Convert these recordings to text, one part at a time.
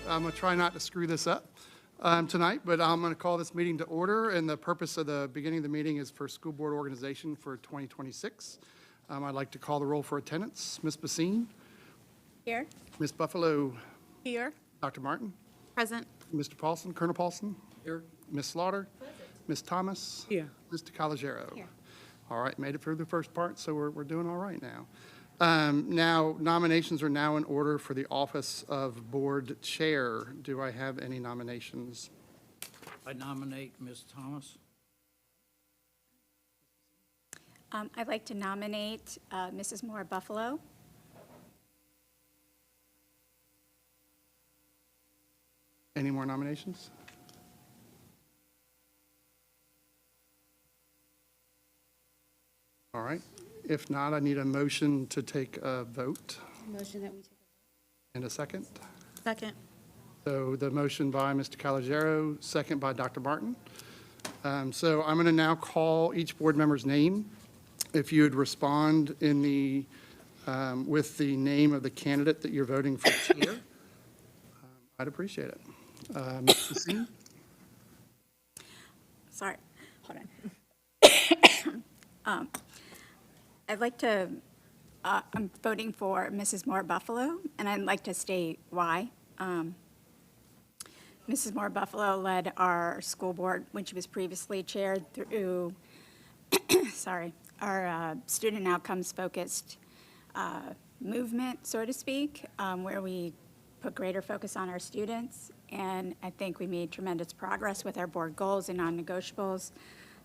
I'm going to try not to screw this up tonight, but I'm going to call this meeting to order, and the purpose of the beginning of the meeting is for school board organization for 2026. I'd like to call the roll for attendance. Ms. Basine? Here. Ms. Buffalo? Here. Dr. Martin? Present. Mr. Paulson? Colonel Paulson? Here. Ms. Slaughter? Ms. Thomas? Here. Mr. Calogero? Here. All right, made it through the first part, so we're doing all right now. Now, nominations are now in order for the office of board chair. Do I have any nominations? I nominate Ms. Thomas. I'd like to nominate Mrs. Moore Buffalo. Any more nominations? All right. If not, I need a motion to take a vote. Motion that we take And a second. Second. So the motion by Mr. Calogero, second by Dr. Martin. So I'm going to now call each board member's name. If you would respond in the, with the name of the candidate that you're voting for chair, I'd appreciate it. Ms. Basine? Sorry, hold on. I'd like to, I'm voting for Mrs. Moore Buffalo, and I'd like to state why. Mrs. Moore Buffalo led our school board when she was previously chaired through, sorry, our student outcomes focused movement, so to speak, where we put greater focus on our students. And I think we made tremendous progress with our board goals and non-negotiables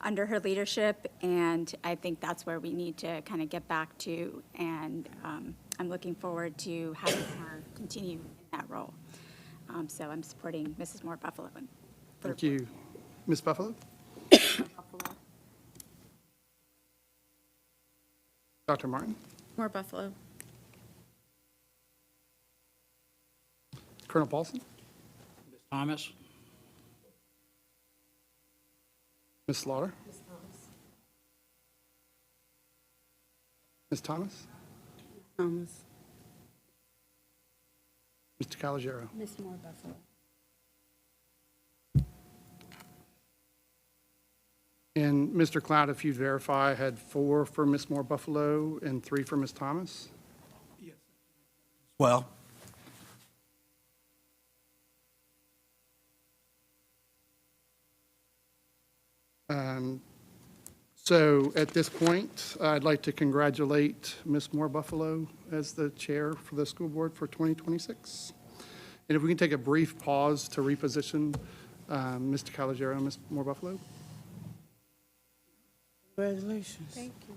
under her leadership, and I think that's where we need to kind of get back to, and I'm looking forward to having her continue in that role. So I'm supporting Mrs. Moore Buffalo. Thank you. Ms. Buffalo? Buffalo. Dr. Martin? More Buffalo. Colonel Paulson? Ms. Thomas. Ms. Slaughter? Ms. Thomas? Thomas. Mr. Calogero? Miss More Buffalo. And Mr. Cloud, if you'd verify, I had 4 for Ms. Moore Buffalo and 3 for Ms. Thomas? Well. So at this point, I'd like to congratulate Ms. Moore Buffalo as the chair for the school board for 2026. And if we can take a brief pause to reposition Mr. Calogero and Ms. Moore Buffalo. Congratulations. Thank you.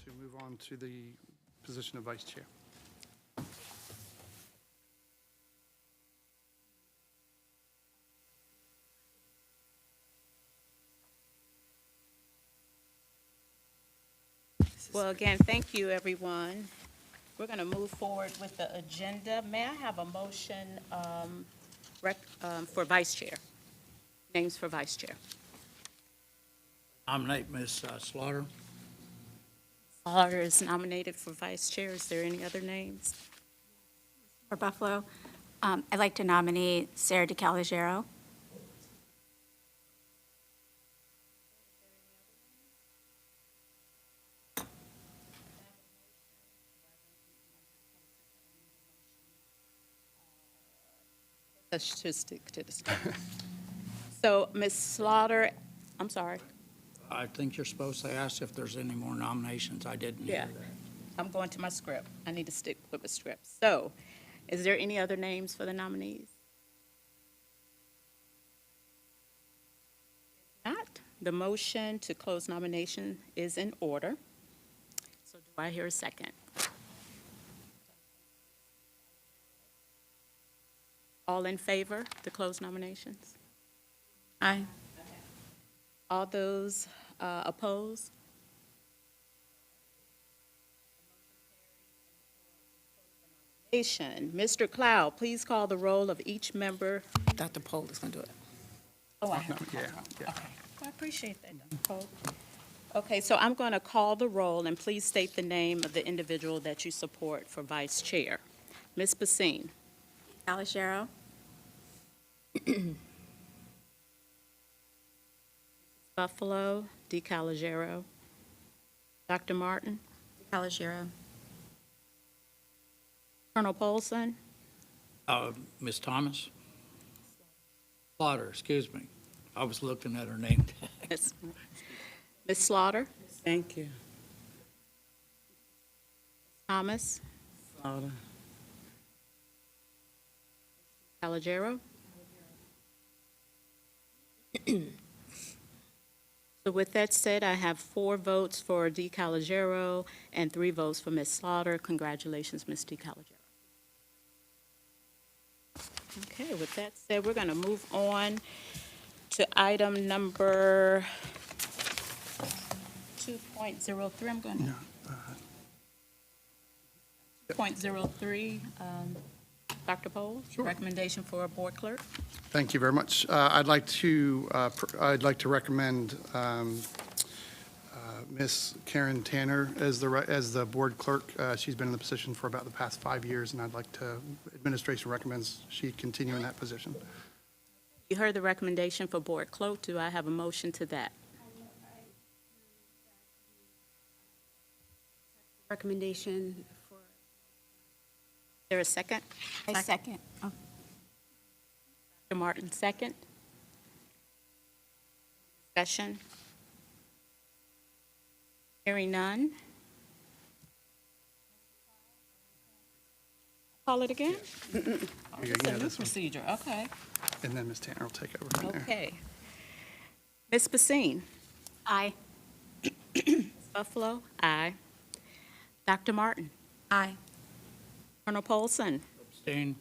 To move on to the position of vice chair. Well, again, thank you, everyone. We're going to move forward with the agenda. May I have a motion for vice chair? Names for vice chair. Nominate Ms. Slaughter. Slaughter is nominated for vice chair. Is there any other names? For Buffalo, I'd like to nominate Sarah DeCalogero. Let's just stick to this. So, Ms. Slaughter, I'm sorry. I think you're supposed to ask if there's any more nominations. I didn't hear Yeah. that. I'm going to my script. I need to stick with the script. So, is there any other names for the nominees? The motion to close nomination is in order. So do I hear a second? All in favor to close nominations? Aye. All those opposed? Mr. Cloud, please call the roll of each member. Dr. Pohl is going to do it. Oh, I have. Yeah, yeah. Okay. Well, I appreciate that, Dr. Pope. Okay, so I'm going to call the roll, and please state the name of the individual that you support for vice chair. Ms. Basine. Calogero. Buffalo, DeCalagero. Dr. Martin. Calogero. Colonel Polson. Ms. Thomas? Slaughter, excuse me. I was looking at her name. Ms. Slaughter. Thank you. Thomas. Slaughter. Calogero. So with that said, I have 4 votes for DeCalagero and 3 votes for Ms. Slaughter. Congratulations, Ms. DeCalagero. Okay, with that said, we're going to move on to item number 2.03. I'm going to. 2.03, Dr. Pohl, recommendation for a board clerk. Thank you very much. I'd like to recommend Miss Karen Tanner as the board clerk. She's been in the position for about the past 5 years, and I'd like to, administration recommends she continue in that position. You heard the recommendation for board clerk. Do I have a motion to that? Recommendation for, Is there a second? I second. Oh, Dr. Martin, second. Discussion? Hearing none. Call it again? You can It's a have new this one. procedure, okay. And then Ms. Tanner will take over from there. Okay. Ms. Basine? Aye. Buffalo? Aye. Dr. Martin? Aye. Colonel Polson? Abstain.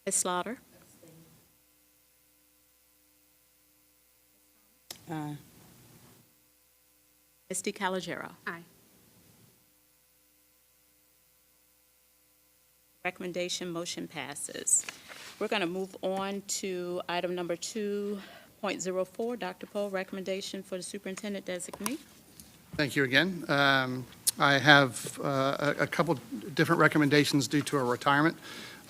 Ms. Slaughter? Aye. Ms. DeCalagero? aye. Recommendation, motion passes. We're going to move on to item number 2.04. Dr. Pohl, recommendation for the superintendent designee. Thank you again. I have a couple different recommendations due to a retirement.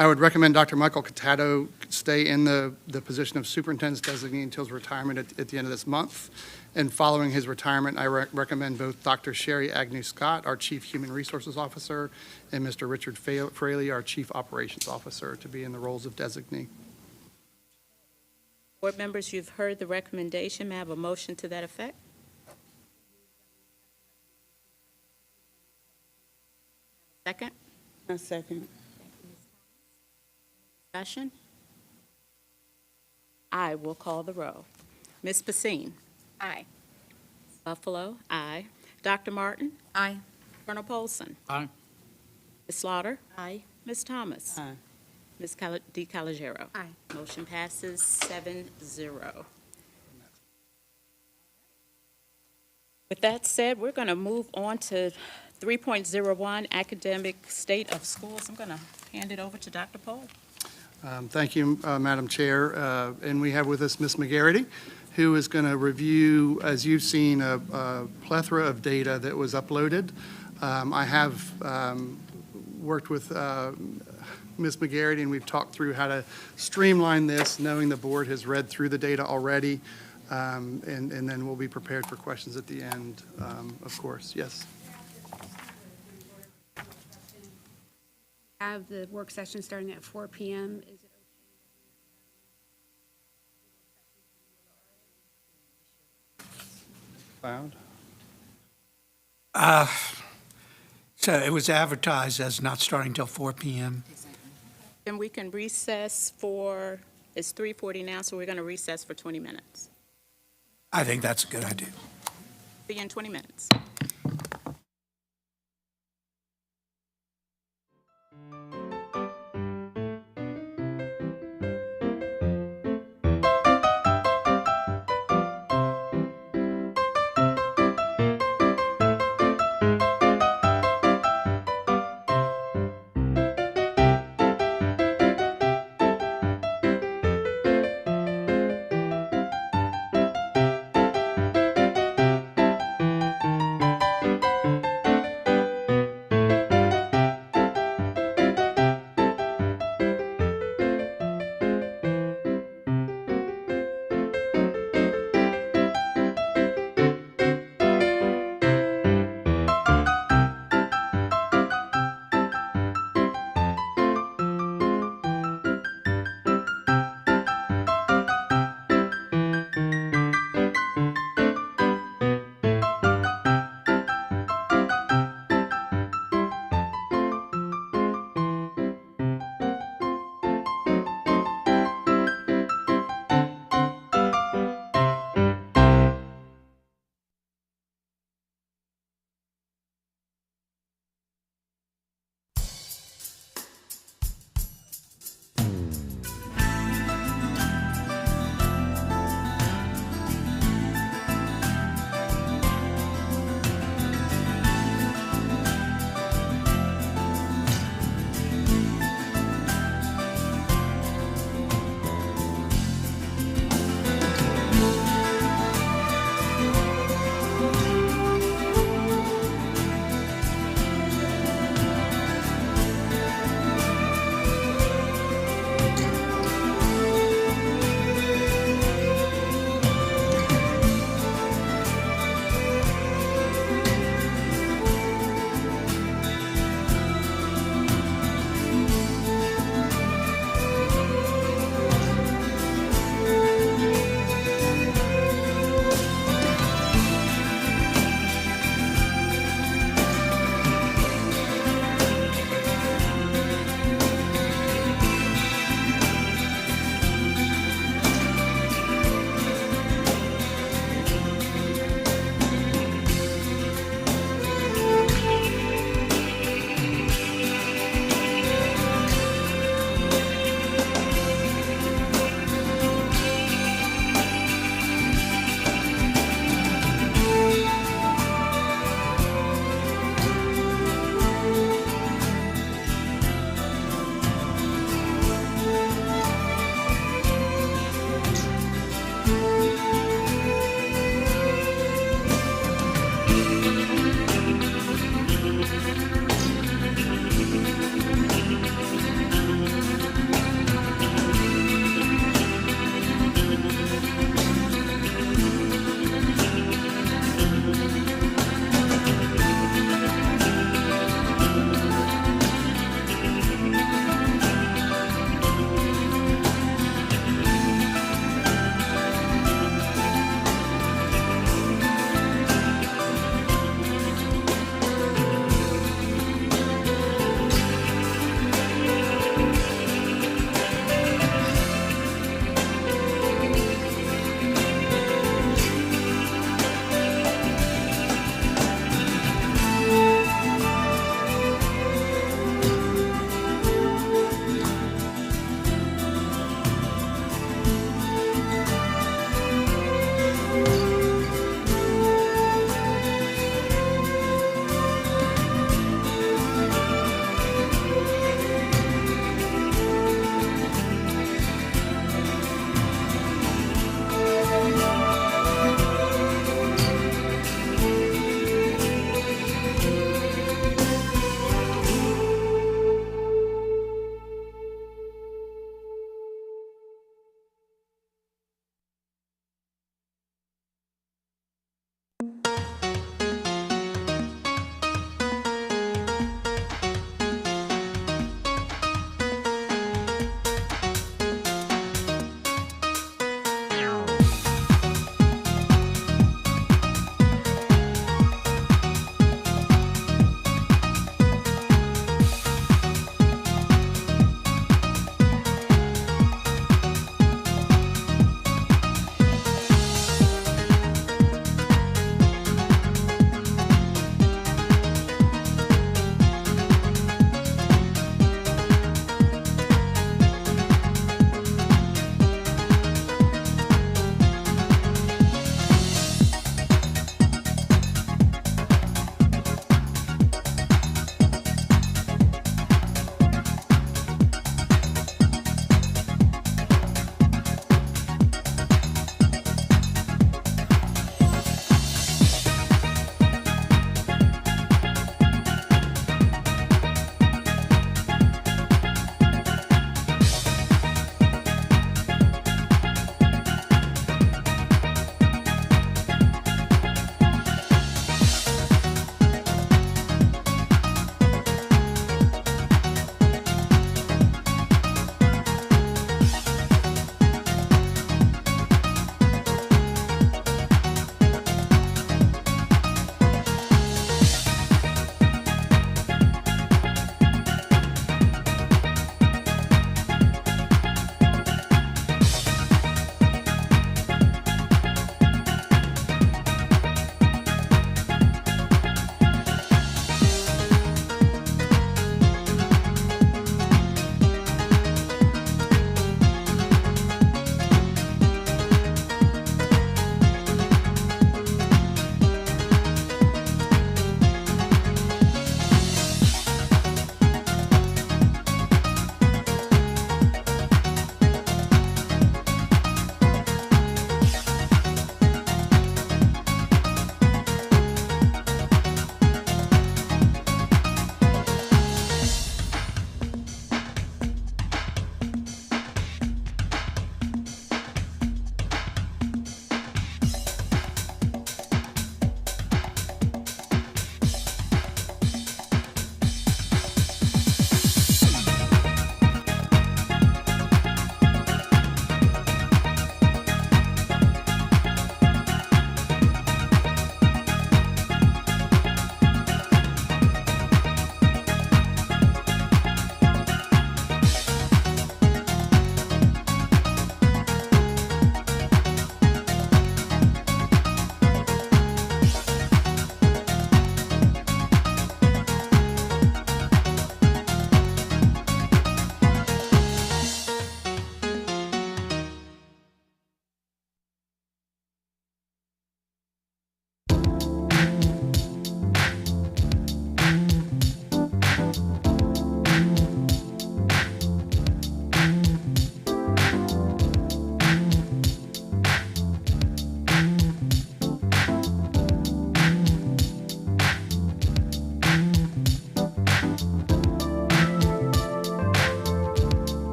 I would recommend Dr. Michael Catato stay in the position of superintendent's designee until his retirement at the end of this month. And following his retirement, I recommend both Dr. Sherry Agnew-Scott, our Chief Human Resources Officer, and Mr. Richard Fraley, our Chief Operations Officer, to be in the roles of designee. Board members, you've heard the recommendation. May I have a motion to that effect? Second? A second. Discussion? I will call the roll. Ms. Basine? Aye. Buffalo? Aye. Dr. Martin? Aye. Colonel Polson? Aye. Ms. Slaughter? Aye. Ms. Thomas? Aye. Ms. DeCalagero? Aye. Motion passes 7-0. With that said, we're going to move on to 3.01, academic state of schools. I'm going to hand it over to Dr. Pohl. Thank you, Madam Chair. And we have with us Ms. McGarity, who is going to review, as you've seen, a plethora of data that was uploaded. I have worked with Ms. McGarity, and we've talked through how to streamline this, knowing the board has read through the data already, and then we'll be prepared for questions at the end, of course. Yes. Have the work session starting at 4 PM. Is it Cloud? So it was advertised as not starting till 4 PM. Then we can recess for, it's 3:40 now, so we're going to recess for 20 minutes. I think that's a good idea. See you in 20 minutes.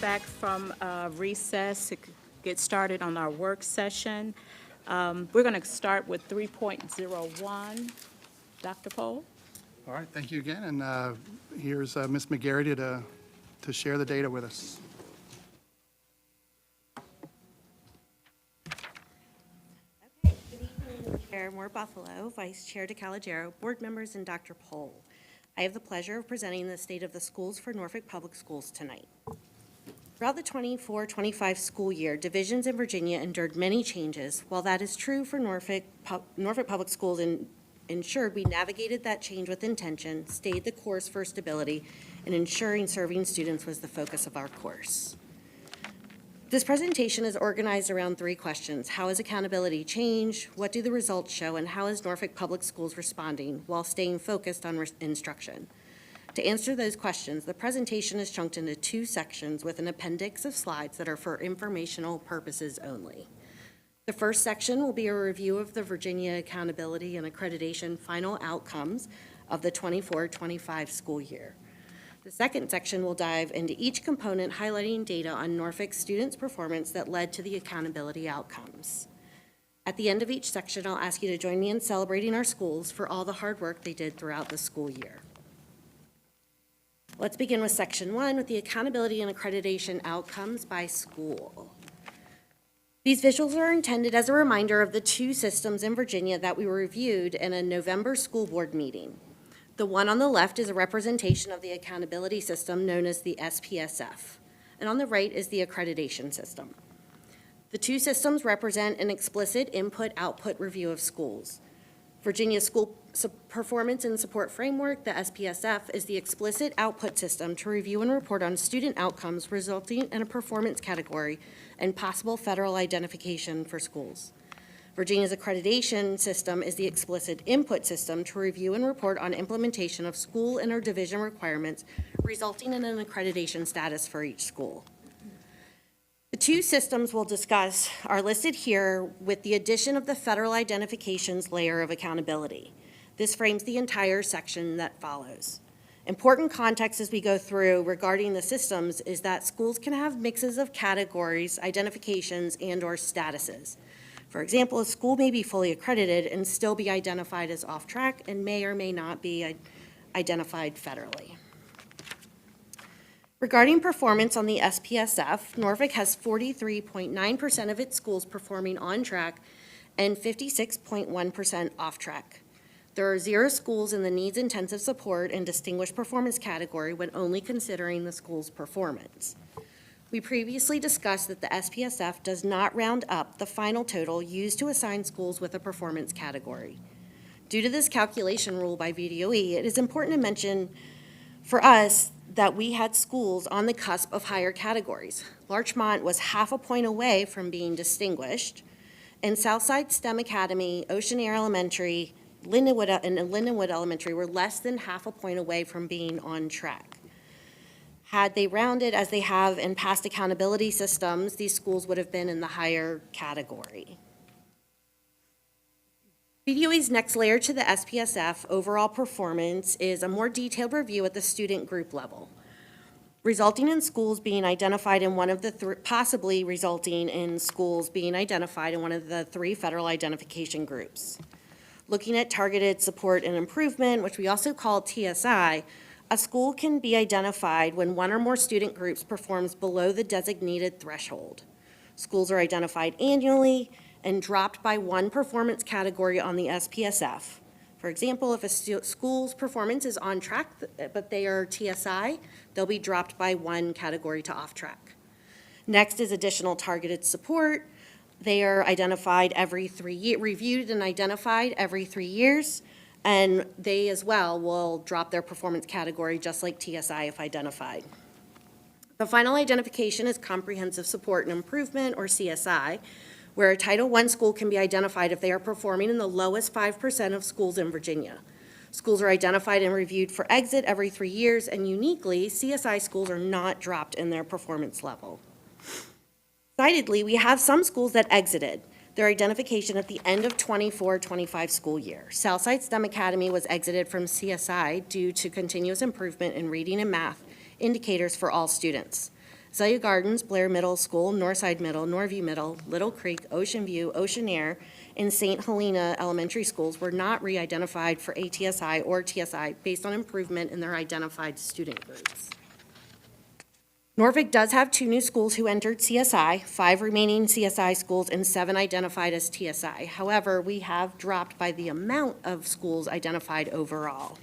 back from recess to get started on our work session. We're going to start with 3.01. Dr. Pohl? All right, thank you again, and here's Ms. McGarity to share the data with us. Chair Moore Buffalo, Vice Chair DeCalagero, board members, and Dr. Pohl. I have the pleasure of presenting the state of the schools for Norfolk Public Schools tonight. Throughout the 24-25 school year, divisions in Virginia endured many changes. While that is true for Norfolk Public Schools ensured we navigated that change with intention, stayed the course for stability, and ensuring serving students was the focus of our course. This presentation is organized around three questions. How has accountability changed? What do the results show? And how is Norfolk Public Schools responding while staying focused on instruction? To answer those questions, the presentation is chunked into two sections with an appendix of slides that are for informational purposes only. The first section will be a review of the Virginia Accountability and Accreditation final outcomes of the 24-25 school year. The second section will dive into each component, highlighting data on Norfolk students' performance that led to the accountability outcomes. At the end of each section, I'll ask you to join me in celebrating our schools for all the hard work they did throughout the school year. Let's begin with section 1 with the accountability and accreditation outcomes by school. These visuals are intended as a reminder of the two systems in Virginia that we reviewed in a November school board meeting. The one on the left is a representation of the accountability system known as the SPSF, and on the right is the accreditation system. The two systems represent an explicit input-output review of schools. Virginia's School Performance and Support Framework, the SPSF, is the explicit output system to review and report on student outcomes resulting in a performance category and possible federal identification for schools. Virginia's accreditation system is the explicit input system to review and report on implementation of school and or division requirements, resulting in an accreditation status for each school. The two systems we'll discuss are listed here with the addition of the federal identifications layer of accountability. This frames the entire section that follows. Important context as we go through regarding the systems is that schools can have mixes of categories, identifications, and or statuses. For example, a school may be fully accredited and still be identified as off track and may or may not be identified federally. Regarding performance on the SPSF, Norfolk has 43.9% of its schools performing on track and 56.1% off track. There are 0 schools in the needs intensive support and distinguished performance category when only considering the school's performance. We previously discussed that the SPSF does not round up the final total used to assign schools with a performance category. Due to this calculation rule by VDOE, it is important to mention for us that we had schools on the cusp of higher categories. Larchmont was half a point away from being distinguished, and Southside STEM Academy, Ocean Air Elementary, Lindenwood Elementary were less than half a point away from being on track. Had they rounded as they have in past accountability systems, these schools would have been in the higher category. VDOE's next layer to the SPSF overall performance is a more detailed review at the student group level, resulting in schools being identified in one of the possibly resulting in schools being identified in one of the 3 federal identification groups. Looking at targeted support and improvement, which we also call TSI, a school can be identified when one or more student groups performs below the designated threshold. Schools are identified annually and dropped by 1 performance category on the SPSF. For example, if a school's performance is on track, but they are TSI, they'll be dropped by 1 category to off track. Next is additional targeted support. They are identified every 3 years, reviewed and identified every 3 years. And they as well will drop their performance category just like TSI if identified. The final identification is comprehensive support and improvement, or CSI, where a Title I school can be identified if they are performing in the lowest 5% of schools in Virginia. Schools are identified and reviewed for exit every 3 years, and uniquely, CSI schools are not dropped in their performance level. Excitedly, we have some schools that exited their identification at the end of 24-25 school year. Southside STEM Academy was exited from CSI due to continuous improvement in reading and math indicators for all students. Azalea Gardens, Blair Middle School, Northside Middle, Norview Middle, Little Creek, Ocean View, Ocean Air, and St. Helena Elementary Schools were not re-identified for ATSI or TSI based on improvement in their identified student groups. Norfolk does have 2 new schools who entered CSI, 5 remaining CSI schools, and 7 identified as TSI. However, we have dropped by the amount of schools identified overall.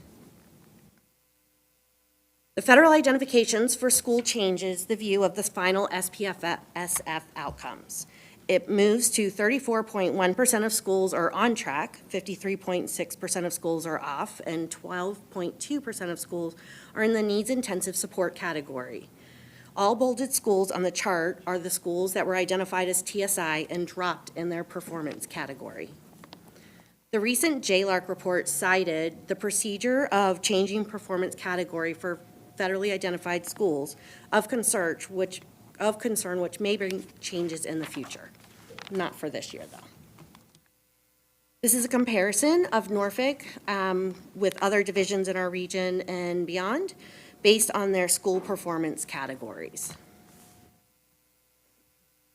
The federal identifications for school changes the view of the final SPSF outcomes. It moves to 34.1% of schools are on track, 53.6% of schools are off, and 12.2% of schools are in the needs-intensive support category. All bolded schools on the chart are the schools that were identified as TSI and dropped in their performance category. The recent JLARC report cited the procedure of changing performance category for federally identified schools of concern, which may bring changes in the future. Not for this year, though. This is a comparison of Norfolk with other divisions in our region and beyond, based on their school performance categories.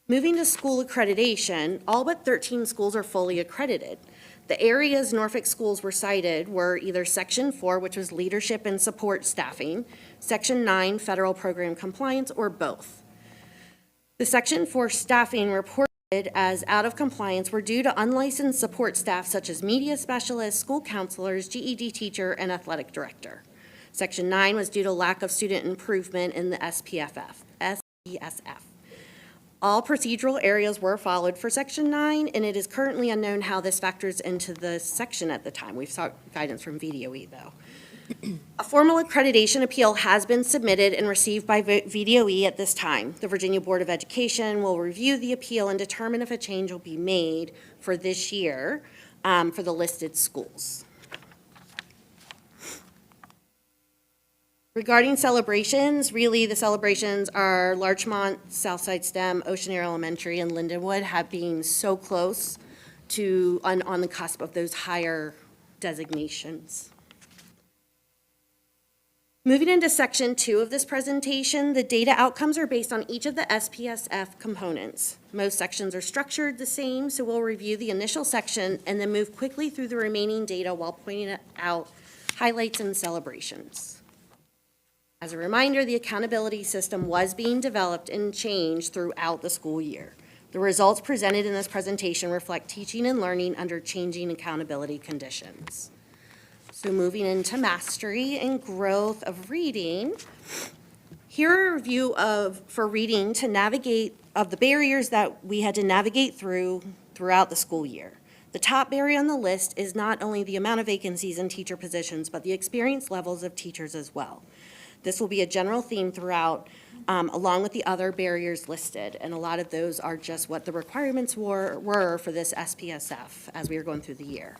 Moving to school accreditation, all but 13 schools are fully accredited. The areas Norfolk schools were cited were either Section 4, which was leadership and support staffing, Section 9, federal program compliance, or both. The Section 4 staffing reported as out of compliance were due to unlicensed support staff such as media specialists, school counselors, GED teacher, and athletic director. Section 9 was due to lack of student improvement in the SPSF. All procedural areas were followed for Section 9, and it is currently unknown how this factors into the section at the time. We've sought guidance from VDOE, though. A formal accreditation appeal has been submitted and received by VDOE at this time. The Virginia Board of Education will review the appeal and determine if a change will be made for this year for the listed schools. Regarding celebrations, really the celebrations are Larchmont, Southside STEM, Ocean Air Elementary, and Lindenwood have been so close to on the cusp of those higher designations. Moving into Section 2 of this presentation, the data outcomes are based on each of the SPSF components. Most sections are structured the same, so we'll review the initial section and then move quickly through the remaining data while pointing out highlights and celebrations. As a reminder, the accountability system was being developed and changed throughout the school year. The results presented in this presentation reflect teaching and learning under changing accountability conditions. So moving into mastery and growth of reading, here are a review for reading to navigate of the barriers that we had to navigate throughout the school year. The top barrier on the list is not only the amount of vacancies in teacher positions, but the experience levels of teachers as well. This will be a general theme throughout, along with the other barriers listed, and a lot of those are just what the requirements were for this SPSF as we were going through the year.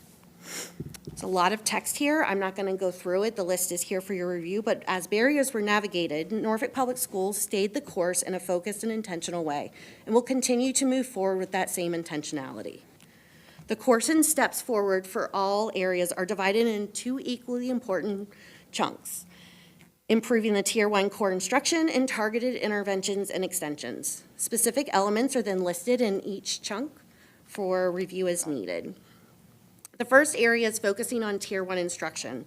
It's a lot of text here. I'm not going to go through it. The list is here for your review, but as barriers were navigated, Norfolk Public Schools stayed the course in a focused and intentional way, and will continue to move forward with that same intentionality. The course and steps forward for all areas are divided into 2 equally important chunks: improving the Tier 1 core instruction and targeted interventions and extensions. Specific elements are then listed in each chunk for review as needed. The first area is focusing on Tier 1 instruction,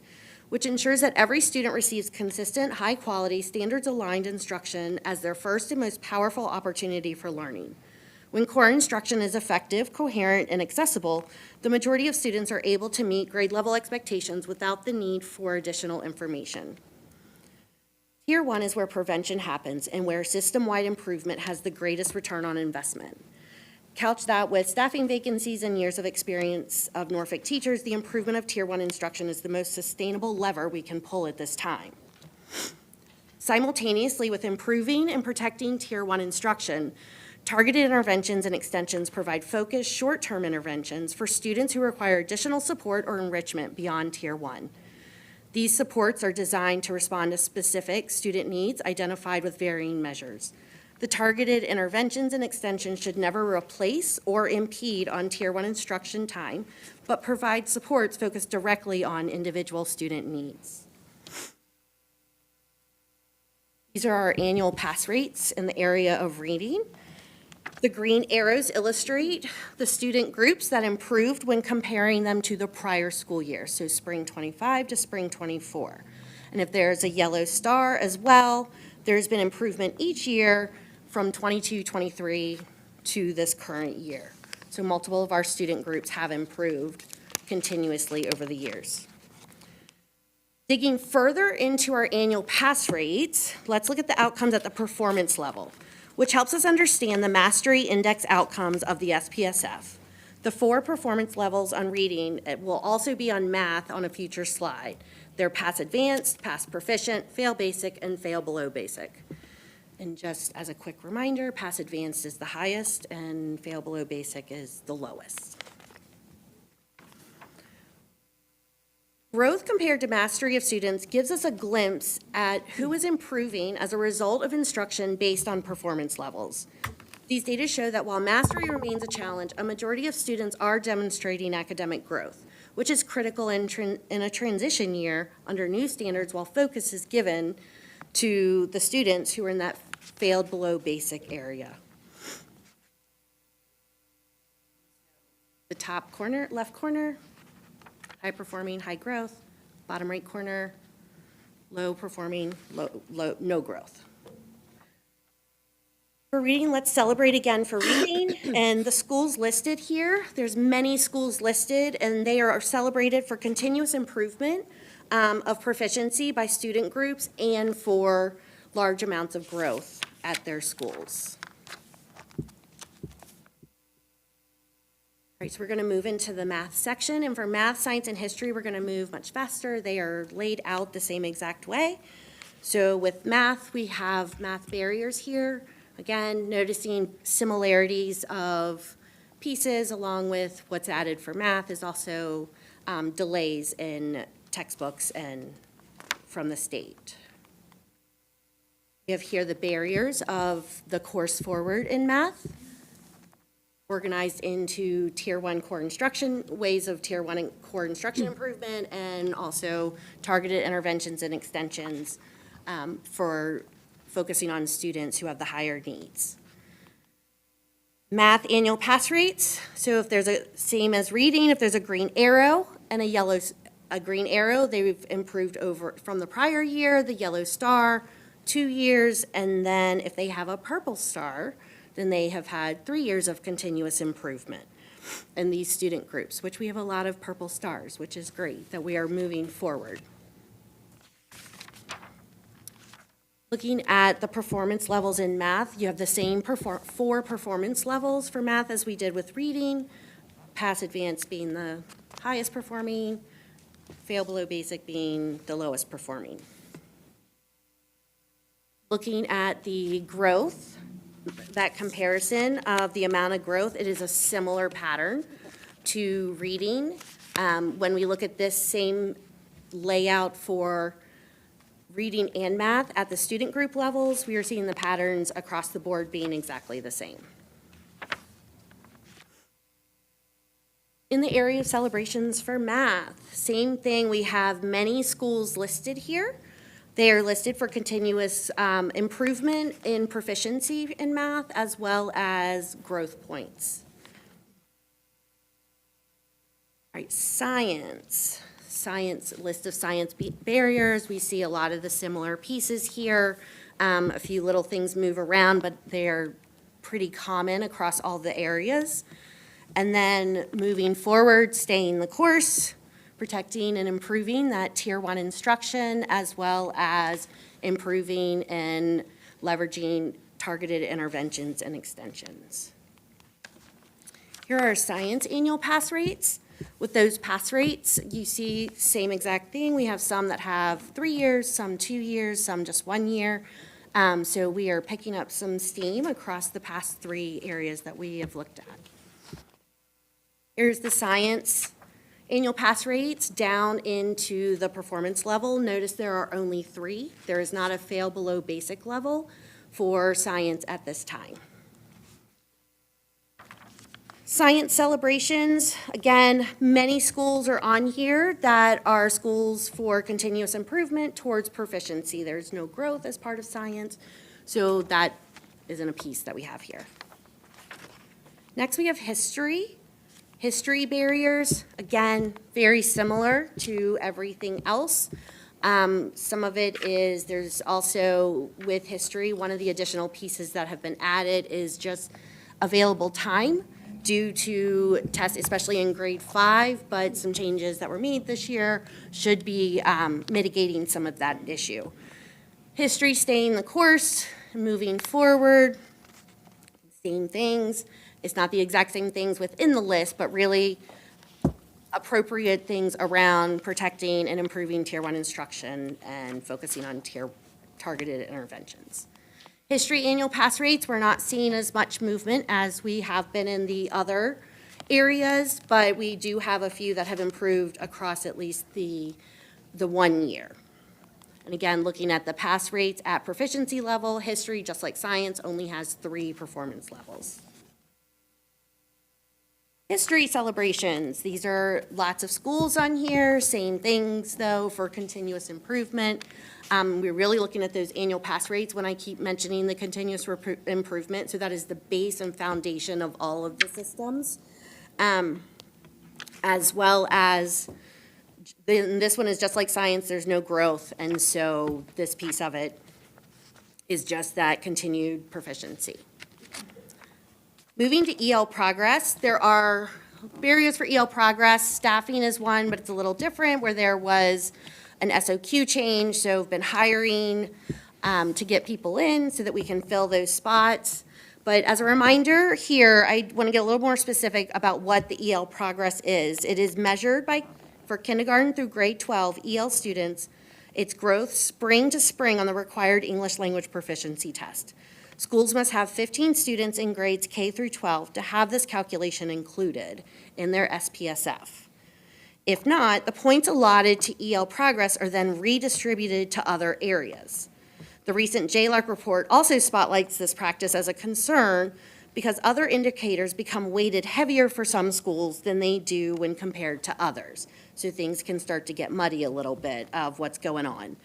which ensures that every student receives consistent, high-quality, standards-aligned instruction as their first and most powerful opportunity for learning. When core instruction is effective, coherent, and accessible, the majority of students are able to meet grade-level expectations without the need for additional information. Tier 1 is where prevention happens and where system-wide improvement has the greatest return on investment. Couch that with staffing vacancies and years of experience of Norfolk teachers, the improvement of Tier 1 instruction is the most sustainable lever we can pull at this time. Simultaneously with improving and protecting Tier 1 instruction, targeted interventions and extensions provide focused, short-term interventions for students who require additional support or enrichment beyond Tier 1. These supports are designed to respond to specific student needs identified with varying measures. The targeted interventions and extensions should never replace or impede on Tier 1 instruction time, but provide supports focused directly on individual student needs. These are our annual pass rates in the area of reading. The green arrows illustrate the student groups that improved when comparing them to the prior school year, so spring 25 to spring 24. And if there's a yellow star as well, there's been improvement each year from 22, 23 to this current year. So multiple of our student groups have improved continuously over the years. Digging further into our annual pass rates, let's look at the outcomes at the performance level, which helps us understand the mastery index outcomes of the SPSF. The 4 performance levels on reading will also be on math on a future slide. They're pass advanced, pass proficient, fail basic, and fail below basic. And just as a quick reminder, pass advanced is the highest and fail below basic is the lowest. Growth compared to mastery of students gives us a glimpse at who is improving as a result of instruction based on performance levels. These data show that while mastery remains a challenge, a majority of students are demonstrating academic growth, which is critical in a transition year under new standards while focus is given to the students who are in that failed below basic area. The top corner, left corner, high performing, high growth. Bottom right corner, low performing, no growth. For reading, let's celebrate again for reading. And the schools listed here, there's many schools listed, and they are celebrated for continuous improvement of proficiency by student groups and for large amounts of growth at their schools. All right, so we're going to move into the math section, and for math, science, and history, we're going to move much faster. They are laid out the same exact way. So with math, we have math barriers here. Again, noticing similarities of pieces along with what's added for math is also delays in textbooks and from the state. We have here the barriers of the course forward in math, organized into Tier 1 core instruction, ways of Tier 1 core instruction improvement, and also targeted interventions and extensions for focusing on students who have the higher needs. Math annual pass rates. So if there's same as reading, if there's a green arrow and a green arrow, they've improved over from the prior year, the yellow star, 2 years, and then if they have a purple star, then they have had 3 years of continuous improvement in these student groups, which we have a lot of purple stars, which is great that we are moving forward. Looking at the performance levels in math, you have the same 4 performance levels for math as we did with reading, pass advanced being the highest performing, fail below basic being the lowest performing. Looking at the growth, that comparison of the amount of growth, it is a similar pattern to reading. When we look at this same layout for reading and math at the student group levels, we are seeing the patterns across the board being exactly the same. In the area of celebrations for math, same thing, we have many schools listed here. They are listed for continuous improvement in proficiency in math as well as growth points. All right, science. List of science barriers. We see a lot of the similar pieces here. A few little things move around, but they're pretty common across all the areas. And then moving forward, staying the course, protecting and improving that Tier 1 instruction, as well as improving and leveraging targeted interventions and extensions. Here are our science annual pass rates. With those pass rates, you see same exact thing. We have some that have 3 years, some 2 years, some just 1 year. So we are picking up some steam across the past 3 areas that we have looked at. Here's the science annual pass rates down into the performance level. Notice there are only 3. There is not a fail below basic level for science at this time. Science celebrations, again, many schools are on here that are schools for continuous improvement towards proficiency. There's no growth as part of science, so that isn't a piece that we have here. Next, we have history. History barriers, again, very similar to everything else. Some of it is, there's also, with history, one of the additional pieces that have been added is just available time due to tests, especially in grade 5, but some changes that were made this year should be mitigating some of that issue. History staying the course, moving forward, same things. It's not the exact same things within the list, but really appropriate things around protecting and improving Tier 1 instruction and focusing on targeted interventions. History annual pass rates, we're not seeing as much movement as we have been in the other areas, but we do have a few that have improved across at least the 1 year. And again, looking at the pass rates at proficiency level, history, just like science, only has 3 performance levels. History celebrations, these are lots of schools on here, same things though for continuous improvement. We're really looking at those annual pass rates when I keep mentioning the continuous improvement, so that is the base and foundation of all of the systems. As well as, this one is just like science, there's no growth, and so this piece of it is just that continued proficiency. Moving to EL progress, there are barriers for EL progress. Staffing is one, but it's a little different, where there was an SOQ change, so we've been hiring to get people in so that we can fill those spots. But as a reminder here, I want to get a little more specific about what the EL progress is. It is measured for kindergarten through grade 12 EL students, its growth spring to spring on the required English language proficiency test. Schools must have 15 students in grades K through 12 to have this calculation included in their SPSF. If not, the points allotted to EL progress are then redistributed to other areas. The recent JLARC report also spotlights this practice as a concern because other indicators become weighted heavier for some schools than they do when compared to others. So things can start to get muddy a little bit of what's going on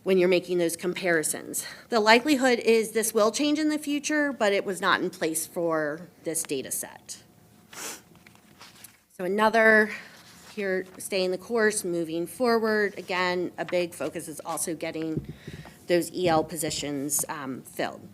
when you're making those comparisons. The likelihood is this will change in the future, but it was not in place for this data set. So another, here, staying the course, moving forward. Again, a big focus is also getting those EL positions filled.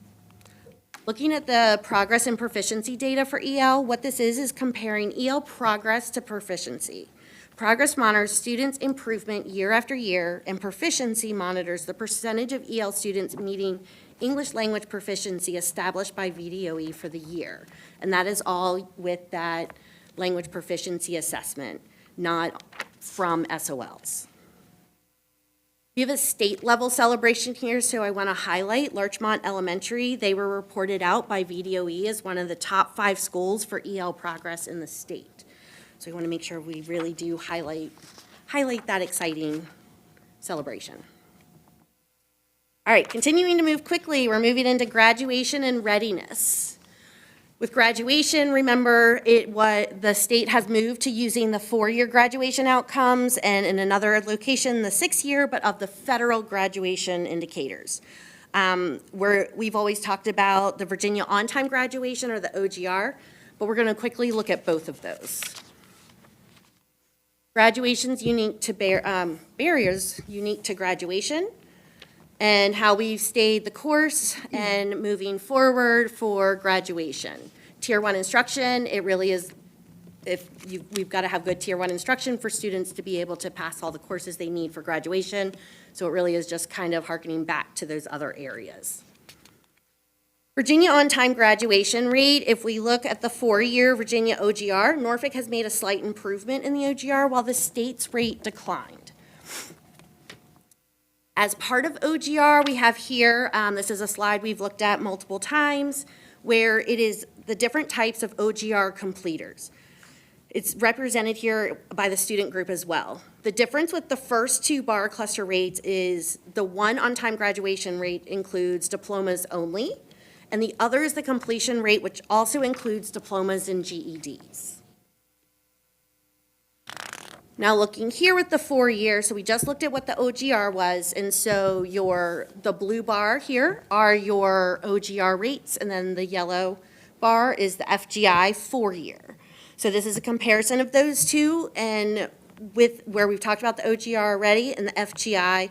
Looking at the progress and proficiency data for EL, what this is comparing EL progress to proficiency. Progress monitors students' improvement year after year, and proficiency monitors the percentage of EL students meeting English language proficiency established by VDOE for the year. And that is all with that language proficiency assessment, not from SOLs. We have a state-level celebration here, so I want to highlight Larchmont Elementary. They were reported out by VDOE as one of the top 5 schools for EL progress in the state. So we want to make sure we really do highlight that exciting celebration. All right, continuing to move quickly, we're moving into graduation and readiness. With graduation, remember, the state has moved to using the 4-year graduation outcomes, and in another location, the 6-year, but of the federal graduation indicators. We've always talked about the Virginia on-time graduation, or the OGR, but we're going to quickly look at both of those. Graduation's unique to barriers unique to graduation, and how we've stayed the course and moving forward for graduation. Tier 1 instruction, it really is, we've got to have good Tier 1 instruction for students to be able to pass all the courses they need for graduation. So it really is just kind of hearkening back to those other areas. Virginia on-time graduation rate, if we look at the 4-year Virginia OGR, Norfolk has made a slight improvement in the OGR while the state's rate declined. As part of OGR, we have here, this is a slide we've looked at multiple times, where it is the different types of OGR completers. It's represented here by the student group as well. The difference with the first 2 bar cluster rates is the one on-time graduation rate includes diplomas only, and the other is the completion rate, which also includes diplomas and GEDs. Now, looking here with the 4 years, so we just looked at what the OGR was, and so the blue bar here are your OGR rates, and then the yellow bar is the FGI 4-year. So this is a comparison of those two, and with where we've talked about the OGR already and the FGI,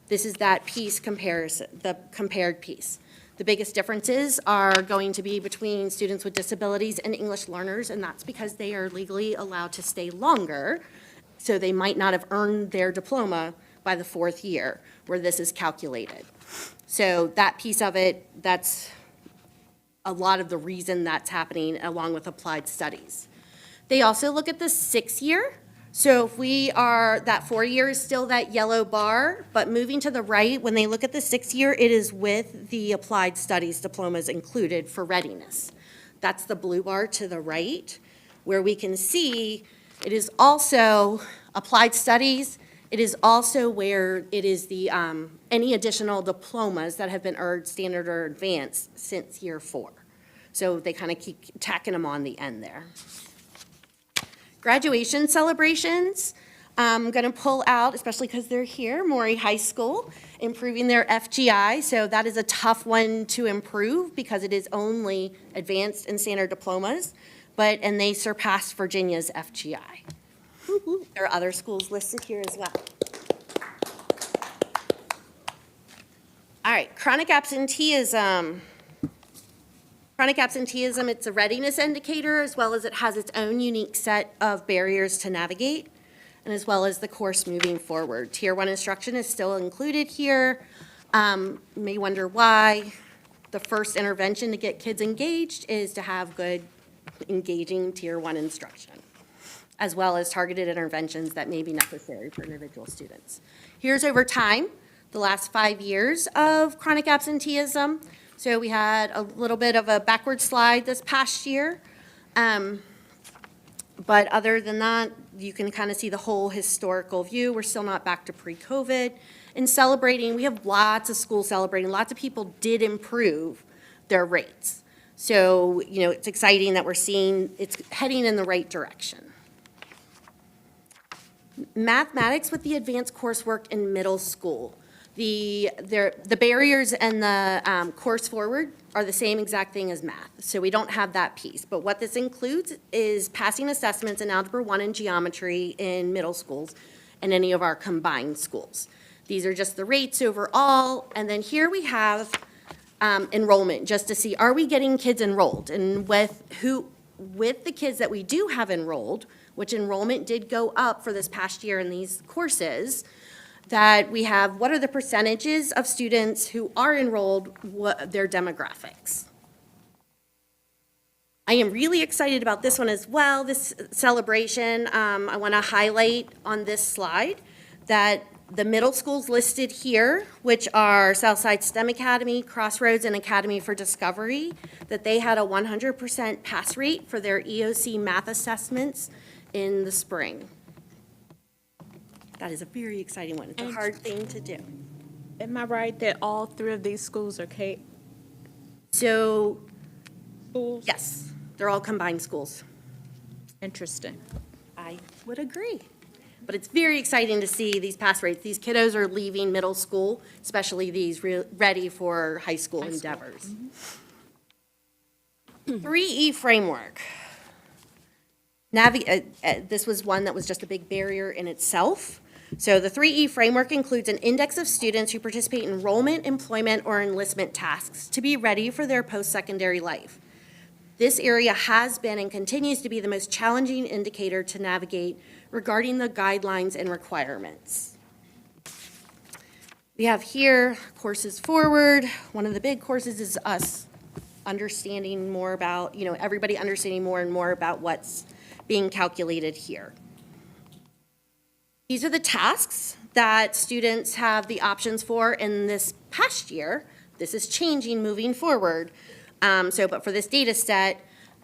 this is that piece comparison, the compared piece. The biggest differences are going to be between students with disabilities and English learners, and that's because they are legally allowed to stay longer. So they might not have earned their diploma by the 4th year, where this is calculated. So that piece of it, that's a lot of the reason that's happening, along with applied studies. They also look at the 6-year. So if we are, that 4-year is still that yellow bar, but moving to the right, when they look at the 6-year, it is with the applied studies diplomas included for readiness. That's the blue bar to the right, where we can see it is also applied studies. It is also where it is the, any additional diplomas that have been earned standard or advanced since year 4. So they kind of keep tacking them on the end there. Graduation celebrations, I'm going to pull out, especially because they're here, Maury High School, improving their FGI. So that is a tough one to improve because it is only advanced and standard diplomas. And they surpassed Virginia's FGI. There are other schools listed here as well. All right, chronic absenteeism. Chronic absenteeism, it's a readiness indicator, as well as it has its own unique set of barriers to navigate, and as well as the course moving forward. Tier 1 instruction is still included here. You may wonder why. The first intervention to get kids engaged is to have good engaging Tier 1 instruction, as well as targeted interventions that may be necessary for individual students. Here's over time, the last 5 years of chronic absenteeism. So we had a little bit of a backward slide this past year. But other than that, you can kind of see the whole historical view. We're still not back to pre-COVID. In celebrating, we have lots of schools celebrating. Lots of people did improve their rates. So, it's exciting that we're seeing it's heading in the right direction. Mathematics with the advanced coursework in middle school. The barriers and the course forward are the same exact thing as math, so we don't have that piece. But what this includes is passing assessments in Algebra 1 and Geometry in middle schools and any of our combined schools. These are just the rates overall, and then here we have enrollment, just to see, are we getting kids enrolled? And with the kids that we do have enrolled, which enrollment did go up for this past year in these courses, that we have, what are the percentages of students who are enrolled, what their demographics. I am really excited about this one as well, this celebration. I want to highlight on this slide that the middle schools listed here, which are Southside STEM Academy, Crossroads, and Academy for Discovery, that they had a 100% pass rate for their EOC math assessments in the spring. That is a very exciting one. It's a hard thing to do. Am I right that all 3 of these schools are K So, schools? yes, they're all combined schools. Interesting. I would agree. But it's very exciting to see these pass rates. These kiddos are leaving middle school, especially these ready for high school endeavors. 3E framework. This was one that was just a big barrier in itself. So the 3E framework includes an index of students who participate in enrollment, employment, or enlistment tasks to be ready for their post-secondary life. This area has been and continues to be the most challenging indicator to navigate regarding the guidelines and requirements. We have here courses forward. One of the big courses is us understanding more about, everybody understanding more and more about what's being calculated here. These are the tasks that students have the options for in this past year. This is changing moving forward. But for this data set,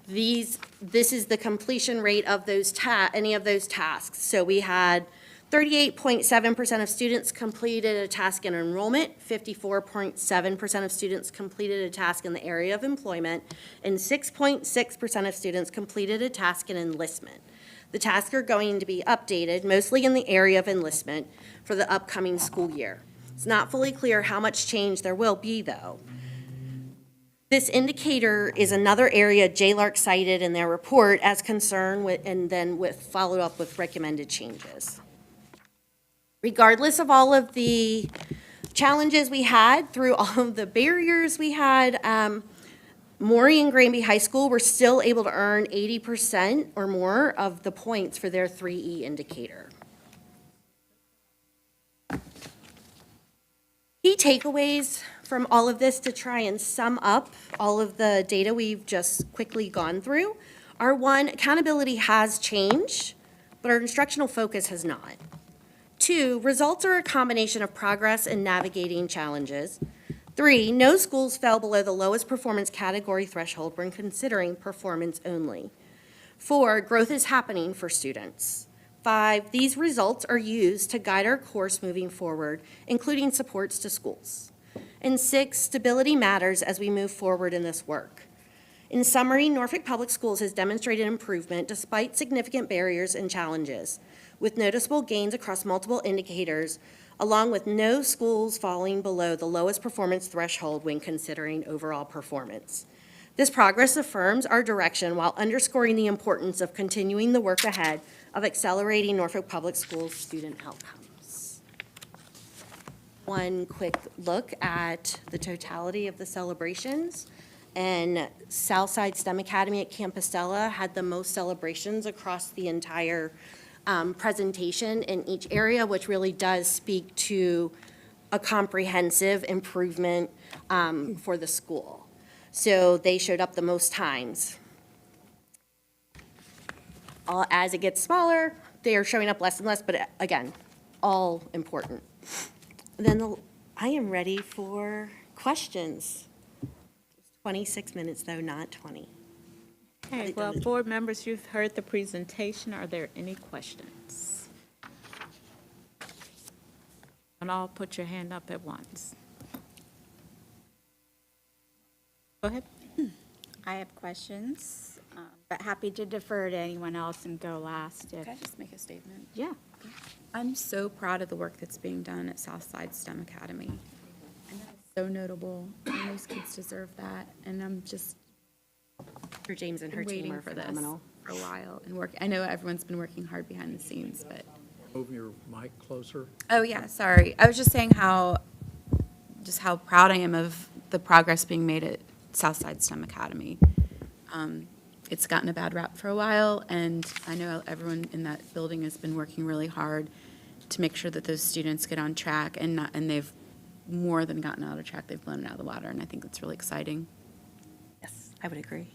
this is the completion rate of those any of those tasks. So we had 38.7% of students completed a task in enrollment, 54.7% of students completed a task in the area of employment, and 6.6% of students completed a task in enlistment. The tasks are going to be updated, mostly in the area of enlistment, for the upcoming school year. It's not fully clear how much change there will be, though. This indicator is another area JLARC cited in their report as concern and then followed up with recommended changes. Regardless of all of the challenges we had, through all of the barriers we had, Maury and Granby High School were still able to earn 80% or more of the points for their 3E indicator. Key takeaways from all of this to try and sum up all of the data we've just quickly gone through are: one, accountability has changed, but our instructional focus has not. Two, results are a combination of progress and navigating challenges. Three, no schools fell below the lowest performance category threshold when considering performance only. Four, growth is happening for students. Five, these results are used to guide our course moving forward, including supports to schools. And six, stability matters as we move forward in this work. In summary, Norfolk Public Schools has demonstrated improvement despite significant barriers and challenges, with noticeable gains across multiple indicators, along with no schools falling below the lowest performance threshold when considering overall performance. This progress affirms our direction while underscoring the importance of continuing the work ahead of accelerating Norfolk Public Schools' student outcomes. One quick look at the totality of the celebrations. And Southside STEM Academy at Compostela had the most celebrations across the entire presentation in each area, which really does speak to a comprehensive improvement for the school. So they showed up the most times. As it gets smaller, they are showing up less and less, but again, all important. Then I am ready for questions. 26 minutes, though, not 20. Okay, well, board members, you've heard the presentation. Are there any questions? And all put your hand up at once. Go ahead. I have questions, but happy to defer to anyone else and go last. Can I just make a statement? Yeah. I'm so proud of the work that's being done at Southside STEM Academy. And that is so notable, and those kids deserve that, and I'm just Dr. James and her team waiting are for this phenomenal. for a while and work. I know everyone's been working hard behind the scenes, but. Move your mic closer. Oh, yeah, sorry. I was just saying how proud I am of the progress being made at Southside STEM Academy. It's gotten a bad rap for a while, and I know everyone in that building has been working really hard to make sure that those students get on track, and they've more than gotten out of track. They've blown it out of the water, and I think that's really exciting. Yes, I would agree.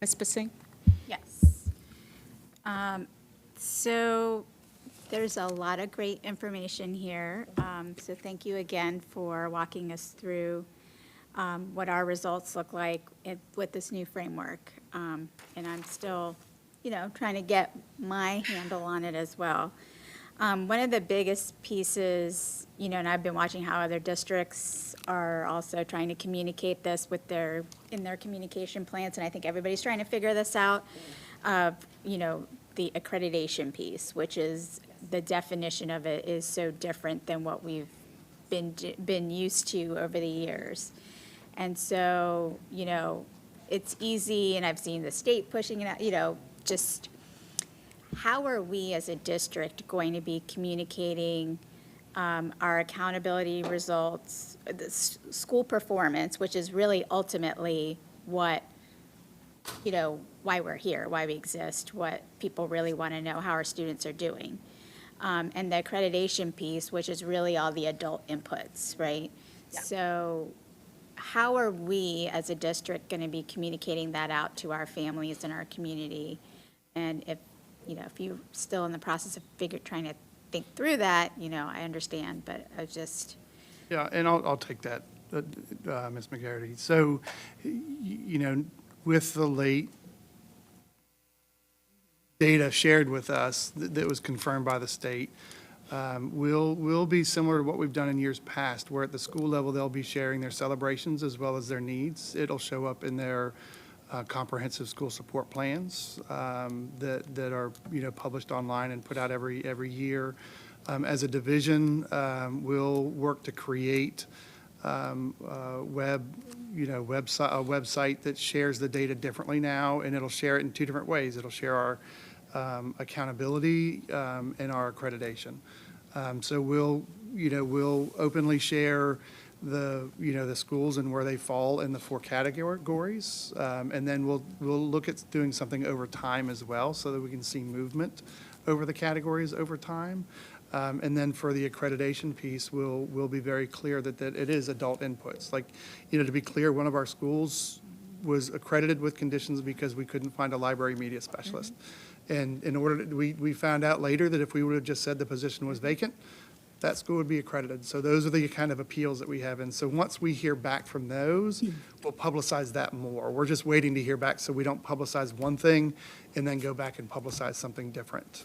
Ms. Basing? Yes. So there's a lot of great information here. So thank you again for walking us through what our results look like with this new framework. And I'm still, trying to get my handle on it as well. One of the biggest pieces, and I've been watching how other districts are also trying to communicate this in their communication plans, and I think everybody's trying to figure this out, the accreditation piece, which is, the definition of it is so different than what we've been used to over the years. And so, it's easy, and I've seen the state pushing it out, just how are we as a district going to be communicating our accountability results, the school performance, which is really ultimately what, why we're here, why we exist, what people really want to know, how our students are doing. And the accreditation piece, which is really all the adult inputs, right? Yeah. So how are we as a district going to be communicating that out to our families and our community? And if you're still in the process of trying to think through that, I understand, but I just. Yeah, and I'll take that, Ms. McGarity. So, with the late data shared with us that was confirmed by the state will be similar to what we've done in years past, where at the school level, they'll be sharing their celebrations as well as their needs. It'll show up in their comprehensive school support plans that are, published online and put out every year. As a division, we'll work to create a website that shares the data differently now, and it'll share it in two different ways. It'll share our accountability and our accreditation. So we'll openly share the schools and where they fall in the 4 categories. And then we'll look at doing something over time as well, so that we can see movement over the categories over time. And then for the accreditation piece, we'll be very clear that it is adult inputs. Like, to be clear, one of our schools was accredited with conditions because we couldn't find a library media specialist. And in order to, we found out later that if we would have just said the position was vacant, that school would be accredited. So those are the kind of appeals that we have. And so once we hear back from those, we'll publicize that more. We're just waiting to hear back so we don't publicize one thing and then go back and publicize something different.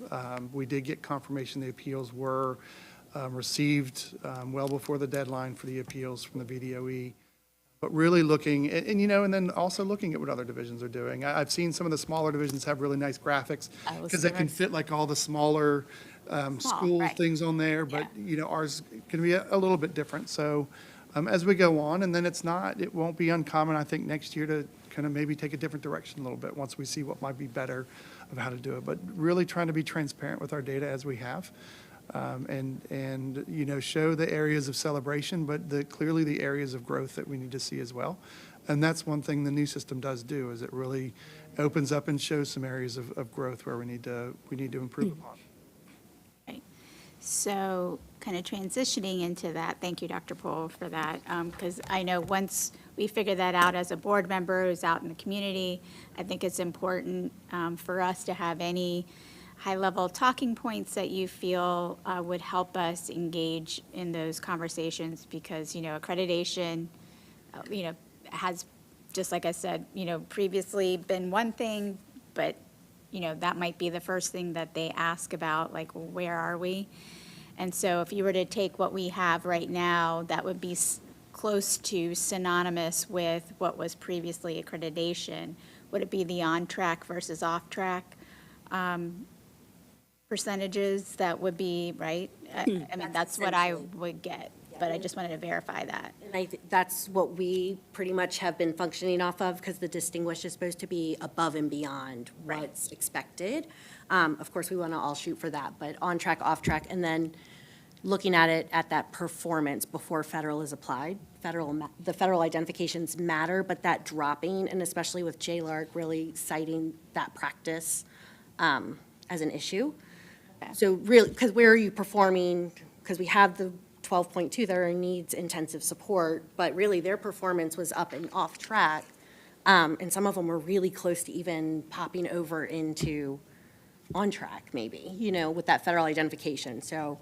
We did get confirmation the appeals were received well before the deadline for the appeals from the VDOE. But really looking, and then also looking at what other divisions are doing. I've seen some of the smaller divisions have really nice graphics because they can fit like all the smaller school right. things on there, but, ours can be a little bit different. So as we go on, and then it won't be uncommon, I think, next year to kind of maybe take a different direction a little bit once we see what might be better of how to do it. But really trying to be transparent with our data as we have. And show the areas of celebration, but clearly the areas of growth that we need to see as well. And that's one thing the new system does do, is it really opens up and shows some areas of growth where we need to improve upon. Right. So kind of transitioning into that, thank you, Dr. Pohl, for that, because I know once we figure that out as a board member who's out in the community, I think it's important for us to have any high-level talking points that you feel would help us engage in those conversations, because, accreditation, has, just like I said, previously been one thing, but, that might be the first thing that they ask about, like, where are we? And so if you were to take what we have right now, that would be close to synonymous with what was previously accreditation. Would it be the on-track versus off-track percentages that would be, right? I mean, that's what I would get, but I just wanted to verify that. And that's what we pretty much have been functioning off of, because the distinguished is supposed to be above and beyond what's expected. Of course, we want to all shoot for that, but on track, off track, and then looking at it at that performance before federal is applied. The federal identifications matter, but that dropping, and especially with JLARC really citing that practice as an issue. So really, because where are you performing, because we have the 12.2 that are needs intensive support, but really their performance was up and off track. And some of them were really close to even popping over into on track maybe, with that federal identification. So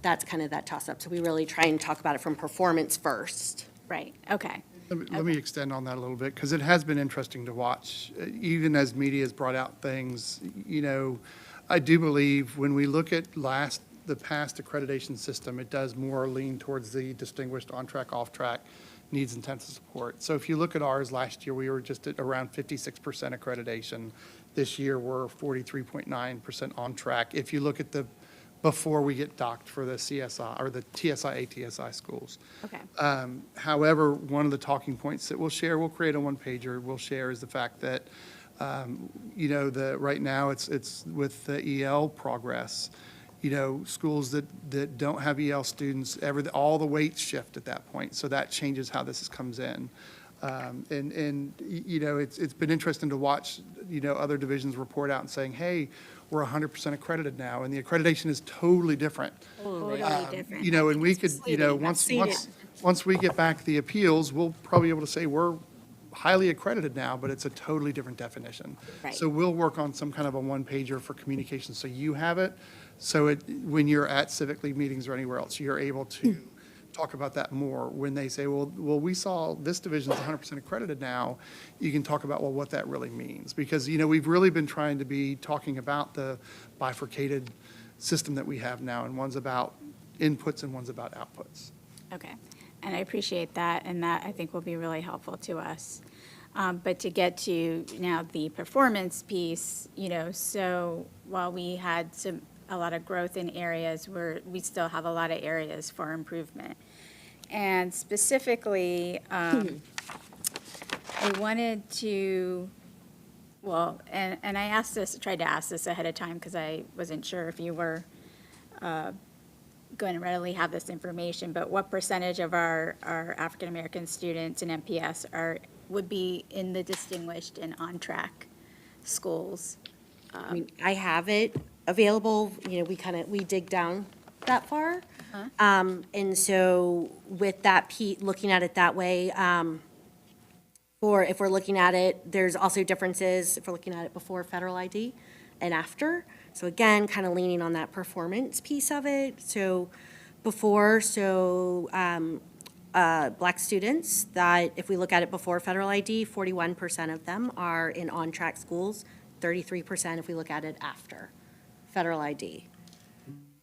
that's kind of that toss up. So we really try and talk about it from performance first. Right, okay. Let me extend on that a little bit, because it has been interesting to watch, even as media has brought out things. I do believe when we look at the past accreditation system, it does more lean towards the distinguished on-track, off-track, needs intensive support. So if you look at ours last year, we were just at around 56% accreditation. This year, we're 43.9% on track. If you look at before we get docked for the CSI or the TSI, ATSI schools. Okay. However, one of the talking points that we'll create a one-pager, we'll share is the fact that, right now it's with the EL progress, schools that don't have EL students, all the weights shift at that point. So that changes how this comes in. It's been interesting to watch, other divisions report out and saying, hey, we're 100% accredited now, and the accreditation is totally different. Totally different. And we could, once we get back the appeals, we'll probably be able to say we're highly accredited now, but it's a totally different definition. Right. So we'll work on some kind of a one-pager for communication, so you have it. So when you're at Civic League meetings or anywhere else, you're able to talk about that more. When they say, well, we saw this division's 100% accredited now, you can talk about, well, what that really means. Because, we've really been trying to be talking about the bifurcated system that we have now, and one's about inputs and one's about outputs. Okay, and I appreciate that, and that I think will be really helpful to us. But to get to now the performance piece, so while we had a lot of growth in areas, we still have a lot of areas for improvement. And specifically, I wanted to, well, and I tried to ask this ahead of time because I wasn't sure if you were going to readily have this information, but what percentage of our African-American students in MPS would be in the distinguished and on-track schools? I mean, I have it available, we dig down that far. And so with that, looking at it that way, if we're looking at it, there's also differences if we're looking at it before federal ID and after. So again, kind of leaning on that performance piece of it. So before, Black students, that if we look at it before federal ID, 41% of them are in on-track schools, 33% if we look at it after federal ID.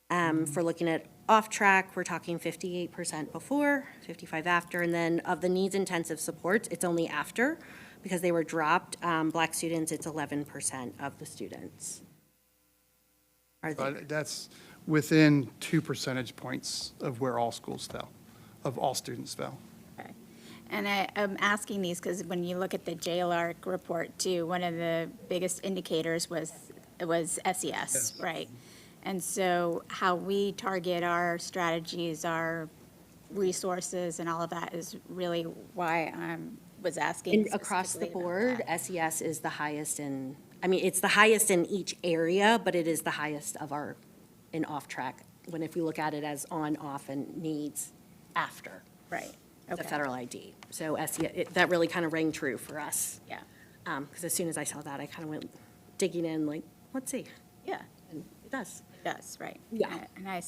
For looking at off-track, we're talking 58% before, 55 after, and then of the needs-intensive supports, it's only after, because they were dropped. Black students, it's 11% of the students. But that's within 2 percentage points of where all schools fell, of all students fell. Okay. And I'm asking these because when you look at the JLARC report too, one of the biggest indicators was SES, Yes. right? And so how we target our strategies, our resources and all of that is really why I was asking And across the specifically about board, that. SES is the highest it's the highest in each area, but it is the highest in off-track, if we look at it as on, off, and needs after Right, the okay, federal ID. So SES, that really kind of rang true for us. yeah, Because as soon as I saw that, I kind of went digging in, like, let's see. yeah, And it does. it does, right. Yeah. And I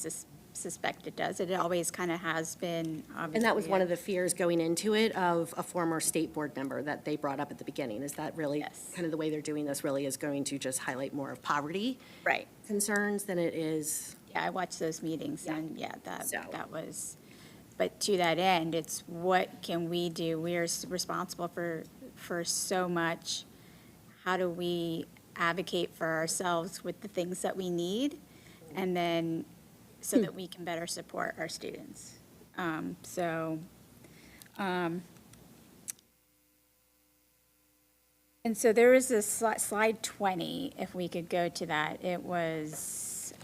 suspect it does. It always kind of has been, obviously. And that was one of the fears going into it of a former state board member that they brought up at the beginning, is that really Yes. kind of the way they're doing this really is going to just highlight more of poverty Right. concerns than it is. Yeah, I watched those meetings and So- that was, but to that end, it's what can we do? We are responsible for so much. How do we advocate for ourselves with the things that we need? And then so that we can better support our students. And so there is this slide 20, if we could go to that. It was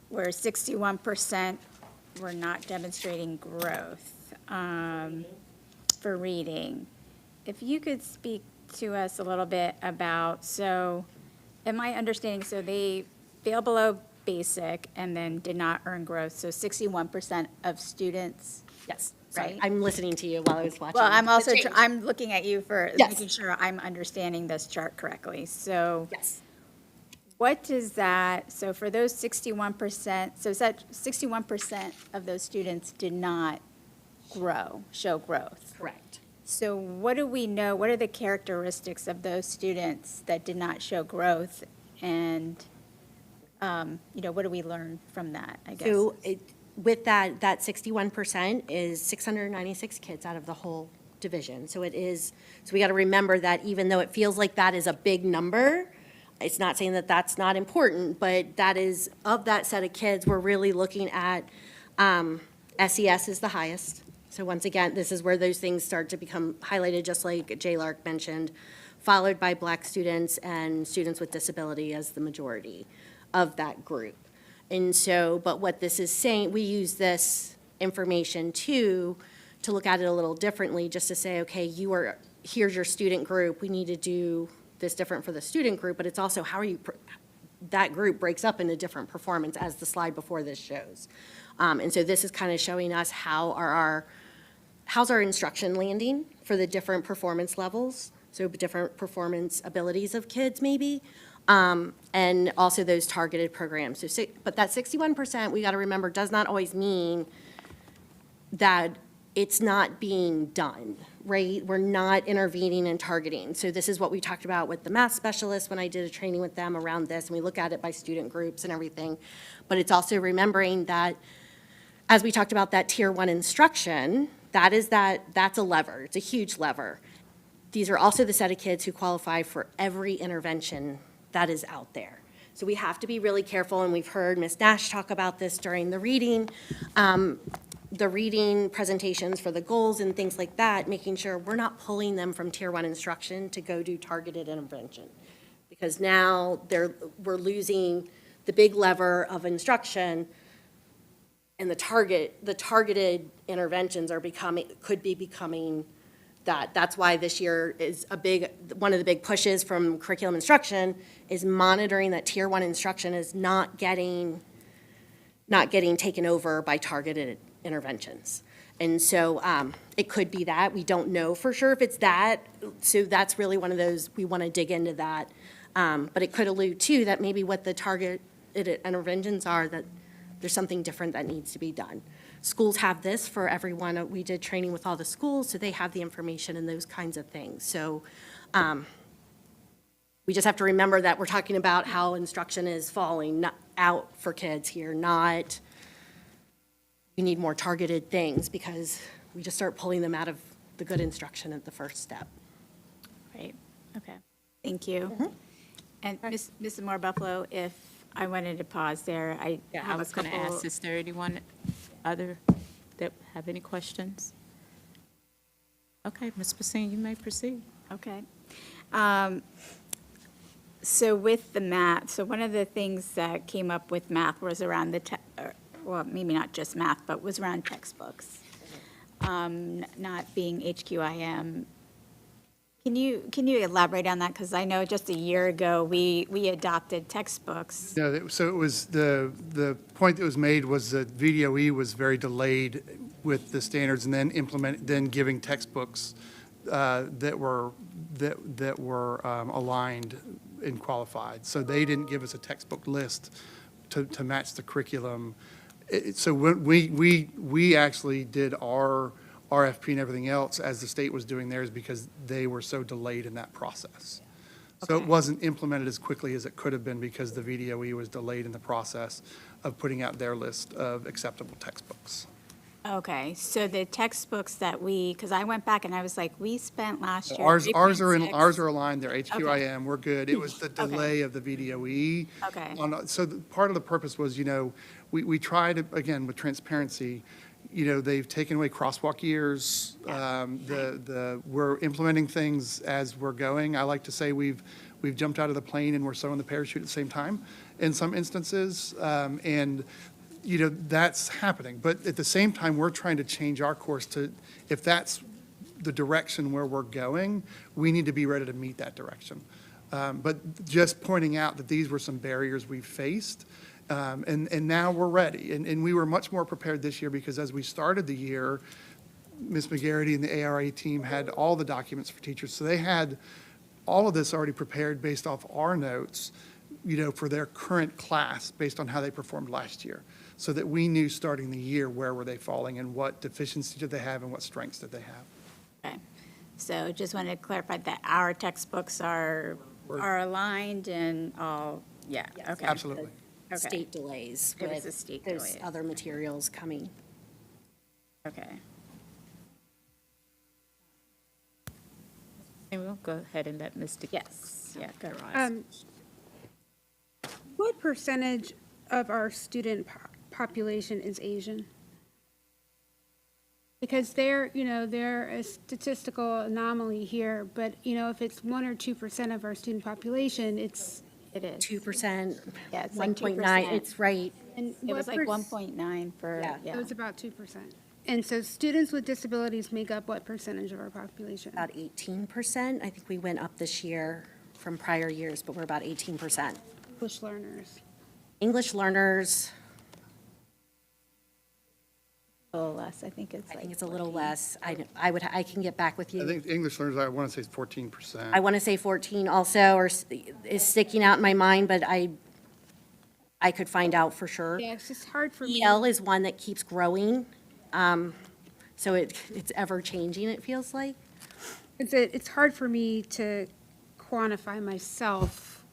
where 61% were not demonstrating growth for reading. If you could speak to us a little bit about, so in my understanding, so they fail below basic and then did not earn growth, so 61% of students. Yes. Sorry, Right. I'm listening to you while I was watching. Well, I'm the also, change. I'm looking at you for Yes. making sure I'm understanding this chart correctly. So Yes. what does that, so for those 61%, so is that 61% of those students did not show growth? Correct. So what do we know, what are the characteristics of those students that did not show growth? And, what do we learn from that, I guess? So with that 61% is 696 kids out of the whole division. So we got to remember that even though it feels like that is a big number, it's not saying that that's not important, but that is, of that set of kids, we're really looking at, SES is the highest. So once again, this is where those things start to become highlighted, just like JLARC mentioned, followed by Black students and students with disability as the majority of that group. And so, but what this is saying, we use this information to look at it a little differently, just to say, okay, here's your student group, we need to do this different for the student group, but it's also how that group breaks up into different performance, as the slide before this shows. And so this is kind of showing us how's our instruction landing for the different performance levels, so different performance abilities of kids maybe, and also those targeted programs. But that 61%, we got to remember, does not always mean that it's not being done, right? We're not intervening and targeting. So this is what we talked about with the math specialists when I did a training with them around this, and we look at it by student groups and everything. But it's also remembering that, as we talked about that tier 1 instruction, that's a lever. It's a huge lever. These are also the set of kids who qualify for every intervention that is out there. So we have to be really careful, and we've heard Ms. Nash talk about this during the reading presentations for the goals and things like that, making sure we're not pulling them from tier 1 instruction to go do targeted intervention. Because now we're losing the big lever of instruction, and the targeted interventions could be becoming that. That's why this year is one of the big pushes from curriculum instruction is monitoring that tier 1 instruction is not getting taken over by targeted interventions. And so it could be that. We don't know for sure if it's that. So that's really one of those, we want to dig into that. But it could allude to that maybe what the targeted interventions are, that there's something different that needs to be done. Schools have this for everyone. We did training with all the schools, so they have the information and those kinds of things. So we just have to remember that we're talking about how instruction is falling out for kids here, not we need more targeted things, because we just start pulling them out of the good instruction at the first step. Right, okay. Thank you. And Mrs. Moore Buffalo, if I wanted to pause there, I Yeah, I have a was going to couple. ask, is there anyone other that have any questions? Okay, Ms. Basine, you may proceed. Okay. So with the math, so one of the things that came up with math was around well, maybe not just math, but was around textbooks, not being HQIM. Can you elaborate on that? Because I know just a year ago, we adopted textbooks. Yeah, so it was, the point that was made was that VDOE was very delayed with the standards and then giving textbooks that were aligned and qualified. So they didn't give us a textbook list to match the curriculum. So when we actually did our RFP and everything else as the state was doing theirs, because they were so delayed in that process. So it Okay. wasn't implemented as quickly as it could have been because the VDOE was delayed in the process of putting out their list of acceptable textbooks. Okay, so the textbooks that because I went back and I was like, we spent last year. Ours are 3.6. aligned, they're HQIM, we're good. It was the delay of the VDOE. Okay. So part of the purpose was, we tried, again, with transparency, they've taken away crosswalk years. We're implementing things as we're going. I like to say we've jumped out of the plane and we're sewing the parachute at the same time in some instances. And that's happening. But at the same time, we're trying to change our course to, if that's the direction where we're going, we need to be ready to meet that direction. But just pointing out that these were some barriers we faced, and now we're ready. And we were much more prepared this year because as we started the year, Ms. McGarity and the ARA team had all the documents for teachers. So they had all of this already prepared based off our notes, for their current class based on how they performed last year. So that we knew starting the year where were they falling and what deficiencies did they have and what strengths did they have. Okay, so just wanted to clarify that our textbooks are aligned and all, yeah, okay. Absolutely. Okay. State delays. It was with a state There's delay. other materials coming. Okay. And we'll go ahead and let Mr. Yes, yeah, go. What percentage of our student population is Asian? Because they're a statistical anomaly here, but, if it's 1 or 2% of our student population, It is. 2%, Yeah, it's like 1.9, 2%. it's right. and It was what like 1.9 for, Yeah. It yeah. was about 2%. And so students with disabilities make up what percentage of our population? About 18%. I think we went up this year from prior years, but we're about 18%. English learners. English learners, A little less, I think it's I like. think it's a little 14. less. I can get back with I you. think English learners, I want to say is 14%. I want to say 14 also, or is sticking out in my mind, but I could find out for sure. Yeah, it's just hard for me. EL is one that keeps growing. So it's ever-changing, it feels like. It's hard for me to quantify myself,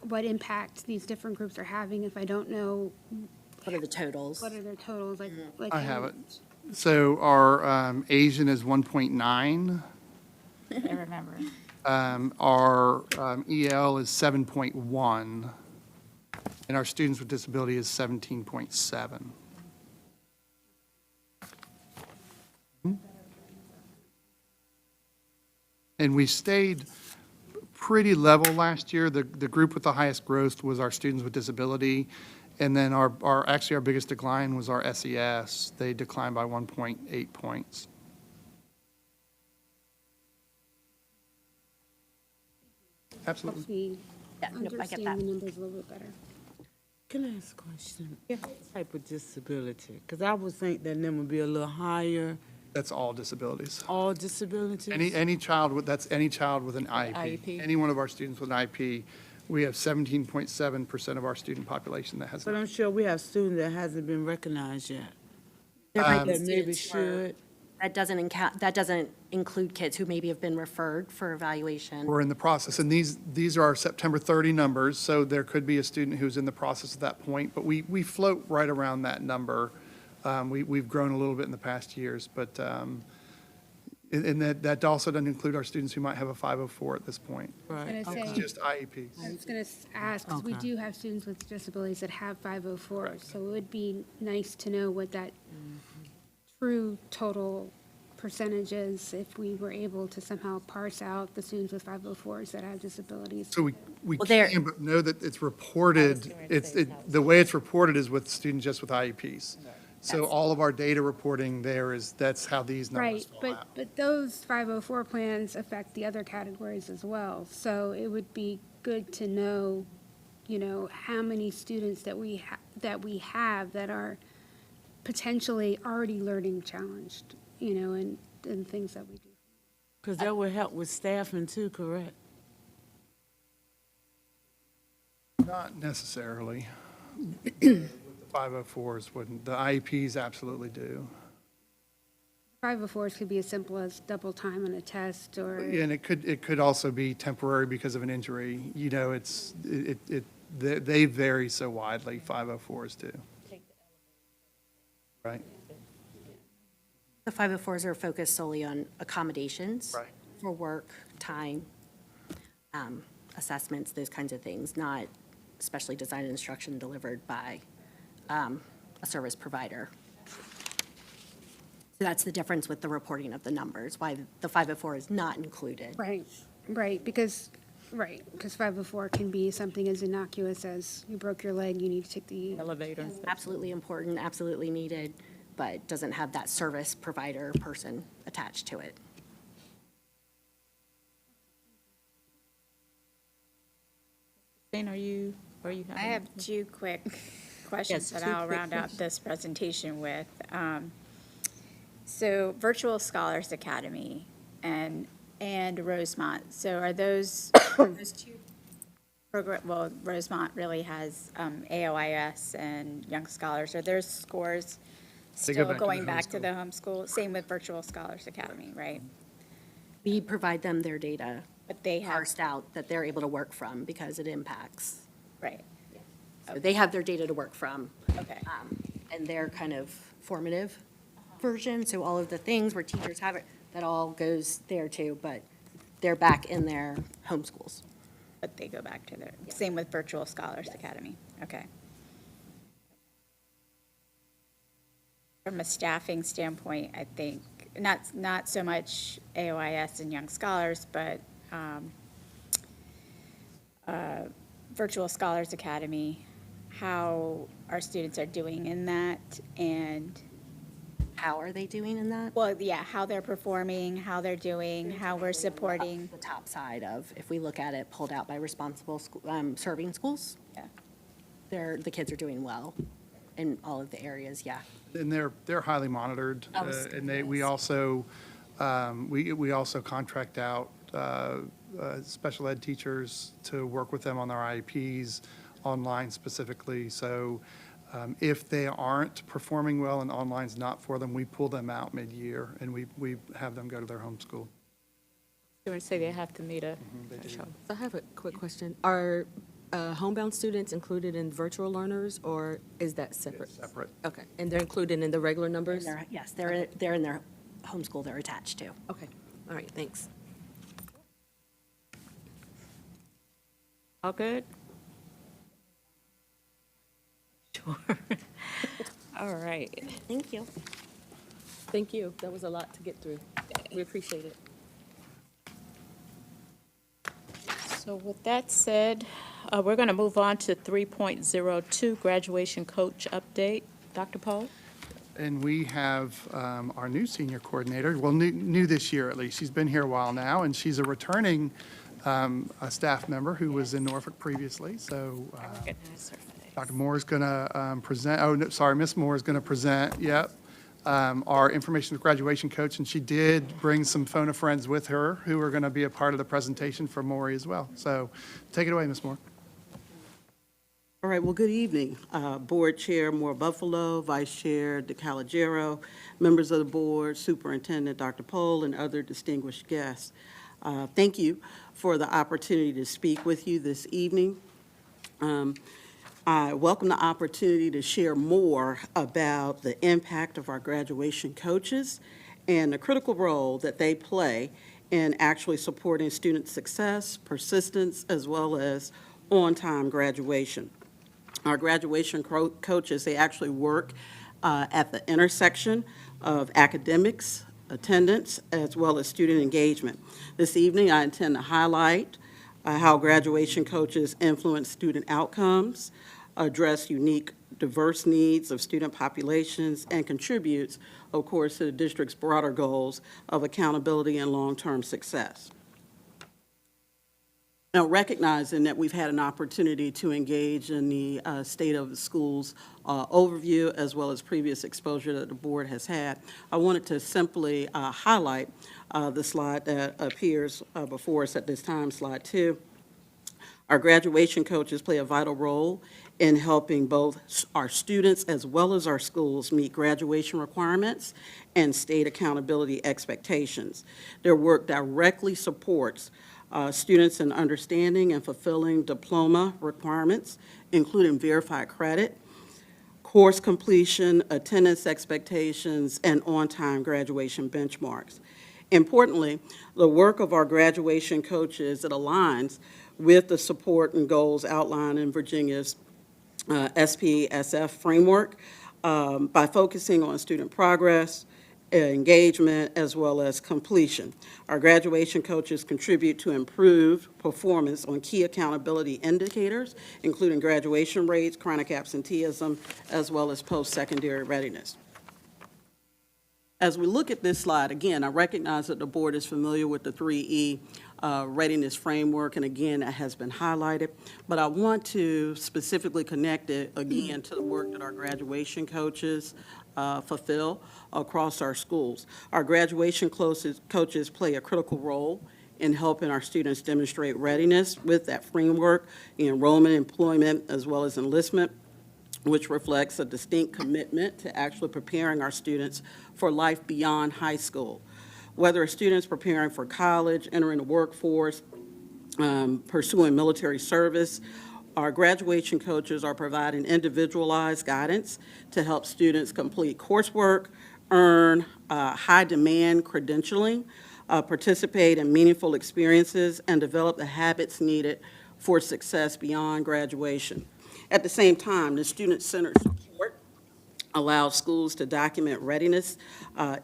what impact these different groups are having if I don't know What are the totals? what are their totals, like. I have it. So our Asian is 1.9. I remember. Our EL is 7.1, and our students with disability is 17.7. And we stayed pretty level last year. The group with the highest growth was our students with disability, and then actually our biggest decline was our SES. They declined by 1.8 points. Absolutely. Helps me Yeah, nope, I get understand that. the numbers a little bit better. Can I ask a question? What type of disability? Because I would think that number would be a little higher. That's all disabilities. All disabilities? Any child with, that's any child with an IEP. IEP. Any one of our students with an IEP, we have 17.7% of our student population that has. But I'm sure we have students that hasn't been recognized yet. There might be That maybe students where should. that doesn't include kids who maybe have been referred for evaluation. We're in the process, and these are our September 30 numbers, so there could be a student who's in the process at that point, but we float right around that number. We've grown a little bit in the past years, but, and that also doesn't include our students who might have a 504 at this point. Right. I was gonna It's say, just IEPs. I was going to ask, because we Okay. do have students with disabilities that have 504, so it would be nice to know what that true total percentage is if we were able to somehow parse out the students with 504s that have disabilities. So we Well, there- can, but know that it's reported, the way it's reported is with students just with IEPs. So all of our data reporting there that's how these numbers Right, fall out. but those 504 plans affect the other categories as well. So it would be good to know, how many students that we have that are potentially already learning challenged, and things that we do. Because that would help with staffing too, correct? Not necessarily. The 504s wouldn't, the IEPs absolutely do. 504s could be as simple as double time on a test or. And it could also be temporary because of an injury. They vary so widely, 504s do. Right, The 504s are focused solely on accommodations. Right. For work, time, assessments, those kinds of things, not specially designed instruction delivered by a service provider. So that's the difference with the reporting of the numbers, why the 504 is not included. Right, because 504 can be something as innocuous as you broke your leg, you need to take the. Elevator. Absolutely important, absolutely needed, but doesn't have that service provider person attached to it. Jane, are you having? I have two quick questions Yes, that two I'll quick round out this presentation with. So Virtual Scholars Academy and Rosemont, so are those two well, Rosemont really has AOIS and Young Scholars. Are their scores They go still back to the going back to homeschool. the homeschool? Same with Virtual Scholars Academy, right? We provide them their data But they have, parsed out that they're able to work from because it impacts. right, So they have their data to work from. okay. And their kind of formative version, so all of the things where teachers have it, that all goes there too, but they're back in their home schools. But they go back to their, same with Virtual Scholars Academy, okay. From a staffing standpoint, I think, not so much AOIS and Young Scholars, but Virtual Scholars Academy, how our students are doing in that, and, How are they doing in that? well, yeah, how they're performing, how they're doing, how we're supporting. The top side of, if we look at it pulled out by responsible serving schools, Yeah. the kids are doing well in all of the areas, yeah. And they're highly monitored, and we also contract out special ed teachers to work with them on their IEPs online specifically. So If they aren't performing well and online's not for them, we pull them out mid-year and we have them go to their home school. You would say they have to meet a They do. threshold. So I have a quick question. Are homebound students included in virtual learners, or is that separate? It's separate. Okay, and they're included in the regular numbers? Yes, they're in their homeschool they're attached to. Okay, all right, thanks. All good? Sure. All right. Thank you. Thank you. That was a lot to get through. We appreciate it. So with that said, we're going to move on to 3.02, graduation coach update. Dr. Poe? And we have our new senior coordinator, well, new this year at least. She's been here a while now, and she's a returning a staff member who was in Norfolk previously. So Recognize her face. Dr. Moore is going to present, oh, no, sorry, Ms. Moore is going to present, our information graduation coach, and she did bring some phone of friends with her who are going to be a part of the presentation for Maury as well. So take it away, Ms. Moore. All right, well, good evening. Board Chair Moore Buffalo, Vice Chair DeCalagero, members of the board, Superintendent Dr. Pohl, and other distinguished guests. Thank you for the opportunity to speak with you this evening. I welcome the opportunity to share more about the impact of our graduation coaches and the critical role that they play in actually supporting student success, persistence, as well as on-time graduation. Our graduation coaches, they actually work at the intersection of academics, attendance, as well as student engagement. This evening, I intend to highlight how graduation coaches influence student outcomes, address unique, diverse needs of student populations, and contributes, of course, to the district's broader goals of accountability and long-term success. Now, recognizing that we've had an opportunity to engage in the state of the schools overview, as well as previous exposure that the board has had, I wanted to simply highlight the slide that appears before us at this time, slide 2. Our graduation coaches play a vital role in helping both our students as well as our schools meet graduation requirements and state accountability expectations. Their work directly supports students in understanding and fulfilling diploma requirements, including verified credit, course completion, attendance expectations, and on-time graduation benchmarks. Importantly, the work of our graduation coaches, it aligns with the support and goals outlined in Virginia's SPSF framework by focusing on student progress, engagement, as well as completion. Our graduation coaches contribute to improved performance on key accountability indicators, including graduation rates, chronic absenteeism, as well as post-secondary readiness. As we look at this slide, again, I recognize that the board is familiar with the 3E readiness framework, and again, that has been highlighted, but I want to specifically connect it again to the work that our graduation coaches fulfill across our schools. Our graduation coaches play a critical role in helping our students demonstrate readiness with that framework, enrollment, employment, as well as enlistment, which reflects a distinct commitment to actually preparing our students for life beyond high school. Whether a student's preparing for college, entering the workforce, pursuing military service, our graduation coaches are providing individualized guidance to help students complete coursework, earn high-demand credentialing, participate in meaningful experiences, and develop the habits needed for success beyond graduation. At the same time, the student-centered support allows schools to document readiness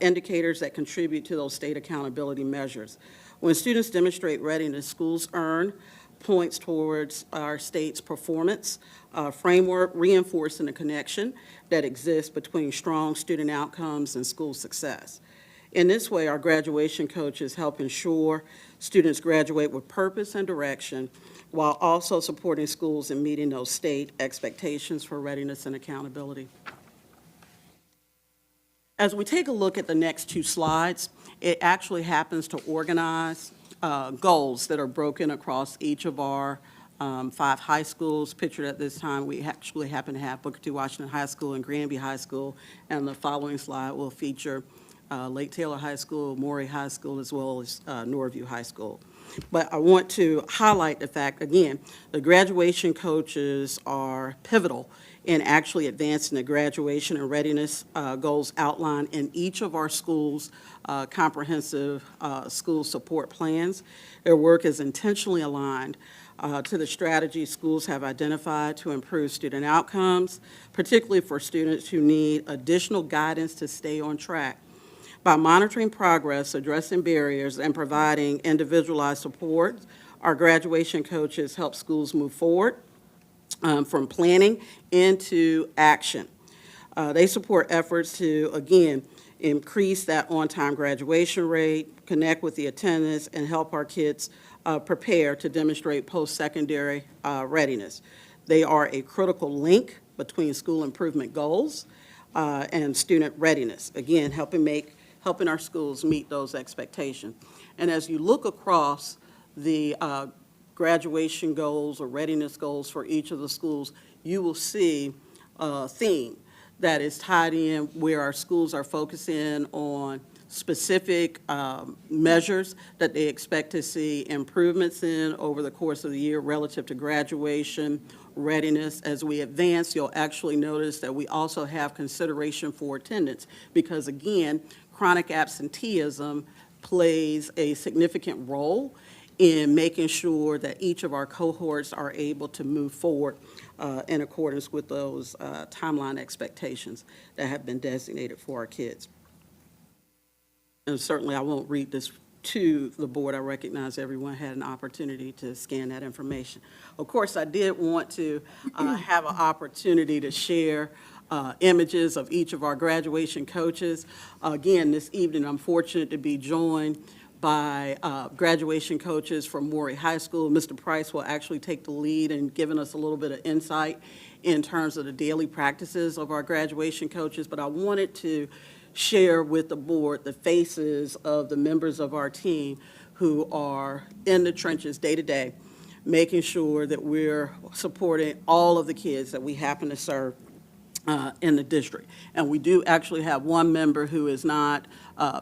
indicators that contribute to those state accountability measures. When students demonstrate readiness, schools earn points towards our state's performance framework, reinforcing the connection that exists between strong student outcomes and school success. In this way, our graduation coaches help ensure students graduate with purpose and direction, while also supporting schools in meeting those state expectations for readiness and accountability. As we take a look at the next two slides, it actually happens to organize goals that are broken across each of our 5 high schools pictured at this time. We actually happen to have Booker T. Washington High School and Granby High School, and the following slide will feature Lake Taylor High School, Morey High School, as well as Norview High School. But I want to highlight the fact, again, the graduation coaches are pivotal in actually advancing the graduation and readiness goals outlined in each of our schools' comprehensive school support plans. Their work is intentionally aligned to the strategies schools have identified to improve student outcomes, particularly for students who need additional guidance to stay on track. By monitoring progress, addressing barriers, and providing individualized support, our graduation coaches help schools move forward from planning into action. They support efforts to, again, increase that on-time graduation rate, connect with the attendance, and help our kids prepare to demonstrate post-secondary readiness. They are a critical link between school improvement goals and student readiness, again, helping our schools meet those expectations. And as you look across the graduation goals or readiness goals for each of the schools, you will see a theme that is tied in where our schools are focusing on specific measures that they expect to see improvements in over the course of the year relative to graduation, readiness. As we advance, you'll actually notice that we also have consideration for attendance because, again, chronic absenteeism plays a significant role in making sure that each of our cohorts are able to move forward in accordance with those timeline expectations that have been designated for our kids. And certainly I won't read this to the board. I recognize everyone had an opportunity to scan that information. Of course, I did want to have an opportunity to share images of each of our graduation coaches. Again, this evening, I'm fortunate to be joined by graduation coaches from Morey High School. Mr. Price will actually take the lead in giving us a little bit of insight in terms of the daily practices of our graduation coaches, but I wanted to share with the board the faces of the members of our team who are in the trenches day to day, making sure that we're supporting all of the kids that we happen to serve in the district. And we do actually have one member who is not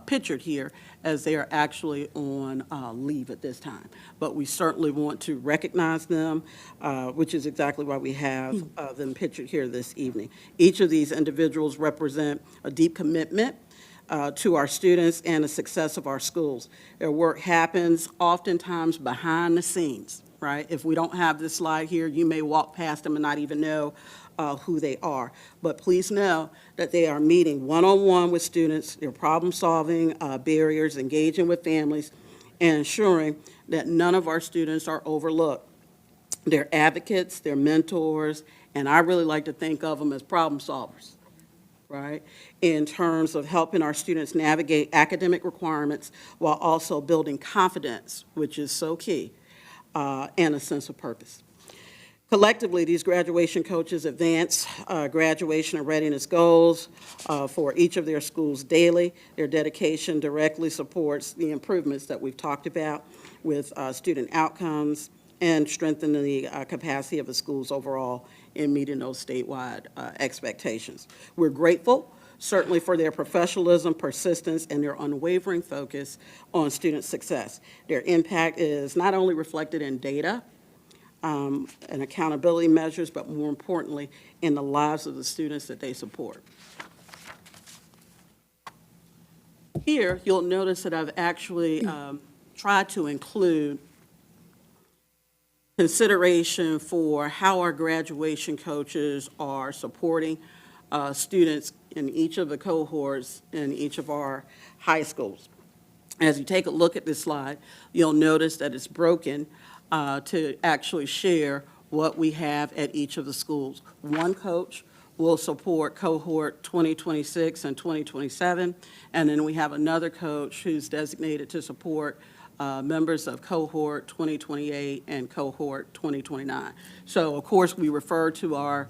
pictured here as they are actually on leave at this time. But we certainly want to recognize them, which is exactly why we have them pictured here this evening. Each of these individuals represent a deep commitment to our students and the success of our schools. Their work happens oftentimes behind the scenes, right? If we don't have this slide here, you may walk past them and not even know who they are. But please know that they are meeting one-on-one with students, they're problem-solving barriers, engaging with families, and ensuring that none of our students are overlooked. They're advocates, they're mentors, and I really like to think of them as problem solvers, right, in terms of helping our students navigate academic requirements while also building confidence, which is so key, and a sense of purpose. Collectively, these graduation coaches advance graduation and readiness goals for each of their schools daily. Their dedication directly supports the improvements that we've talked about with student outcomes and strengthening the capacity of the schools overall in meeting those statewide expectations. We're grateful, certainly, for their professionalism, persistence, and their unwavering focus on student success. Their impact is not only reflected in data, and accountability measures, but more importantly, in the lives of the students that they support. Here, you'll notice that I've actually tried to include consideration for how our graduation coaches are supporting students in each of the cohorts in each of our high schools. As you take a look at this slide, you'll notice that it's broken to actually share what we have at each of the schools. One coach will support cohort 2026 and 2027, and then we have another coach who's designated to support members of cohort 2028 and cohort 2029. So, of course, we refer to our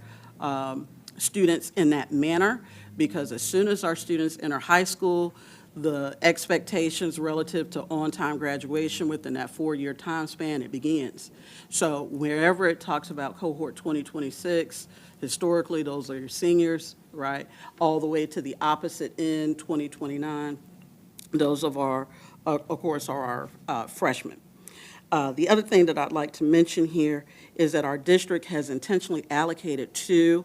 students in that manner because as soon as our students enter high school, the expectations relative to on-time graduation within that 4-year time span, it begins. So wherever it talks about cohort 2026, historically, those are your seniors, right? All the way to the opposite end, 2029, those of course, are our freshmen. The other thing that I'd like to mention here is that our district has intentionally allocated 2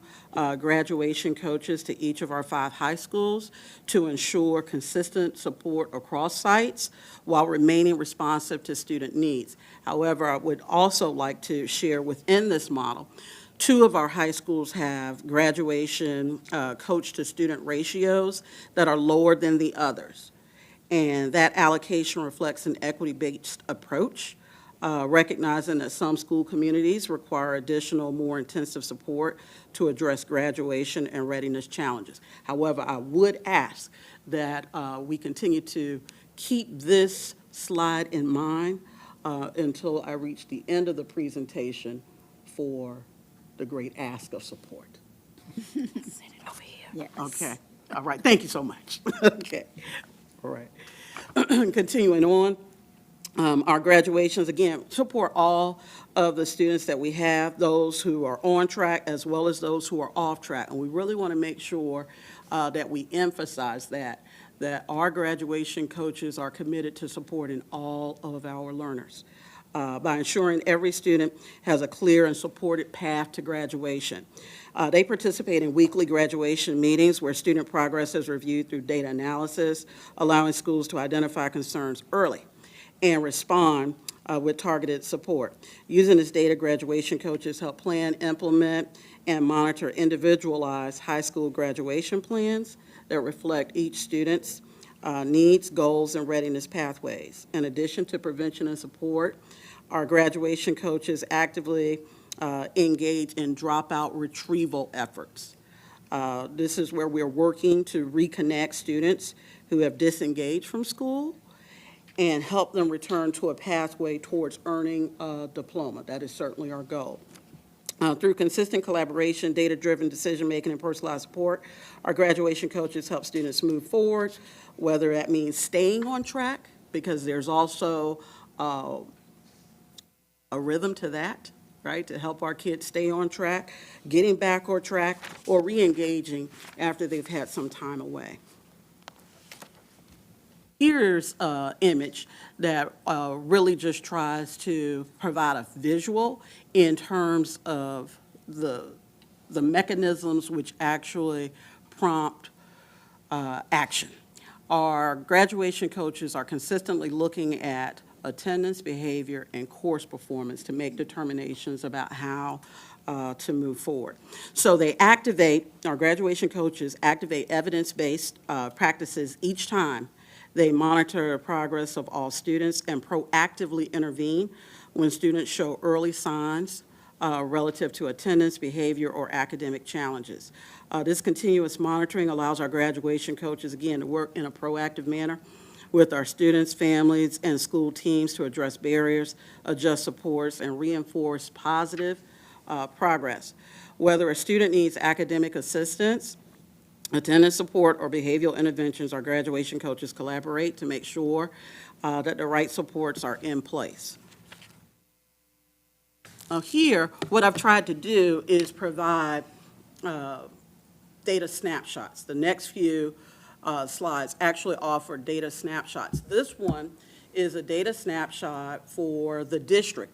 graduation coaches to each of our 5 high schools to ensure consistent support across sites while remaining responsive to student needs. However, I would also like to share within this model, 2 of our high schools have graduation coach-to-student ratios that are lower than the others. And that allocation reflects an equity-based approach, recognizing that some school communities require additional, more intensive support to address graduation and readiness challenges. However, I would ask that we continue to keep this slide in mind until I reach the end of the presentation for the great ask of support. Send it over here. Yes. Okay, all right, thank you so much. Okay, all right. Continuing on, our graduations, again, support all of the students that we have, those who are on track as well as those who are off track. And we really want to make sure that we emphasize that our graduation coaches are committed to supporting all of our learners by ensuring every student has a clear and supported path to graduation. They participate in weekly graduation meetings where student progress is reviewed through data analysis, allowing schools to identify concerns early and respond with targeted support. Using this data, graduation coaches help plan, implement, and monitor individualized high school graduation plans that reflect each student's needs, goals, and readiness pathways. In addition to prevention and support, our graduation coaches actively engage in dropout retrieval efforts. This is where we're working to reconnect students who have disengaged from school and help them return to a pathway towards earning a diploma. That is certainly our goal. Through consistent collaboration, data-driven decision-making, and personalized support, our graduation coaches help students move forward, whether that means staying on track, because there's also a rhythm to that, right, to help our kids stay on track, getting back on track, or re-engaging after they've had some time away. Here's an image that really just tries to provide a visual in terms of the mechanisms which actually prompt action. Our graduation coaches are consistently looking at attendance, behavior, and course performance to make determinations about how to move forward. So our graduation coaches activate evidence-based practices each time they monitor the progress of all students and proactively intervene when students show early signs relative to attendance, behavior, or academic challenges. This continuous monitoring allows our graduation coaches, again, to work in a proactive manner with our students, families, and school teams to address barriers, adjust supports, and reinforce positive progress. Whether a student needs academic assistance, attendance support, or behavioral interventions, our graduation coaches collaborate to make sure that the right supports are in place. Here, what I've tried to do is provide data snapshots. The next few slides actually offer data snapshots. This one is a data snapshot for the district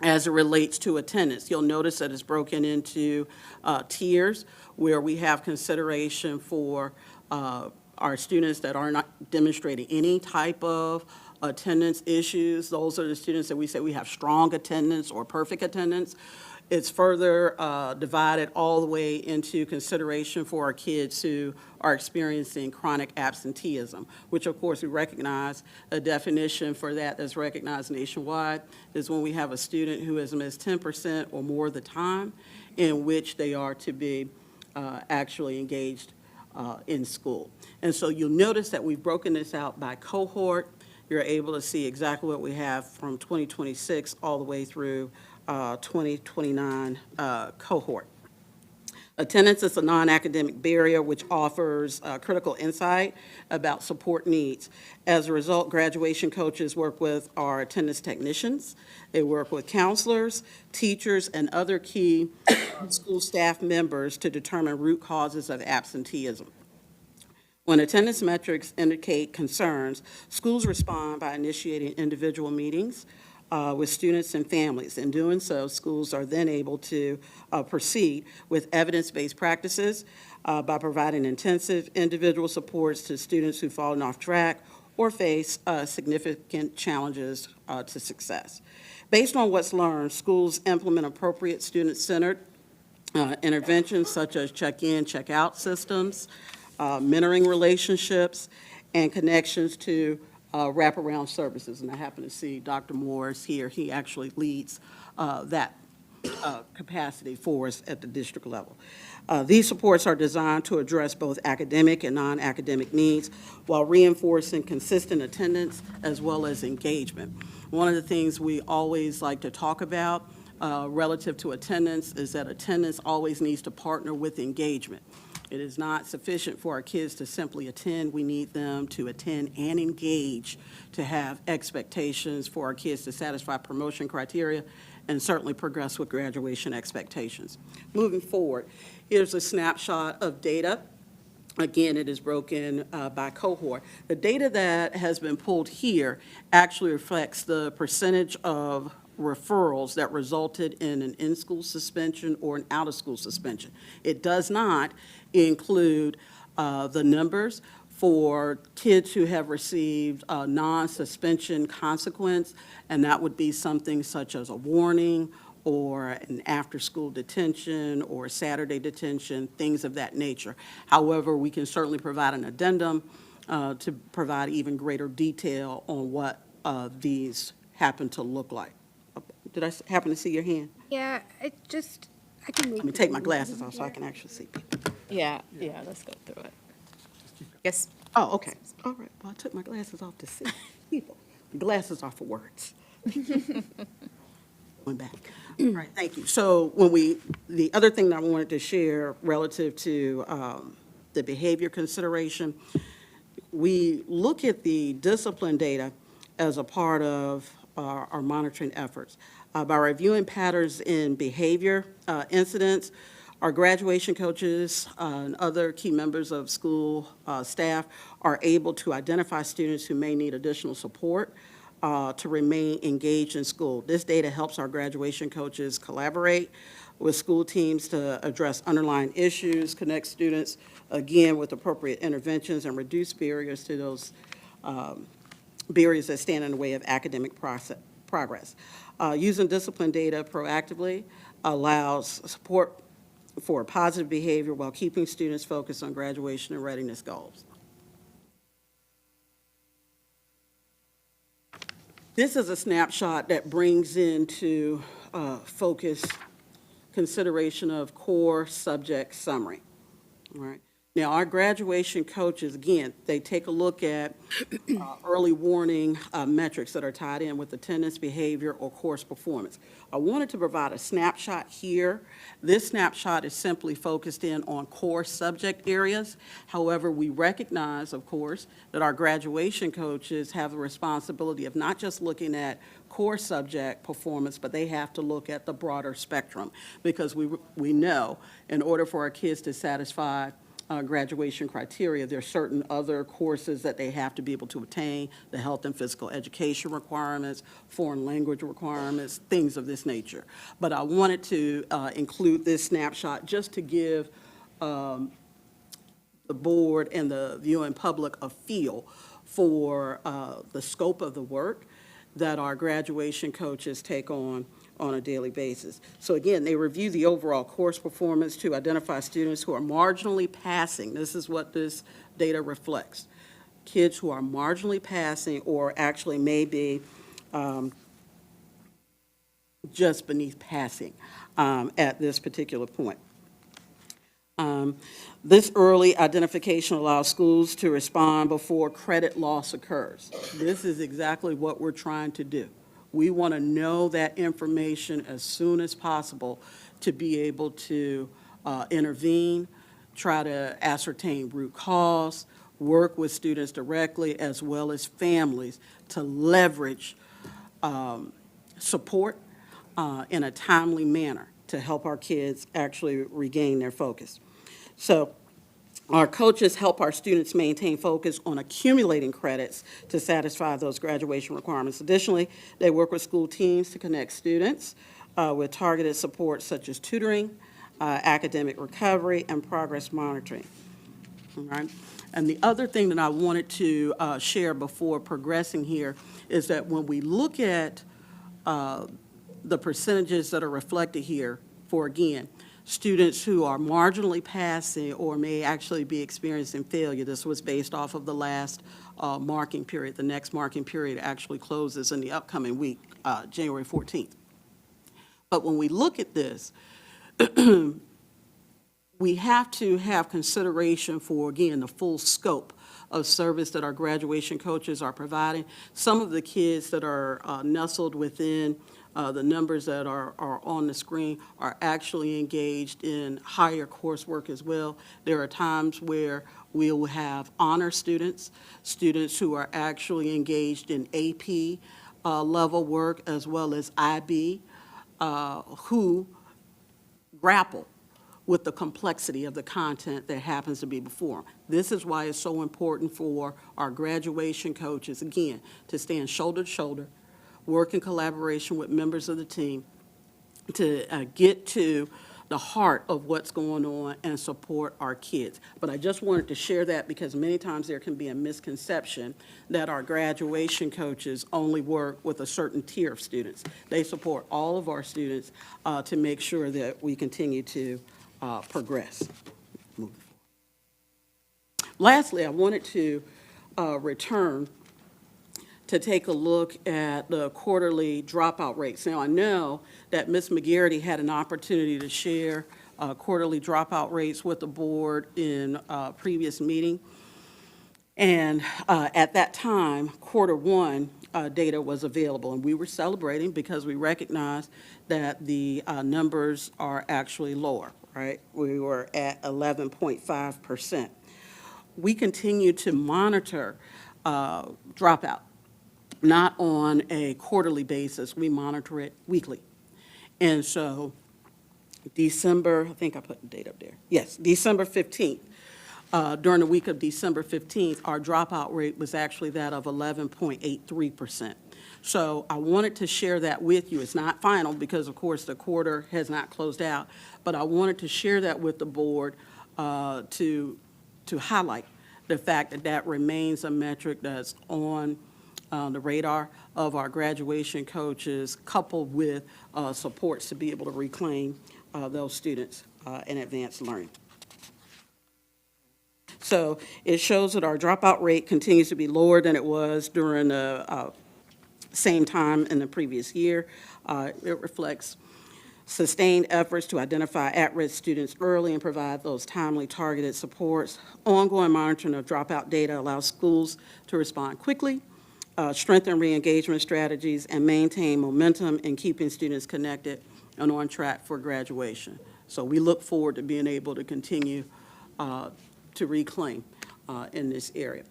as it relates to attendance. You'll notice that it's broken into tiers where we have consideration for our students that are not demonstrating any type of attendance issues. Those are the students that we say we have strong attendance or perfect attendance. It's further divided all the way into consideration for our kids who are experiencing chronic absenteeism, which of course we recognize a definition for that that's recognized nationwide is when we have a student who has missed 10% or more of the time in which they are to be actually engaged in school. And so you'll notice that we've broken this out by cohort. You're able to see exactly what we have from 2026 all the way through 2029 cohort. Attendance is a non-academic barrier which offers critical insight about support needs. As a result, graduation coaches work with our attendance technicians. They work with counselors, teachers, and other key school staff members to determine root causes of absenteeism. When attendance metrics indicate concerns, schools respond by initiating individual meetings with students and families. In doing so, schools are then able to proceed with evidence-based practices by providing intensive individual supports to students who've fallen off track or face significant challenges to success. Based on what's learned, schools implement appropriate student-centered interventions such as check-in, check-out systems, mentoring relationships, and connections to wraparound services. And I happen to see Dr. Morris here. He actually leads that capacity for us at the district level. These supports are designed to address both academic and non-academic needs while reinforcing consistent attendance as well as engagement. One of the things we always like to talk about relative to attendance is that attendance always needs to partner with engagement. It is not sufficient for our kids to simply attend. We need them to attend and engage, to have expectations for our kids to satisfy promotion criteria and certainly progress with graduation expectations. Moving forward, here's a snapshot of data. Again, it is broken by cohort. The data that has been pulled here actually reflects the percentage of referrals that resulted in an in-school suspension or an out-of-school suspension. It does not include the numbers for kids who have received a non-suspension consequence, and that would be something such as a warning or an after-school detention or Saturday detention, things of that nature. However, we can certainly provide an addendum to provide even greater detail on what these happen to look like. Did I happen to see your hand? Yeah, I can move. Let me take my glasses off so I can actually see people. Yeah, let's go through it. Yes. Oh, okay. All right. Well, I took my glasses off to see people. Glasses are for words. Going back. All right, thank you. So the other thing that I wanted to share relative to the behavior consideration, we look at the discipline data as a part of our monitoring efforts. By reviewing patterns in behavior incidents, our graduation coaches and other key members of school staff are able to identify students who may need additional support to remain engaged in school. This data helps our graduation coaches collaborate with school teams to address underlying issues, connect students, again, with appropriate interventions, and reduce barriers to those barriers that stand in the way of academic progress. Using discipline data proactively allows support for positive behavior while keeping students focused on graduation and readiness goals. This is a snapshot that brings into focus consideration of core subject summary. All right. Now, our graduation coaches, again, they take a look at early warning metrics that are tied in with attendance, behavior, or course performance. I wanted to provide a snapshot here. This snapshot is simply focused in on core subject areas. However, we recognize, of course, that our graduation coaches have the responsibility of not just looking at core subject performance, but they have to look at the broader spectrum, because we know in order for our kids to satisfy graduation criteria, there are certain other courses that they have to be able to attain, the health and physical education requirements, foreign language requirements, things of this nature. But I wanted to include this snapshot just to give the board and the viewing public a feel for the scope of the work that our graduation coaches take on a daily basis. So again, they review the overall course performance to identify students who are marginally passing. This is what this data reflects. Kids who are marginally passing or actually maybe just beneath passing at this particular point. This early identification allows schools to respond before credit loss occurs. This is exactly what we're trying to do. We want to know that information as soon as possible to be able to intervene, try to ascertain root cause, work with students directly as well as families to leverage support in a timely manner to help our kids actually regain their focus. So our coaches help our students maintain focus on accumulating credits to satisfy those graduation requirements. Additionally, they work with school teams to connect students with targeted support such as tutoring, academic recovery, and progress monitoring. All right. And the other thing that I wanted to share before progressing here is that when we look at the percentages that are reflected here for, again, students who are marginally passing or may actually be experiencing failure. This was based off of the last marking period. The next marking period actually closes in the upcoming week, January 14th. But when we look at this, we have to have consideration for, again, the full scope of service that our graduation coaches are providing. Some of the kids that are nestled within the numbers that are on the screen are actually engaged in higher coursework as well. There are times where we will have honor students, students who are actually engaged in AP level work as well as IB, who grapple with the complexity of the content that happens to be before them. This is why it's so important for our graduation coaches, again, to stand shoulder to shoulder, work in collaboration with members of the team to get to the heart of what's going on and support our kids. But I just wanted to share that because many times there can be a misconception that our graduation coaches only work with a certain tier of students. They support all of our students to make sure that we continue to progress. Lastly, I wanted to return to take a look at the quarterly dropout rates. Now, I know that Ms. McGarity had an opportunity to share quarterly dropout rates with the board in a previous meeting. And at that time, quarter one data was available, and we were celebrating because we recognized that the numbers are actually lower, right? We were at 11.5%. We continue to monitor dropout, not on a quarterly basis. We monitor it weekly. And so December, I think I put the date up there. Yes, December 15th. During the week of December 15th, our dropout rate was actually that of 11.83%. So I wanted to share that with you. It's not final because, of course, the quarter has not closed out, but I wanted to share that with the board to highlight the fact that that remains a metric that's on the radar of our graduation coaches, coupled with supports to be able to reclaim those students in advanced learning. So it shows that our dropout rate continues to be lower than it was during the same time in the previous year. It reflects sustained efforts to identify at-risk students early and provide those timely targeted supports. Ongoing monitoring of dropout data allows schools to respond quickly, strengthen re-engagement strategies, and maintain momentum in keeping students connected and on track for graduation. So we look forward to being able to continue to reclaim in this area.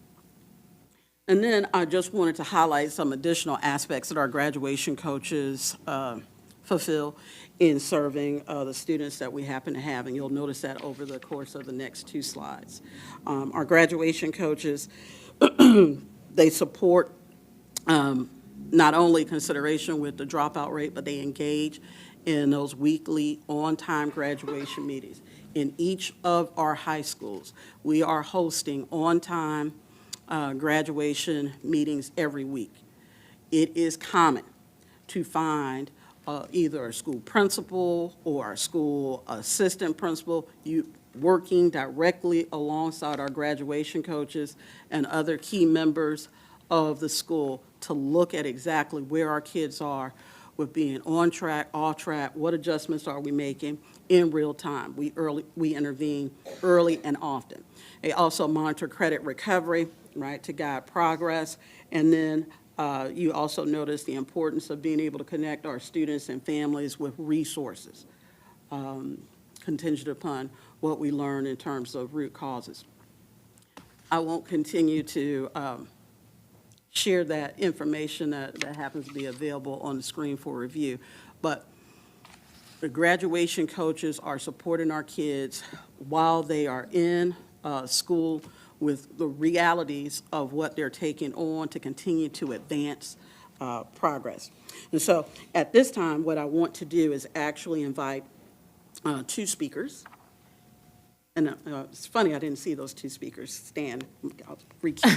And then I just wanted to highlight some additional aspects that our graduation coaches fulfill in serving the students that we happen to have, and you'll notice that over the course of the next two slides. Our graduation coaches, they support not only consideration with the dropout rate, but they engage in those weekly on-time graduation meetings. In each of our high schools, we are hosting on-time graduation meetings every week. It is common to find either a school principal or a school assistant principal working directly alongside our graduation coaches and other key members of the school to look at exactly where our kids are with being on track, off track, what adjustments are we making in real time. We intervene early and often. They also monitor credit recovery, right, to guide progress. And then you also notice the importance of being able to connect our students and families with resources contingent upon what we learn in terms of root causes. I won't continue to share that information that happens to be available on the screen for review, but the graduation coaches are supporting our kids while they are in school with the realities of what they're taking on to continue to advance progress. And so at this time, what I want to do is actually invite two speakers. And it's funny, I didn't see those two speakers stand. I'll re-cue.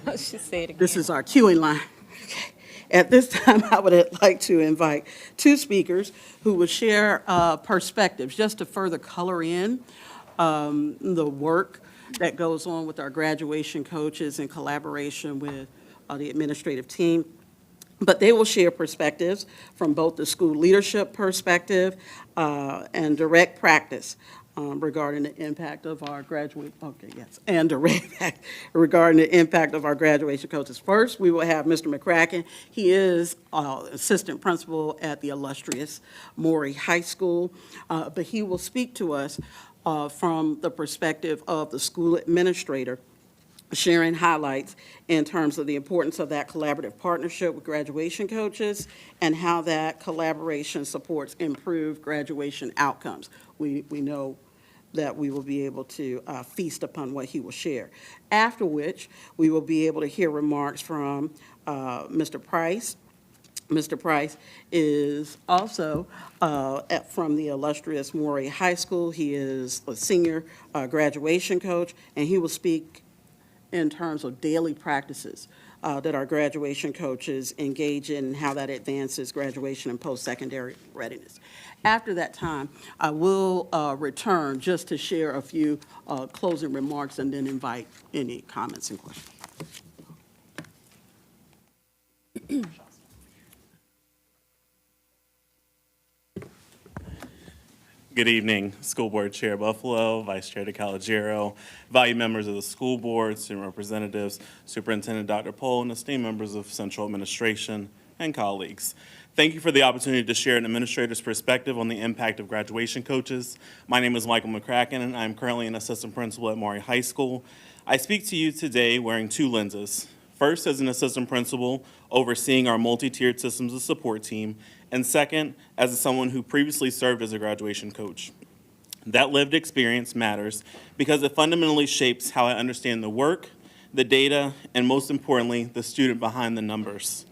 This is our queuing line. Okay. At this time, I would like to invite two speakers who will share perspectives just to further color in the work that goes on with our graduation coaches in collaboration with the administrative team. But they will share perspectives from both the school leadership perspective and direct practice regarding the impact of our and direct regarding the impact of our graduation coaches. First, we will have Mr. McCracken. He is assistant principal at the illustrious Maury High School, but he will speak to us from the perspective of the school administrator, sharing highlights in terms of the importance of that collaborative partnership with graduation coaches and how that collaboration supports improved graduation outcomes. We know that we will be able to feast upon what he will share. After which, we will be able to hear remarks from Mr. Price. Mr. Price is also from the illustrious Maury High School. He is a senior graduation coach, and he will speak in terms of daily practices that our graduation coaches engage in and how that advances graduation and post-secondary readiness. After that time, I will return just to share a few closing remarks and then invite any comments and questions. Good evening, School Board Chair Buffalo, Vice Chair DeCalagero, valued members of the school board, student representatives, Superintendent Dr. Pohl, and esteemed members of Central Administration and colleagues. Thank you for the opportunity to share an administrator's perspective on the impact of graduation coaches. My name is Michael McCracken, and I'm currently an assistant principal at Maury High School. I speak to you today wearing two lenses. First, as an assistant principal overseeing our multi-tiered systems of support team, and second, as someone who previously served as a graduation coach. That lived experience matters because it fundamentally shapes how I understand the work, the data, and most importantly, the student behind the numbers.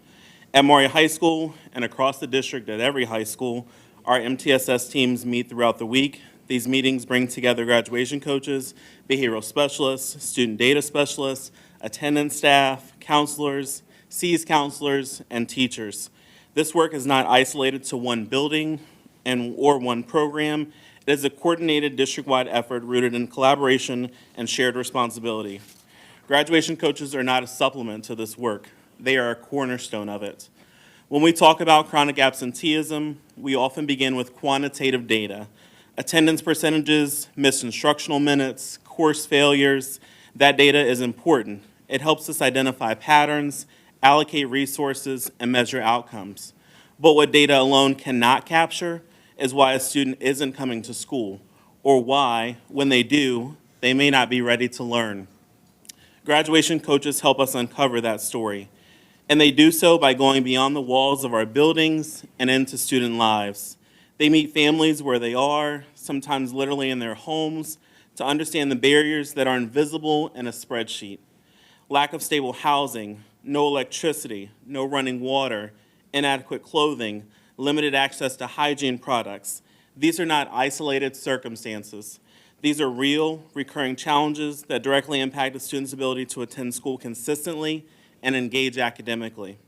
At Maury High School and across the district at every high school, our MTSS teams meet throughout the week. These meetings bring together graduation coaches, behavioral specialists, student data specialists, attendance staff, counselors, SEAS counselors, and teachers. This work is not isolated to one building or one program. It is a coordinated district-wide effort rooted in collaboration and shared responsibility. Graduation coaches are not a supplement to this work. They are a cornerstone of it. When we talk about chronic absenteeism, we often begin with quantitative data. Attendance percentages, missed instructional minutes, course failures. That data is important. It helps us identify patterns, allocate resources, and measure outcomes. But what data alone cannot capture is why a student isn't coming to school, or why, when they do, they may not be ready to learn. Graduation coaches help us uncover that story, and they do so by going beyond the walls of our buildings and into student lives. They meet families where they are, sometimes literally in their homes, to understand the barriers that are invisible in a spreadsheet. Lack of stable housing, no electricity, no running water, inadequate clothing, limited access to hygiene products. These are not isolated circumstances. These are real, recurring challenges that directly impact a student's ability to attend school consistently and engage academically.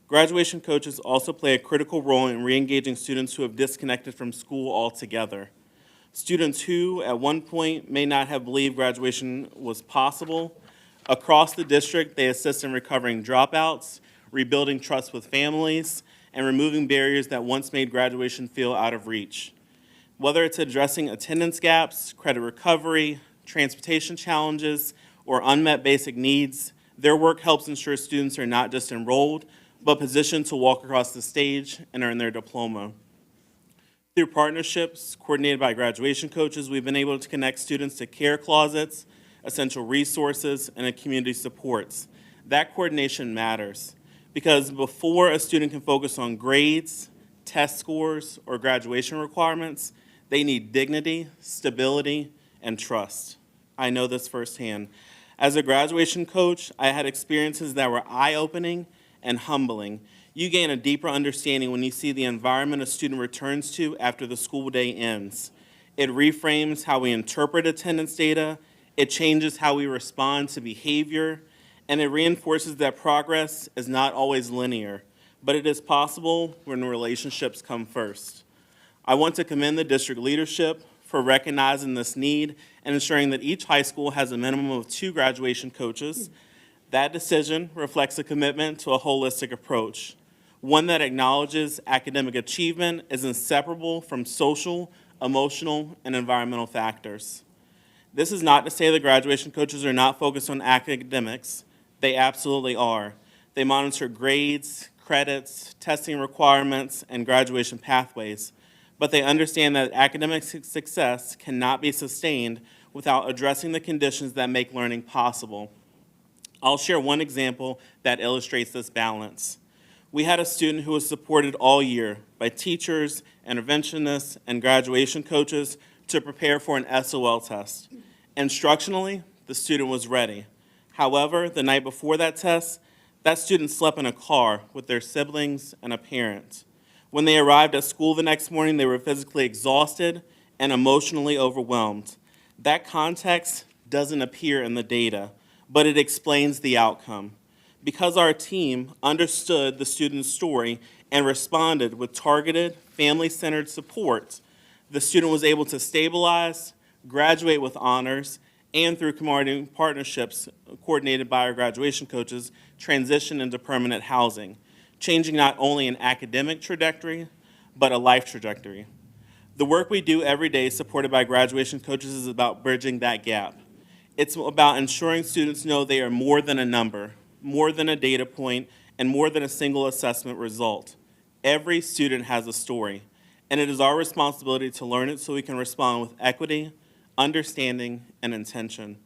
Graduation coaches also play a critical role in re-engaging students who have disconnected from school altogether. Students who, at one point, may not have believed graduation was possible. Across the district, they assist in recovering dropouts, rebuilding trust with families, and removing barriers that once made graduation feel out of reach. Whether it's addressing attendance gaps, credit recovery, transportation challenges, or unmet basic needs, their work helps ensure students are not just enrolled, but positioned to walk across the stage and earn their diploma. Through partnerships coordinated by graduation coaches, we've been able to connect students to care closets, essential resources, and community supports. That coordination matters because before a student can focus on grades, test scores, or graduation requirements, they need dignity, stability, and trust. I know this firsthand. As a graduation coach, I had experiences that were eye-opening and humbling. You gain a deeper understanding when you see the environment a student returns to after the school day ends. It reframes how we interpret attendance data, it changes how we respond to behavior, and it reinforces that progress is not always linear, but it is possible when relationships come first. I want to commend the district leadership for recognizing this need and ensuring that each high school has a minimum of 2 graduation coaches. That decision reflects a commitment to a holistic approach, one that acknowledges academic achievement is inseparable from social, emotional, and environmental factors. This is not to say that graduation coaches are not focused on academics. They absolutely are. They monitor grades, credits, testing requirements, and graduation pathways, but they understand that academic success cannot be sustained without addressing the conditions that make learning possible. I'll share one example that illustrates this balance. We had a student who was supported all year by teachers, interventionists, and graduation coaches to prepare for an SOL test. Instructionally, the student was ready. However, the night before that test, that student slept in a car with their siblings and a parent. When they arrived at school the next morning, they were physically exhausted and emotionally overwhelmed. That context doesn't appear in the data, but it explains the outcome. Because our team understood the student's story and responded with targeted, family-centered support, the student was able to stabilize, graduate with honors, and through community partnerships coordinated by our graduation coaches, transition into permanent housing, changing not only an academic trajectory, but a life trajectory. The work we do every day supported by graduation coaches is about bridging that gap. It's about ensuring students know they are more than a number, more than a data point, and more than a single assessment result. Every student has a story, and it is our responsibility to learn it so we can respond with equity, understanding, and intention.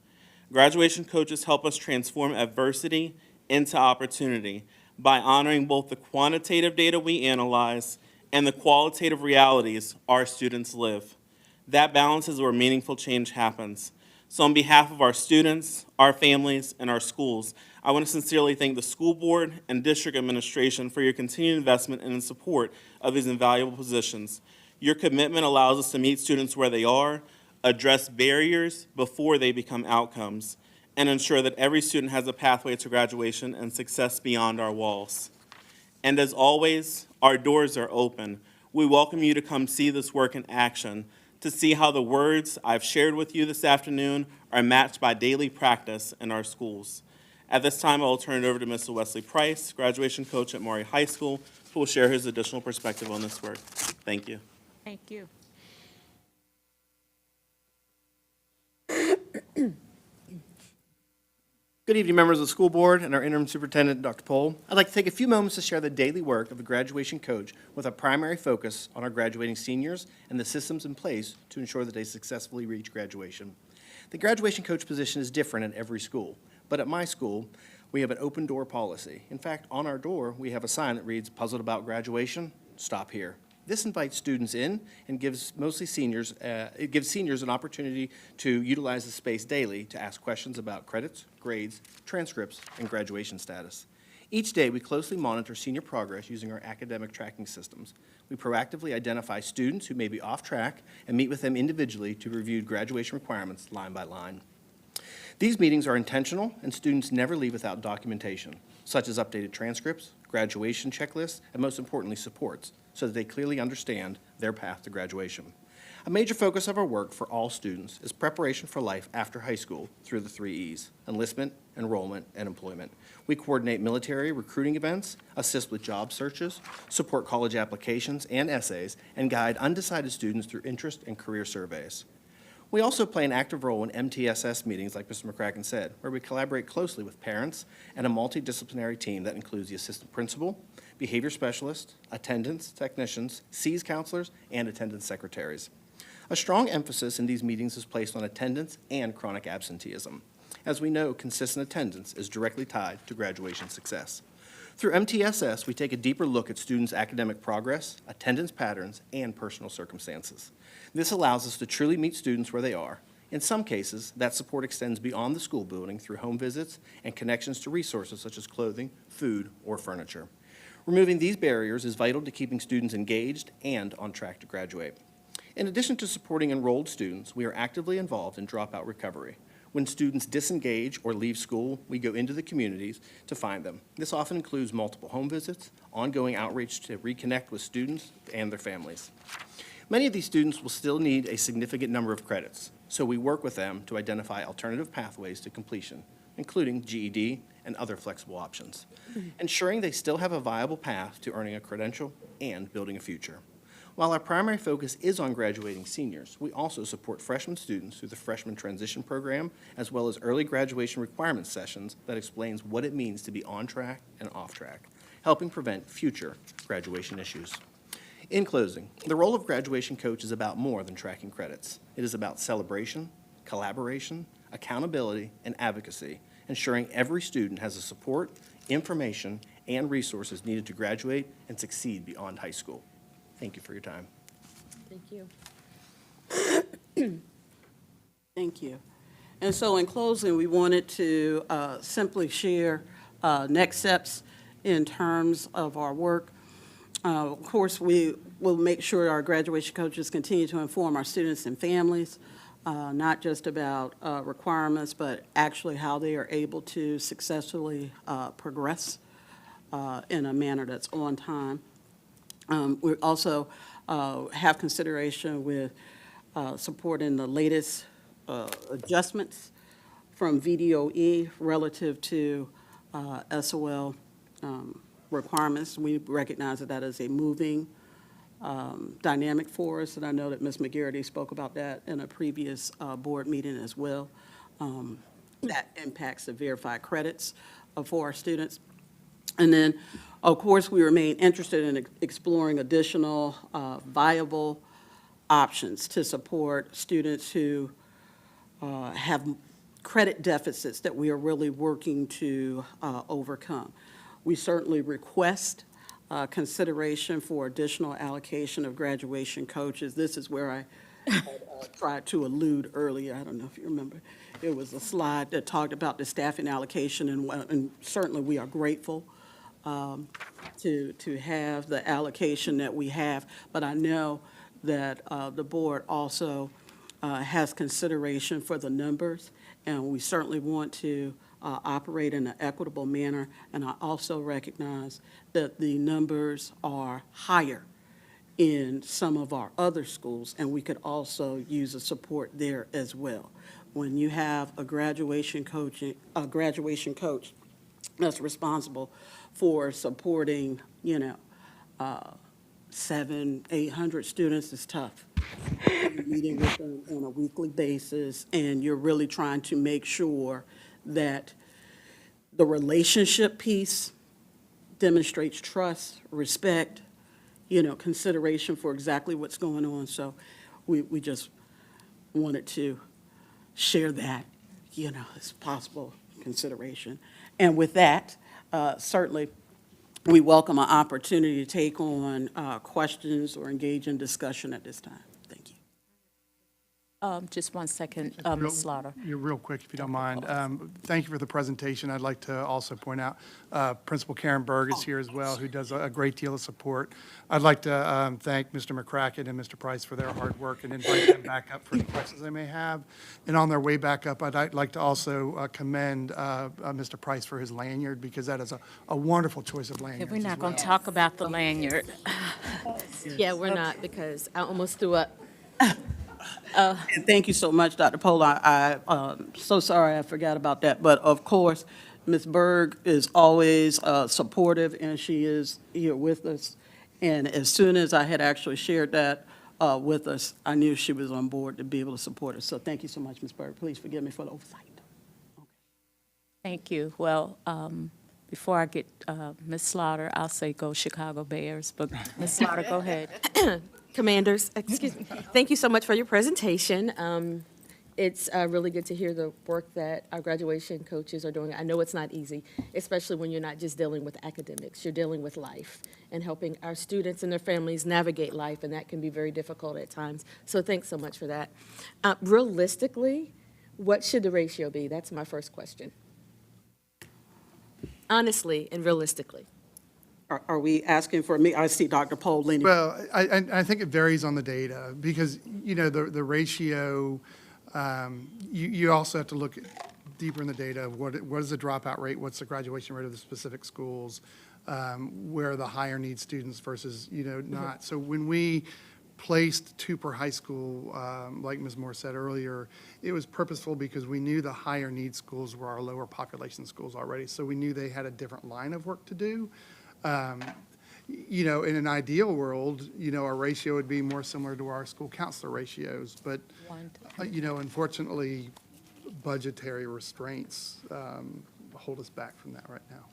Graduation coaches help us transform adversity into opportunity by honoring both the quantitative data we analyze and the qualitative realities our students live. That balance is where meaningful change happens. So on behalf of our students, our families, and our schools, I want to sincerely thank the school board and district administration for your continued investment and support of these invaluable positions. Your commitment allows us to meet students where they are, address barriers before they become outcomes, and ensure that every student has a pathway to graduation and success beyond our walls. And as always, our doors are open. We welcome you to come see this work in action, to see how the words I've shared with you this afternoon are matched by daily practice in our schools. At this time, I will turn it over to Mr. Wesley Price, graduation coach at Maury High School, who will share his additional perspective on this work. Thank you. Thank you. Good evening, members of the school board and our interim superintendent, Dr. Pohl. I'd like to take a few moments to share the daily work of a graduation coach with a primary focus on our graduating seniors and the systems in place to ensure that they successfully reach graduation. The graduation coach position is different at every school, but at my school, we have an open door policy. In fact, on our door, we have a sign that reads, "Puzzled about graduation? Stop here." This invites students in and gives seniors an opportunity to utilize the space daily to ask questions about credits, grades, transcripts, and graduation status. Each day, we closely monitor senior progress using our academic tracking systems. We proactively identify students who may be off track and meet with them individually to review graduation requirements line by line. These meetings are intentional, and students never leave without documentation, such as updated transcripts, graduation checklists, and most importantly, supports, so that they clearly understand their path to graduation. A major focus of our work for all students is preparation for life after high school through the 3 E's: enlistment, enrollment, and employment. We coordinate military recruiting events, assist with job searches, support college applications and essays, and guide undecided students through interest and career surveys. We also play an active role in MTSS meetings, like Mr. McCracken said, where we collaborate closely with parents and a multidisciplinary team that includes the assistant principal, behavior specialist, attendance technicians, SEAS counselors, and attendance secretaries. A strong emphasis in these meetings is placed on attendance and chronic absenteeism. As we know, consistent attendance is directly tied to graduation success. Through MTSS, we take a deeper look at students' academic progress, attendance patterns, and personal circumstances. This allows us to truly meet students where they are. In some cases, that support extends beyond the school building through home visits and connections to resources such as clothing, food, or furniture. Removing these barriers is vital to keeping students engaged and on track to graduate. In addition to supporting enrolled students, we are actively involved in dropout recovery. When students disengage or leave school, we go into the communities to find them. This often includes multiple home visits, ongoing outreach to reconnect with students and their families. Many of these students will still need a significant number of credits, so we work with them to identify alternative pathways to completion, including GED and other flexible options, ensuring they still have a viable path to earning a credential and building a future. While our primary focus is on graduating seniors, we also support freshman students through the Freshman Transition Program, as well as early graduation requirement sessions that explains what it means to be on track and off track, helping prevent future graduation issues. In closing, the role of graduation coach is about more than tracking credits. It is about celebration, collaboration, accountability, and advocacy, ensuring every student has the support, information, and resources needed to graduate and succeed beyond high school. Thank you for your time. Thank you. Thank you. And so in closing, we wanted to simply share next steps in terms of our work. Of course, we will make sure our graduation coaches continue to inform our students and families, not just about requirements, but actually how they are able to successfully progress in a manner that's on time. We also have consideration with supporting the latest adjustments from VDOE relative to SOL requirements. We recognize that that is a moving dynamic for us, and I know that Ms. McGarity spoke about that in a previous board meeting as well. That impacts the verified credits for our students. And then, of course, we remain interested in exploring additional viable options to support students who have credit deficits that we are really working to overcome. We certainly request consideration for additional allocation of graduation coaches. This is where I tried to allude earlier. I don't know if you remember. It was a slide that talked about the staffing allocation, and certainly we are grateful to have the allocation that we have, but I know that the board also has consideration for the numbers, and we certainly want to operate in an equitable manner, and I also recognize that the numbers are higher in some of our other schools, and we could also use the support there as well. When you have a graduation coach that's responsible for supporting, 700, 800 students is tough. You're meeting with them on a weekly basis, and you're really trying to make sure that the relationship piece demonstrates trust, respect, consideration for exactly what's going on. So we just wanted to share that, as possible consideration. And with that, certainly, we welcome an opportunity to take on questions or engage in discussion at this time. Thank you. Just 1 second, Ms. Slaughter. You're real quick, if you don't mind. Thank you for the presentation. I'd like to also point out Principal Karen Berg is here as well, who does a great deal of support. I'd like to thank Mr. McCracken and Mr. Price for their hard work and invite them back up for any questions they may have. And on their way back up, I'd like to also commend Mr. Price for his lanyard, because that is a wonderful choice of lanyards. We're not going to talk about the lanyard. Yeah, we're not, because I almost threw up. And thank you so much, Dr. Pola. I'm so sorry I forgot about that. But of course, Ms. Berg is always supportive, and she is here with us. And as soon as I had actually shared that with us, I knew she was on board to be able to support us. So thank you so much, Ms. Bird. Please forgive me for the oversight. Thank you. Well, before I get Ms. Slaughter, I'll say go Chicago Bears, but Ms. Slaughter, go ahead. Commanders, excuse me. Thank you so much for your presentation. It's really good to hear the work that our graduation coaches are doing. I know it's not easy, especially when you're not just dealing with academics, you're dealing with life and helping our students and their families navigate life, and that can be very difficult at times. So thanks so much for that. Realistically, what should the ratio be? That's my first question. Honestly and realistically. Are we asking for me? I see Dr. Pohl leaning. Well, I think it varies on the data because, you know, the ratio, you also have to look deeper in the data of what is the dropout rate, what's the graduation rate of the specific schools, where are the higher need students versus, you know, not. So when we placed 2 per high school, like Ms. Moore said earlier, it was purposeful because we knew the higher need schools were our lower population schools already. So we knew they had a different line of work to do. You know, in an ideal world, you know, our ratio would be more similar to our school counselor ratios, but, you know, unfortunately, budgetary restraints hold us back from that right now.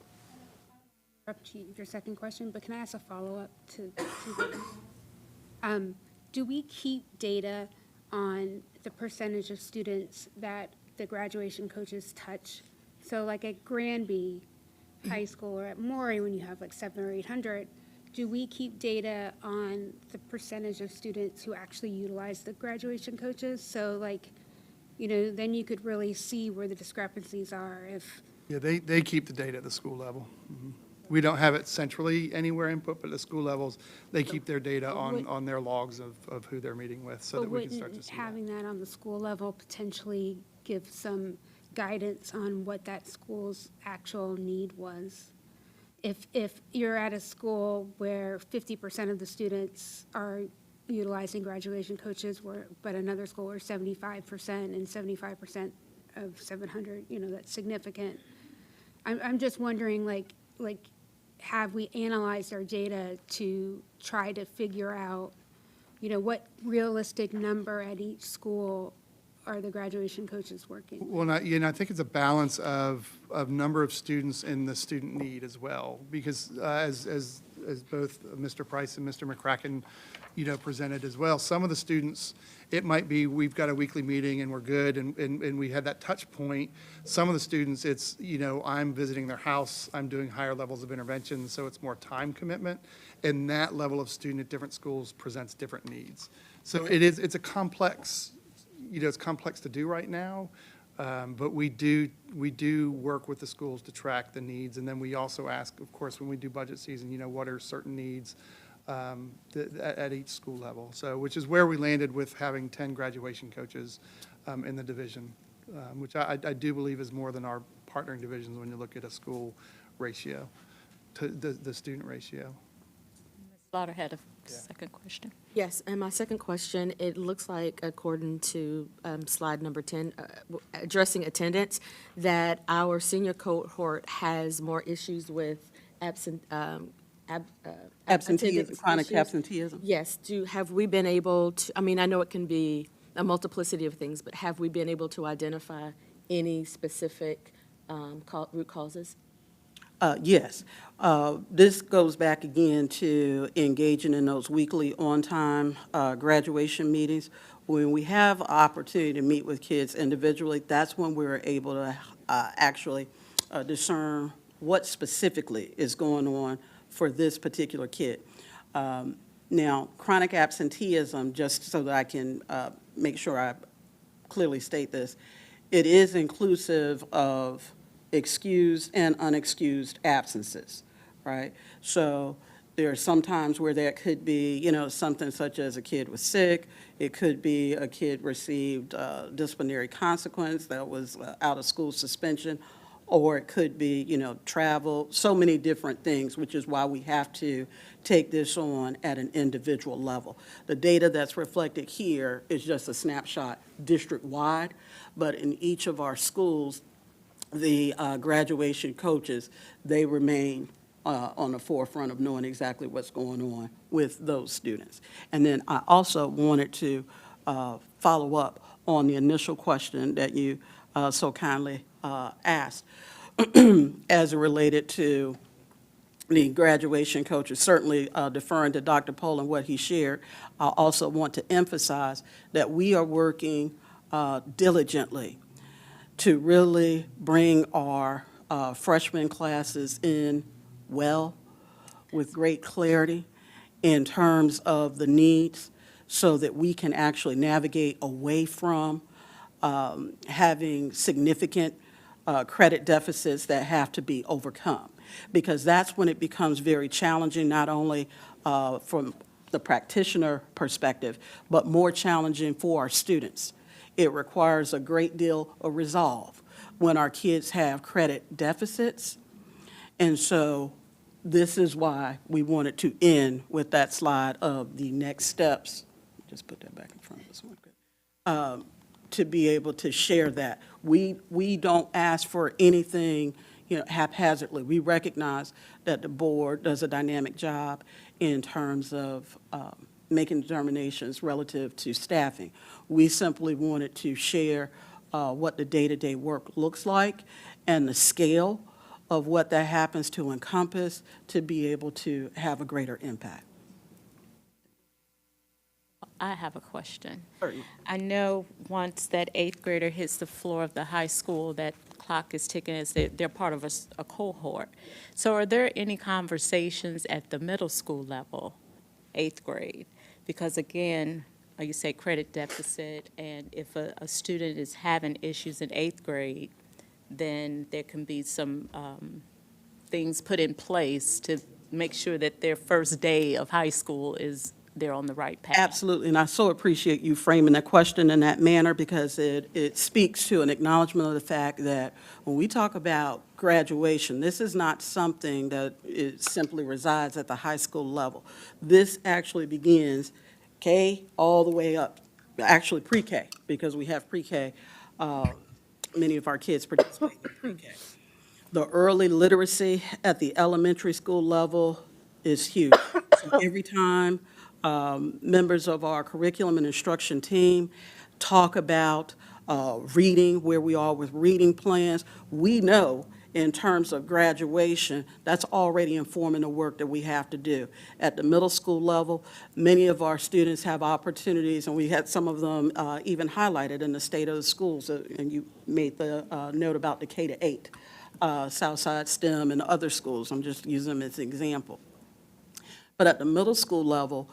Up to your second question, but can I ask a follow-up to do we keep data on the percentage of students that the graduation coaches touch? So like at Granby High School or at Maury, when you have like 700 or 800, do we keep data on the percentage of students who actually utilize the graduation coaches? So like, you know, then you could really see where the discrepancies are if. Yeah, they keep the data at the school level. Mhm. We don't have it centrally anywhere input, but at the school levels, they keep their data on their logs of who they're meeting with so that we can start to see that. Having that on the school level potentially give some guidance on what that school's actual need was? If you're at a school where 50% of the students are utilizing graduation coaches, but another school where 75% and 75% of 700, you know, that's significant. I'm just wondering, like, have we analyzed our data to try to figure out, you know, what realistic number at each school are the graduation coaches working? Well, you know, I think it's a balance of number of students and the student need as well, because as both Mr. Price and Mr. McCracken, you know, presented as well, some of the students, it might be we've got a weekly meeting and we're good and we had that touch point. Some of the students, it's, you know, I'm visiting their house, I'm doing higher levels of intervention, so it's more time commitment. And that level of student at different schools presents different needs. So it's a complex, you know, it's complex to do right now, but we do work with the schools to track the needs, and then we also ask, of course, when we do budget season, you know, what are certain needs at each school level. So, which is where we landed with having 10 graduation coaches in the division, which I do believe is more than our partnering divisions when you look at a school ratio, to the student ratio. Ms. Slaughter had a second question. Yes, and my second question, it looks like, according to slide number 10, addressing attendance, that our senior cohort has more issues with Absenteeism, attendance chronic issues. absenteeism. Yes, have we been able to, I mean, I know it can be a multiplicity of things, but have we been able to identify any specific root causes? Yes. This goes back again to engaging in those weekly on-time graduation meetings. When we have an opportunity to meet with kids individually, that's when we're able to actually discern what specifically is going on for this particular kid. Now, chronic absenteeism, just so that I can make sure I clearly state this, it is inclusive of excused and unexcused absences, right? So there are some times where there could be, you know, something such as a kid was sick. It could be a kid received disciplinary consequence that was out of school suspension, or it could be, you know, travel, so many different things, which is why we have to take this on at an individual level. The data that's reflected here is just a snapshot district-wide, but in each of our schools, the graduation coaches, they remain, on the forefront of knowing exactly what's going on with those students. And then I also wanted to follow up on the initial question that you so kindly asked as it related to the graduation coaches, certainly deferring to Dr. Pohl and what he shared. I also want to emphasize that we are working diligently to really bring our freshman classes in well, with great clarity in terms of the needs, so that we can actually navigate away from having significant credit deficits that have to be overcome. Because that's when it becomes very challenging, not only from the practitioner perspective, but more challenging for our students. It requires a great deal of resolve when our kids have credit deficits. And so this is why we wanted to end with that slide of the next steps. Just put that back in front of us one good. To be able to share that. We don't ask for anything, haphazardly. We recognize that the board does a dynamic job in terms of making determinations relative to staffing. We simply wanted to share what the day-to-day work looks like and the scale of what that happens to encompass to be able to have a greater impact. I have a question. Certainly. I know once that eighth grader hits the floor of the high school, that clock is ticking as they're part of a cohort. So are there any conversations at the middle school level, eighth grade? Because again, like you say, credit deficit, and if a student is having issues in eighth grade, then there can be some things put in place to make sure that their first day of high school they're on the right path. Absolutely, and I so appreciate you framing that question in that manner, because it speaks to an acknowledgement of the fact that when we talk about graduation, this is not something that it simply resides at the high school level. This actually begins K all the way up, actually pre-K, because we have pre-K. Many of our kids participate in pre-K. The early literacy at the elementary school level is huge. So every time members of our curriculum and instruction team talk about reading, where we are with reading plans, we know in terms of graduation, that's already informing the work that we have to do. At the middle school level, many of our students have opportunities, and we had some of them even highlighted in the state of the schools, and you made the note about the K-8, Southside STEM and other schools. I'm just using them as an example. But at the middle school level,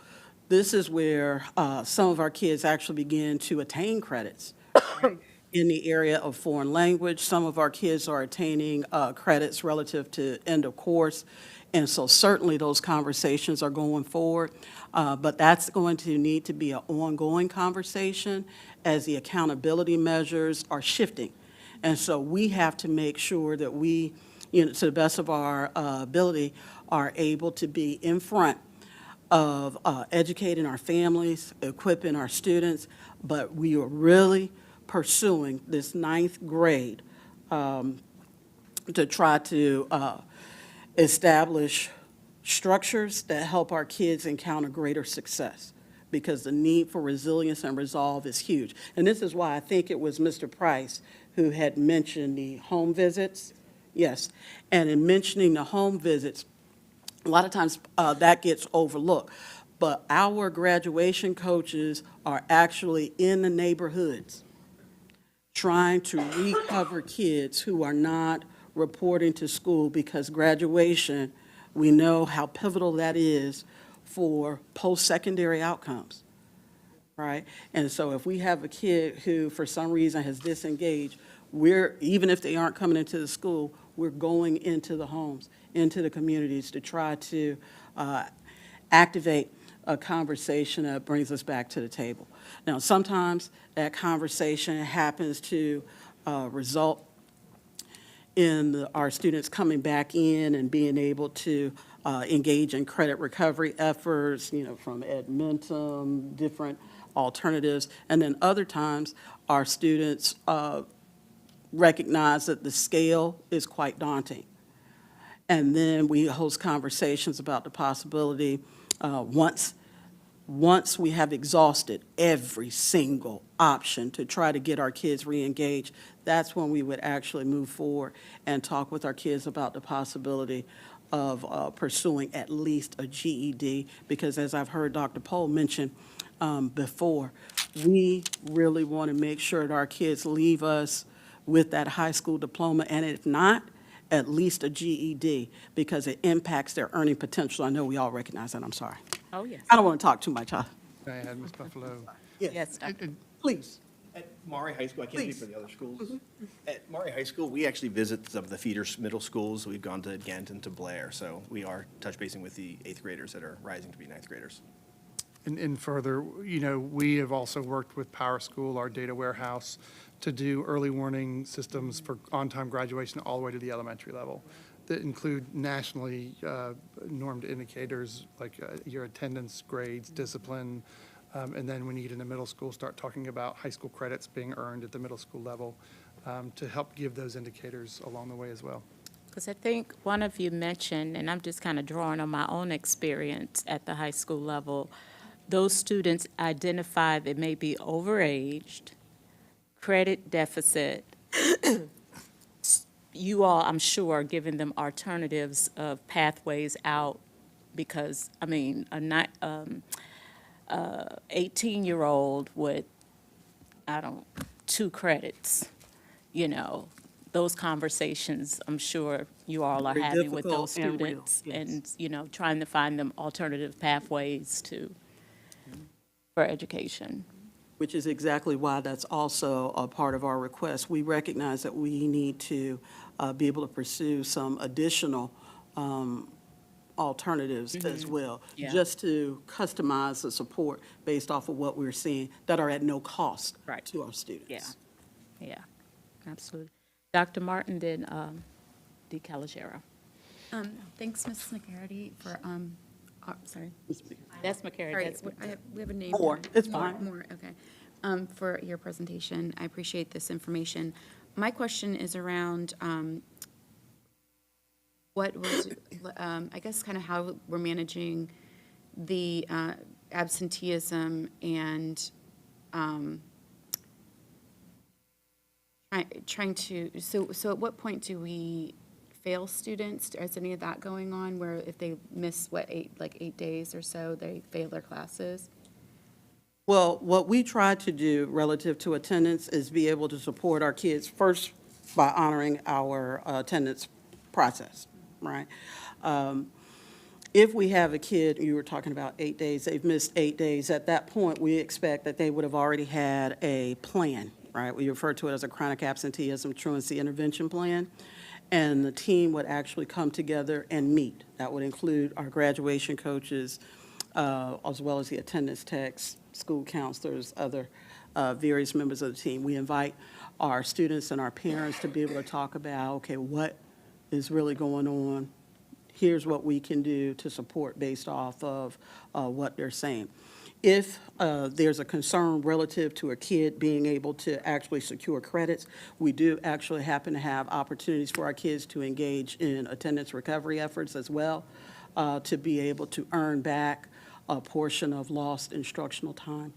this is where some of our kids actually begin to attain credits in the area of foreign language. Some of our kids are attaining credits relative to end of course. And so certainly those conversations are going forward. But that's going to need to be an ongoing conversation as the accountability measures are shifting. And so we have to make sure that we, to the best of our ability, are able to be in front of educating our families, equipping our students, but we are really pursuing this ninth grade to try to establish structures that help our kids encounter greater success, because the need for resilience and resolve is huge. And this is why I think it was Mr. Price who had mentioned the home visits. Yes, and in mentioning the home visits, a lot of times that gets overlooked, but our graduation coaches are actually in the neighborhoods trying to recover kids who are not reporting to school, because graduation, we know how pivotal that is for post-secondary outcomes, right? And so if we have a kid who for some reason has disengaged, even if they aren't coming into the school, we're going into the homes, into the communities to try to activate a conversation that brings us back to the table. Now, sometimes that conversation happens to result in our students coming back in and being able to engage in credit recovery efforts, from Edmentum, different alternatives. And then other times, our students recognize that the scale is quite daunting. And then we host conversations about the possibility, once we have exhausted every single option to try to get our kids re-engaged, that's when we would actually move forward and talk with our kids about the possibility of pursuing at least a GED, because as I've heard Dr. Pohl mention before, we really want to make sure that our kids leave us with that high school diploma, and if not, at least a GED, because it impacts their earning potential. I know we all recognize that, I'm sorry. Oh, yes. I don't want to talk too much, huh? Go ahead, Ms. Buffalo. Yes, Dr. Please. At Maury High School, I can't speak for the other schools. Mm-hmm. At Maury High School, we actually visit some of the feeder middle schools. We've gone to Ghent and to Blair, so we are touch basing with the eighth graders that are rising to be ninth graders. And further, we have also worked with Power School, our data warehouse, to do early warning systems for on-time graduation all the way to the elementary level that include nationally normed indicators like your attendance, grades, discipline, and then when you get into middle school, start talking about high school credits being earned at the middle school level to help give those indicators along the way as well. Because I think one of you mentioned, and I'm just kind of drawing on my own experience at the high school level, those students identify they may be overaged, credit deficit. You all, I'm sure, are giving them alternatives of pathways out because, I mean, a 18-year-old with, 2 credits, those conversations, I'm sure you all are Very having with difficult those and real, students. yes. And, trying to find them alternative pathways for education. Which is exactly why that's also a part of our request. We recognize that we need to be able to pursue some additional alternatives as well, Yeah. just to customize the support based off of what we're seeing that are at no cost Right. to our students. Yeah, absolutely. Dr. Martin, then D. Calogero. Thanks, Mrs. McCarty, for, sorry. That's McCary. Sorry, That's we have a name. Moore, here. it's fine. Moore, okay. For your presentation. I appreciate this information. My question is around what was, I guess, kind of how we're managing the absenteeism and trying to, so at what point do we fail students? Is any of that going on where if they miss, 8 days or so, they fail their classes? Well, what we try to do relative to attendance is be able to support our kids first by honoring our attendance process, right? If we have a kid, you were talking about 8 days, they've missed 8 days, at that point, we expect that they would have already had a plan, right? We refer to it as a chronic absenteeism truancy intervention plan. And the team would actually come together and meet. That would include our graduation coaches, as well as the attendance techs, school counselors, other various members of the team. We invite our students and our parents to be able to talk about, okay, what is really going on? Here's what we can do to support based off of what they're saying. If there's a concern relative to a kid being able to actually secure credits, we do actually happen to have opportunities for our kids to engage in attendance recovery efforts as well, to be able to earn back a portion of lost instructional time.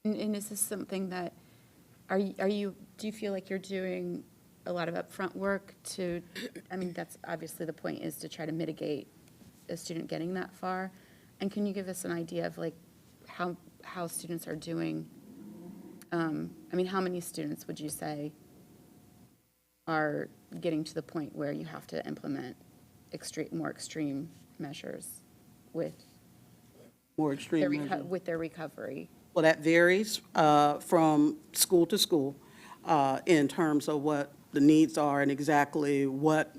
And is this something that, do you feel like you're doing a lot of upfront work to, that's obviously the point is to try to mitigate a student getting that far? And can you give us an idea of how students are doing? How many students would you say are getting to the point where you have to implement more extreme measures with More extreme measures. with their recovery? Well, that varies from school to school in terms of what the needs are and exactly what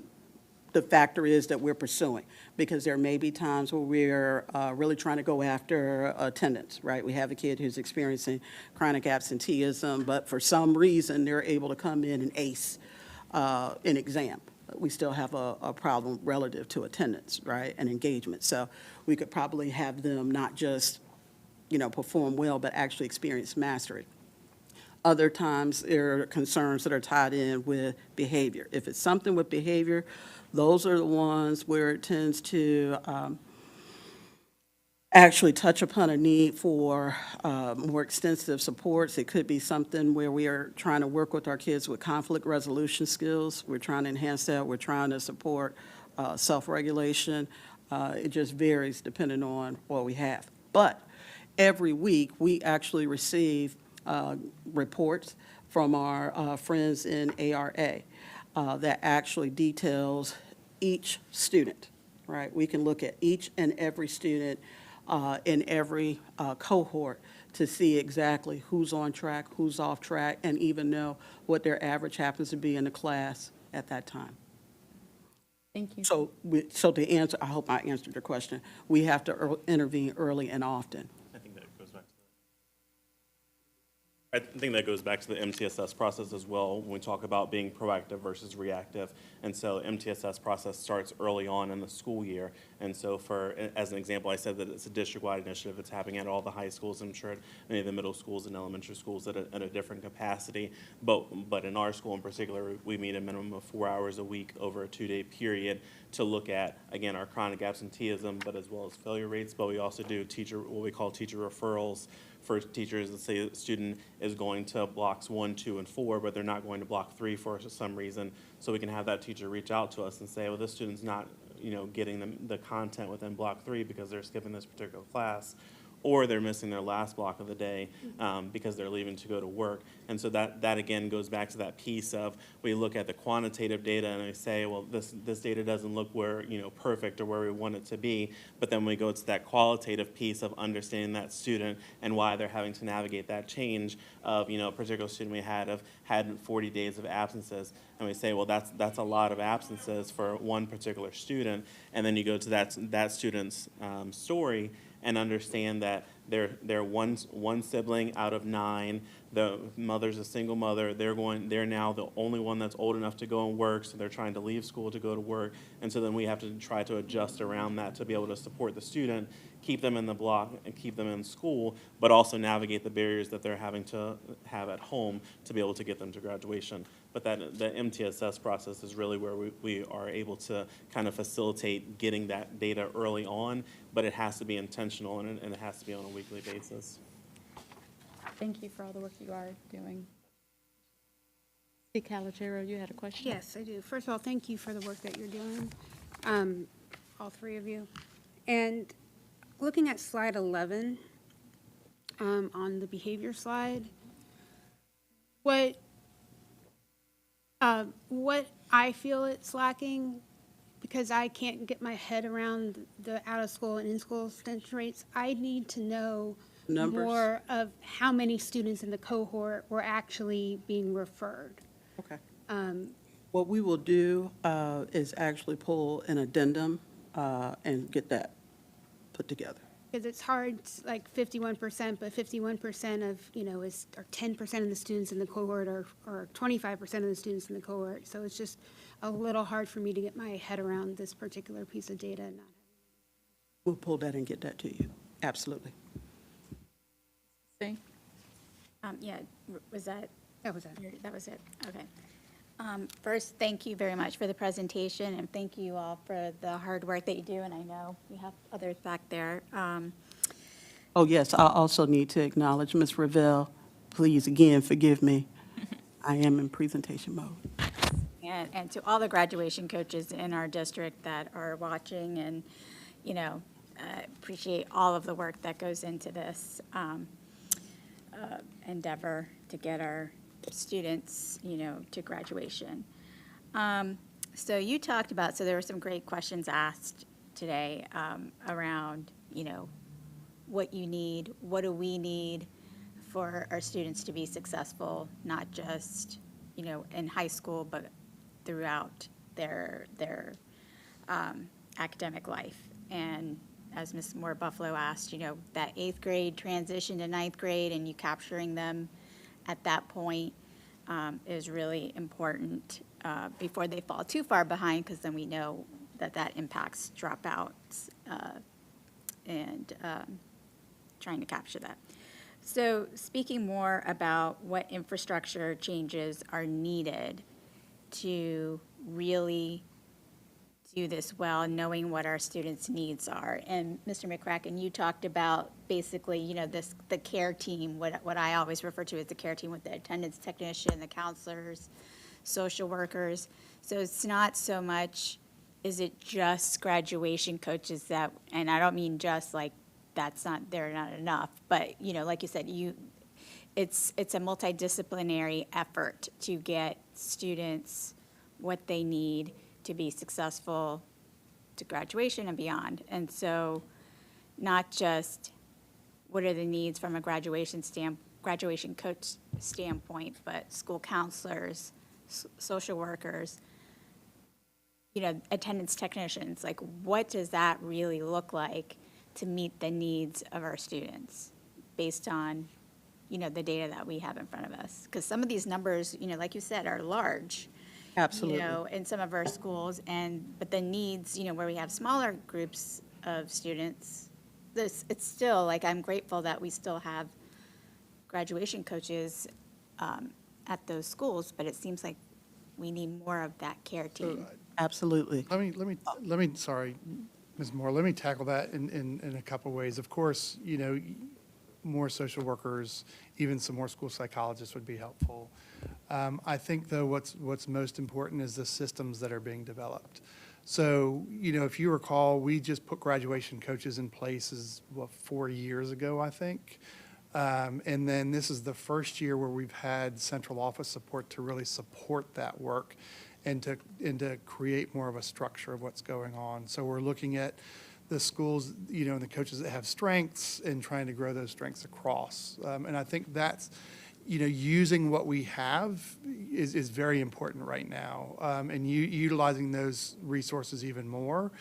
the factor is that we're pursuing, because there may be times where we're really trying to go after attendance, right? We have a kid who's experiencing chronic absenteeism, but for some reason, they're able to come in and ace an exam. We still have a problem relative to attendance, right, and engagement. So we could probably have them not just, perform well, but actually experience mastery. Other times, there are concerns that are tied in with behavior. If it's something with behavior, Those are the ones where it tends to actually touch upon a need for more extensive supports. It could be something where we are trying to work with our kids with conflict resolution skills. We're trying to enhance that. We're trying to support self-regulation. It just varies depending on what we have. But every week, we actually receive reports from our friends in ARA that actually details each student, right? We can look at each and every student in every cohort to see exactly who's on track, who's off track, and even know what their average happens to be in the class at that time. Thank you. So to answer, I hope I answered your question, we have to intervene early and often. I think that goes back to the MTSS process as well, when we talk about being proactive versus reactive. And so MTSS process starts early on in the school year. And so for, as an example, I said that it's a district-wide initiative. It's happening at all the high schools, I'm sure at many of the middle schools and elementary schools at a different capacity. But in our school in particular, we meet a minimum of 4 hours a week over a 2-day period to look at, again, our chronic absenteeism, but as well as failure rates. But we also do what we call teacher referrals for teachers that say that the student is going to blocks 1, 2, and 4, but they're not going to block 3 for some reason. So we can have that teacher reach out to us and say, well, this student's not, getting the content within block 3 because they're skipping this particular class, or they're missing their last block of the day because they're leaving to go to work. And so that again goes back to that piece of, we look at the quantitative data and we say, well, this data doesn't look where, perfect or where we want it to be. But then we go to that qualitative piece of understanding that student and why they're having to navigate that change of, a particular student we had 40 days of absences. And we say, well, that's a lot of absences for one particular student. And then you go to that student's story and understand that they're one sibling out of 9. The mother's a single mother. They're now the only one that's old enough to go and work, so they're trying to leave school to go to work. And so then we have to try to adjust around that to be able to support the student, keep them in the block and keep them in school, but also navigate the barriers that they're having to have at home to be able to get them to graduation. But the MTSS process is really where we are able to kind of facilitate getting that data early on, but it has to be intentional and it has to be on a weekly basis. Thank you for all the work you are doing. See, Calogero, you had a question? Yes, I do. First of all, thank you for the work that you're doing, all three of you. And looking at slide 11, on the behavior slide, what I feel it's lacking, because I can't get my head around the out-of-school and in-school abstention rates, I need to know Numbers. more of how many students in the cohort were actually being referred. Okay. What we will do is actually pull an addendum and get that put together. Because it's hard, like 51%, but 51% of, or 10% of the students in the cohort or 25% of the students in the cohort. So it's just a little hard for me to get my head around this particular piece of data. We'll pull that and get that to you. Absolutely. See? Yeah, was that? That was it. That was it, okay. First, thank you very much for the presentation, and thank you all for the hard work that you do, and I know we have others back there. Oh, yes, I also need to acknowledge Ms. Ravel. Please, again, forgive me. I am in presentation mode. And to all the graduation coaches in our district that are watching, and, appreciate all of the work that goes into this endeavor to get our students, to graduation. So you talked about, so there were some great questions asked today around, what you need, what do we need for our students to be successful, not just, in high school, but throughout their academic life. And as Ms. Moore Buffalo asked, that 8th grade transition to 9th grade and you capturing them at that point is really important before they fall too far behind, because then we know that impacts dropouts and trying to capture that. So speaking more about what infrastructure changes are needed to really do this well, knowing what our students' needs are. And Mr. McCracken, you talked about basically, the care team, what I always refer to as the care team with the attendance technician, the counselors, social workers. So it's not so much, is it just graduation coaches that, and I don't mean just like, they're not enough, but, like you said, it's a multidisciplinary effort to get students what they need to be successful to graduation and beyond. And so not just what are the needs from a graduation coach standpoint, but school counselors, social workers, attendance technicians, like what does that really look like to meet the needs of our students based on, the data that we have in front of us? Because some of these numbers, like you said, are large. Absolutely. In some of our schools, but the needs, where we have smaller groups of students, it's still, like, I'm grateful that we still have graduation coaches at those schools, but it seems like we need more of that care team. Absolutely. Let me, sorry, Ms. Moore, let me tackle that in a couple ways. Of course, more social workers, even some more school psychologists would be helpful. I think, though, what's most important is the systems that are being developed. So, if you recall, we just put graduation coaches in place 4 years ago, I think. And then this is the first year where we've had central office support to really support that work and to create more of a structure of what's going on. So we're looking at the schools, and the coaches that have strengths and trying to grow those strengths across. And I think that's, using what we have is very important right now, and utilizing those resources even more.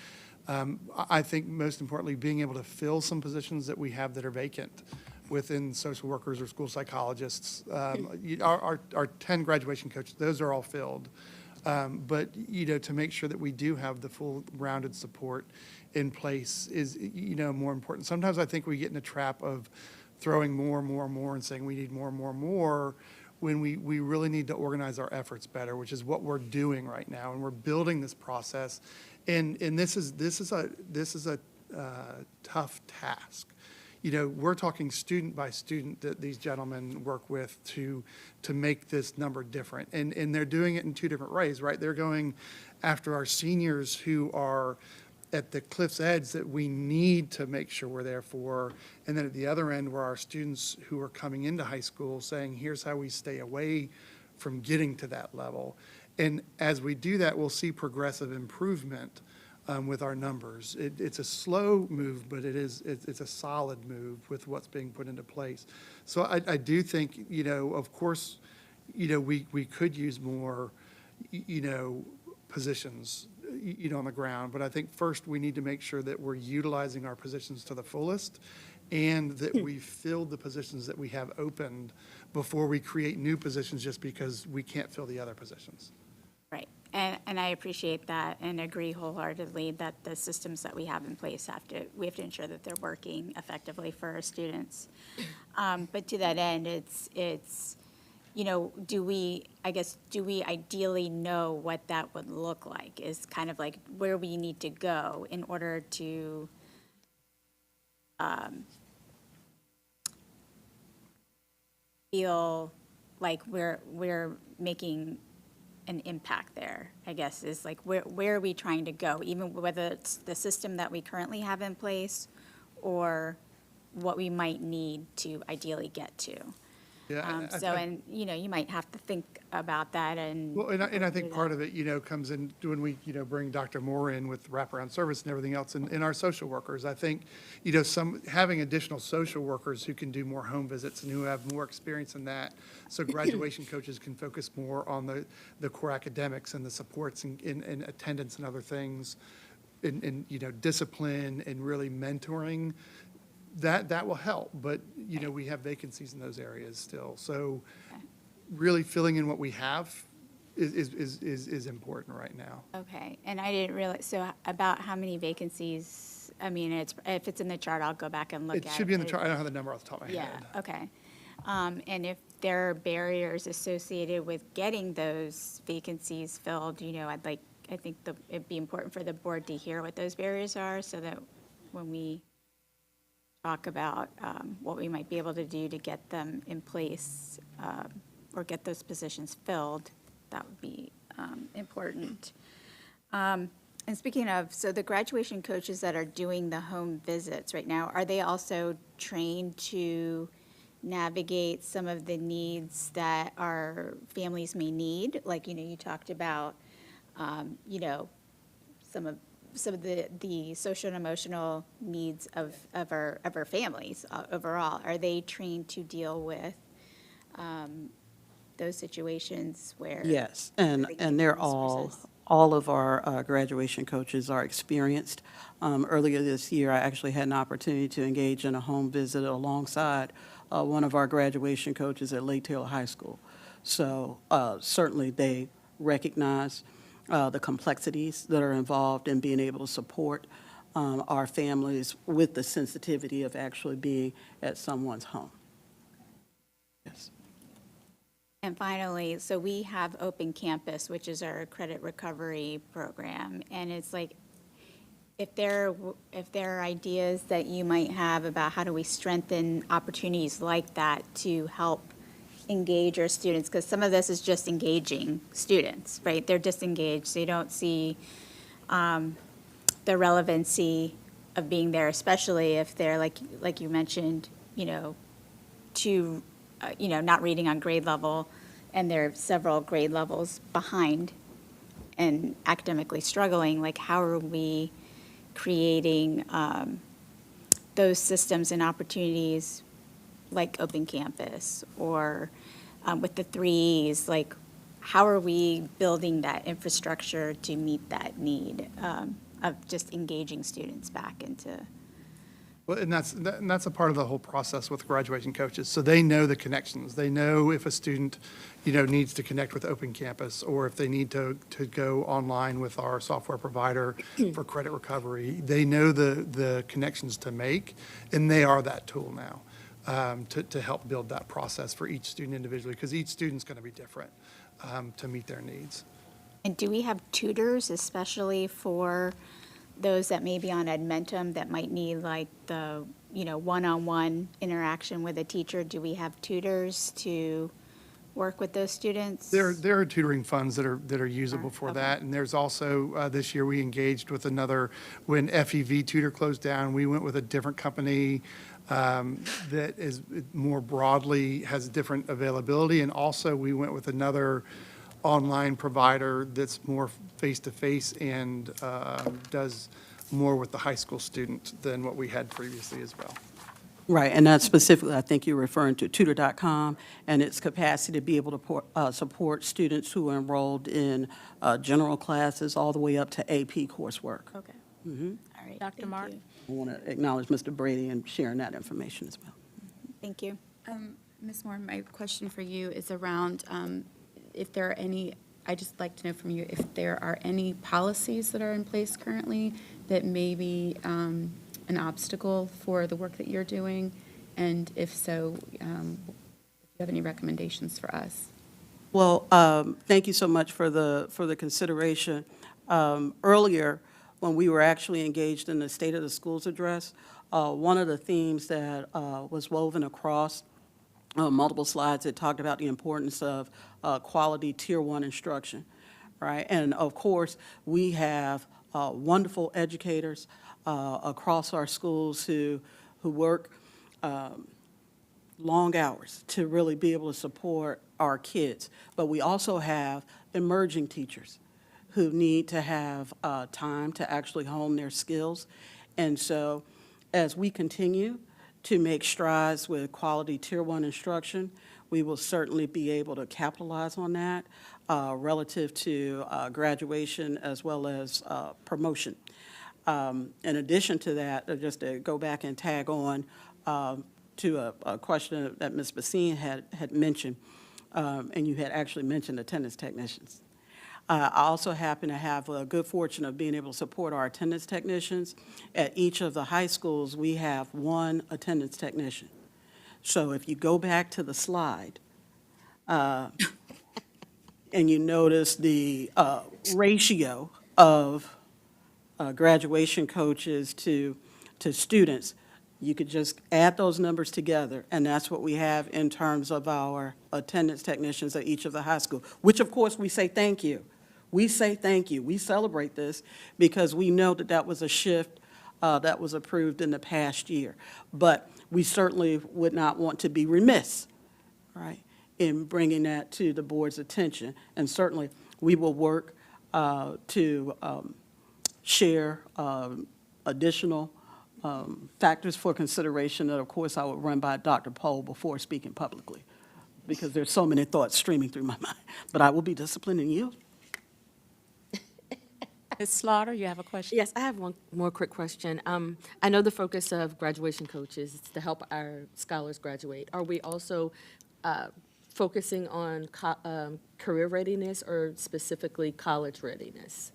I think most importantly, being able to fill some positions that we have that are vacant within social workers or school psychologists. Our 10 graduation coaches, those are all filled. But, to make sure that we do have the full rounded support in place is, more important. Sometimes I think we get in a trap of throwing more and more and more and saying we need more and more and more when we really need to organize our efforts better, which is what we're doing right now. And we're building this process. And this is a tough task. We're talking student by student that these gentlemen work with to make this number different. And they're doing it in two different ways, right? They're going after our seniors who are at the cliff's edge that we need to make sure we're there for. And then at the other end, were our students who are coming into high school saying, here's how we stay away from getting to that level. And as we do that, we'll see progressive improvement with our numbers. It's a slow move, but it's a solid move with what's being put into place. So I do think, of course, we could use more, positions, on the ground. But I think first we need to make sure that we're utilizing our positions to the fullest and that we fill the positions that we have opened before we create new positions just because we can't fill the other positions. Right. And I appreciate that and agree wholeheartedly that the systems that we have in place we have to ensure that they're working effectively for our students. But to that end, it's do we ideally know what that would look like is kind of like where we need to go in order to feel like we're making an impact there, I guess, is like where are we trying to go, even whether it's the system that we currently have in place or what we might need to ideally get to. Yeah. You might have to think about that and. Well, and I think part of it, comes in when we, bring Dr. Moore in with wraparound service and everything else and our social workers. I think, having additional social workers who can do more home visits and who have more experience in that. So graduation coaches can focus more on the core academics and the supports and attendance and other things and discipline and really mentoring. That will help, but, we have vacancies in those areas still. So really filling in what we have is important right now. Okay, and I didn't realize, so about how many vacancies, I mean, if it's in the chart, I'll go back and look at it. It should be in the chart. I don't have the number off the top of my head. Yeah, okay. And if there are barriers associated with getting those vacancies filled, I'd I think it'd be important for the board to hear what those barriers are, so that when we talk about what we might be able to do to get them in place, or get those positions filled, that would be important. And speaking of, so the graduation coaches that are doing the home visits right now, are they also trained to navigate some of the needs that our families may need? Like, you talked about, some of the social and emotional needs of our families overall. Are they trained to deal with those situations where? Yes, they and can they're get resources? all of our graduation coaches are experienced. Earlier this year, I actually had an opportunity to engage in a home visit alongside one of our graduation coaches at Lake Taylor High School. So certainly they recognize the complexities that are involved in being able to support our families with the sensitivity of actually being at someone's home. Yes. And finally, so we have Open Campus, which is our credit recovery program, and it's like, if there are ideas that you might have about how do we strengthen opportunities like that to help engage our students, because some of this is just engaging students, right? They're disengaged, they don't see the relevancy of being there, especially if they're, like you mentioned, not reading on grade level, and they're several grade levels behind and academically struggling. Like, how are we creating those systems and opportunities like Open Campus or with the 3Es? Like, how are we building that infrastructure to meet that need of just engaging students back into? Well, and that's a part of the whole process with graduation coaches. So they know the connections. They know if a student, needs to connect with Open Campus, or if they need to go online with our software provider for credit recovery. They know the connections to make, and they are that tool now to help build that process for each student individually, because each student's going to be different to meet their needs. And do we have tutors, especially for those that may be on Edmentum that might need like the, one-on-one interaction with a teacher? Do we have tutors to work with those students? There are tutoring funds that are usable for that, and there's also, this year we engaged with when FEV Tutor closed down, we went with a different company that is more broadly, has different availability, and also we went with another online provider that's more face-to-face and does more with the high school student than what we had previously as well. Right, and that's specifically, I think you're referring to tutor.com and its capacity to be able to support students who are enrolled in general classes all the way up to AP coursework. Okay. Mm-hmm. All right. Dr. Thank Mark? you. I want to acknowledge Mr. Brady and sharing that information as well. Thank you. Ms. Moore, my question for you is around if there are any, I'd just like to know from you if there are any policies that are in place currently that may be an obstacle for the work that you're doing, and if so, if you have any recommendations for us. Well, thank you so much for the consideration. Earlier, when we were actually engaged in the State of the Schools address, one of the themes that was woven across multiple slides that talked about the importance of quality Tier 1 instruction, right? And of course, we have wonderful educators across our schools who work long hours to really be able to support our kids. But we also have emerging teachers who need to have time to actually hone their skills. And so as we continue to make strides with quality Tier 1 instruction, we will certainly be able to capitalize on that relative to graduation as well as promotion. In addition to that, just to go back and tag on to a question that Ms. Basine had mentioned, and you had actually mentioned attendance technicians. I also happen to have a good fortune of being able to support our attendance technicians. At each of the high schools, we have one attendance technician. So if you go back to the slide, and you notice the ratio of graduation coaches to students, you could just add those numbers together, and that's what we have in terms of our attendance technicians at each of the high school, which of course we say thank you. We say thank you. We celebrate this because we know that that was a shift that was approved in the past year. But we certainly would not want to be remiss, right, in bringing that to the board's attention. And certainly, we will work to share additional factors for consideration that, of course, I would run by Dr. Pohl before speaking publicly, because there's so many thoughts streaming through my mind. But I will be disciplined and yield. Ms. Slaughter, you have a question? Yes, I have one more quick question. I know the focus of graduation coaches is to help our scholars graduate. Are we also focusing on career readiness or specifically college readiness?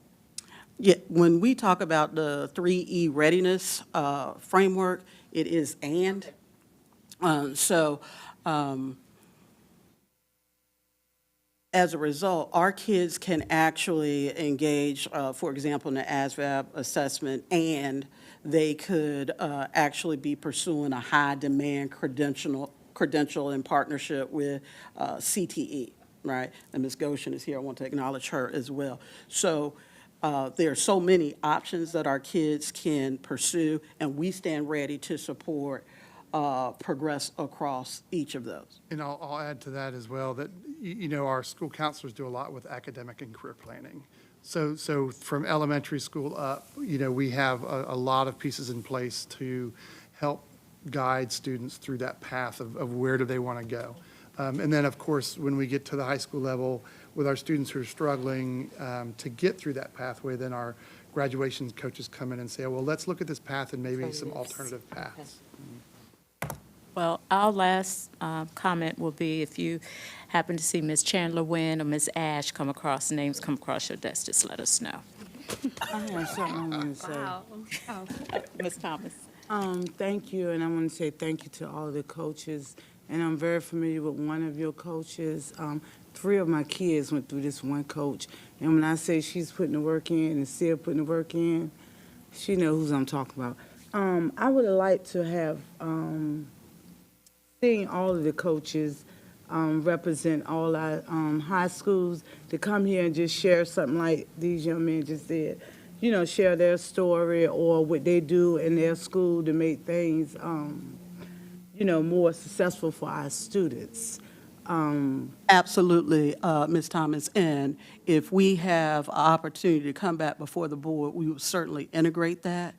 Yeah, when we talk about the 3E readiness framework, it is and. As a result, our kids can actually engage, for example, in the ASVAB assessment, and they could actually be pursuing a high-demand credential in partnership with CTE, right? And Ms. Goshen is here. I want to acknowledge her as well. So there are so many options that our kids can pursue, and we stand ready to support progress across each of those. And I'll add to that as well that, you know, our school counselors do a lot with academic and career planning. So from elementary school up, you know, we have a lot of pieces in place to help guide students through that path of where do they want to go. And then, of course, when we get to the high school level with our students who are struggling to get through that pathway, then our graduation coaches come in and say, well, let's look at this path and maybe some alternative paths. Well, our last comment will be if you happen to see Ms. Chandler Wynn or Ms. Ash come across, names come across your desk, just let us know. I have something I want to say. Oh, Ms. Thomas. Thank you, and I want to say thank you to all the coaches. And I'm very familiar with one of your coaches. 3 of my kids went through this one coach. And when I say she's putting the work in and still putting the work in, she knows who I'm talking about. I would have liked to have seen all of the coaches represent all our high schools to come here and just share something like these young men just did. You know, share their story or what they do in their school to make things, you know, more successful for our students. Absolutely, Ms. Thomas, and if we have an opportunity to come back before the board, we will certainly integrate that.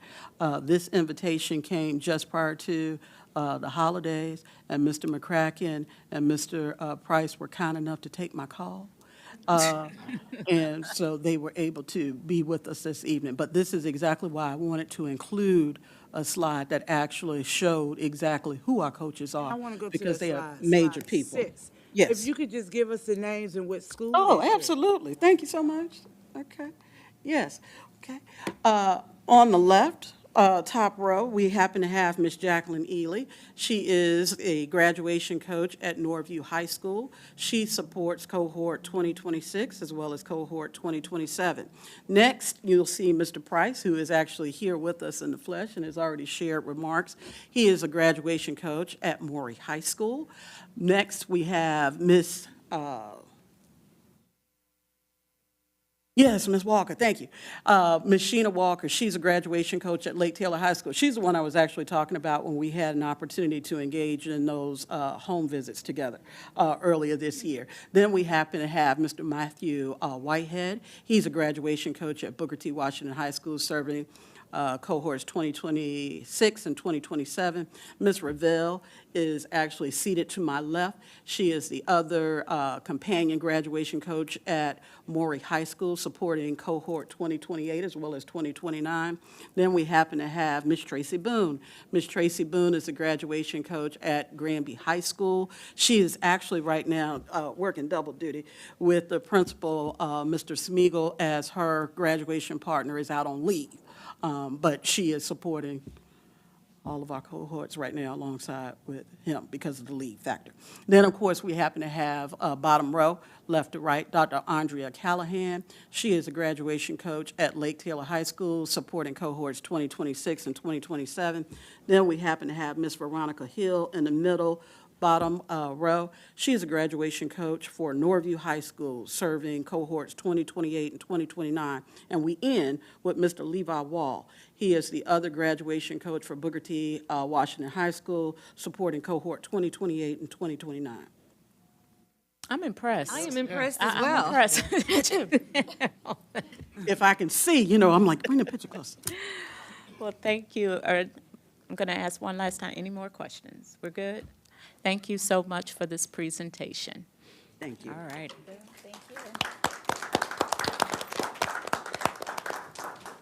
This invitation came just prior to the holidays, and Mr. McCracken and Mr. Price were kind enough to take my call. And so they were able to be with us this evening. But this is exactly why I wanted to include a slide that actually showed exactly who our coaches are. I want to go to because the they are slide, major slide people. 6. Yes. If you could just give us the names and what school. Oh, they serve. absolutely. Thank you so much. Okay. Yes. Okay. On the left, top row, we happen to have Miss Jacqueline Ely. She is a graduation coach at Norview High School. She supports cohort 2026 as well as cohort 2027. Next, you'll see Mr. Price, who is actually here with us in the flesh and has already shared remarks. He is a graduation coach at Maury High School. Next, we have Miss Yes, Ms. Walker, thank you. Ms. Sheena Walker, she's a graduation coach at Lake Taylor High School. She's the one I was actually talking about when we had an opportunity to engage in those home visits together earlier this year. Then we happen to have Mr. Matthew Whitehead. He's a graduation coach at Booker T. Washington High School, serving cohorts 2026 and 2027. Ms. Ravel is actually seated to my left. She is the other companion graduation coach at Maury High School, supporting cohort 2028 as well as 2029. Then we happen to have Ms. Tracy Boone. Ms. Tracy Boone is a graduation coach at Granby High School. She is actually right now working double duty with the principal, Mr. Smeagol, as her graduation partner is out on leave. But she is supporting all of our cohorts right now alongside with him because of the lead factor. Then, of course, we happen to have bottom row, left to right, Dr. Andrea Callahan. She is a graduation coach at Lake Taylor High School, supporting cohorts 2026 and 2027. Then we happen to have Miss Veronica Hill in the middle, bottom row. She is a graduation coach for Norview High School, serving cohorts 2028 and 2029. And we end with Mr. Levi Wall. He is the other graduation coach for Booker T. Washington High School, supporting cohort 2028 and 2029. I'm impressed. I am impressed as I'm well. impressed. If I can see, you know, I'm like, bring the picture closer. Well, thank you. I'm going to ask one last time. Any more questions? We're good? Thank you so much for this presentation. Thank you. All right.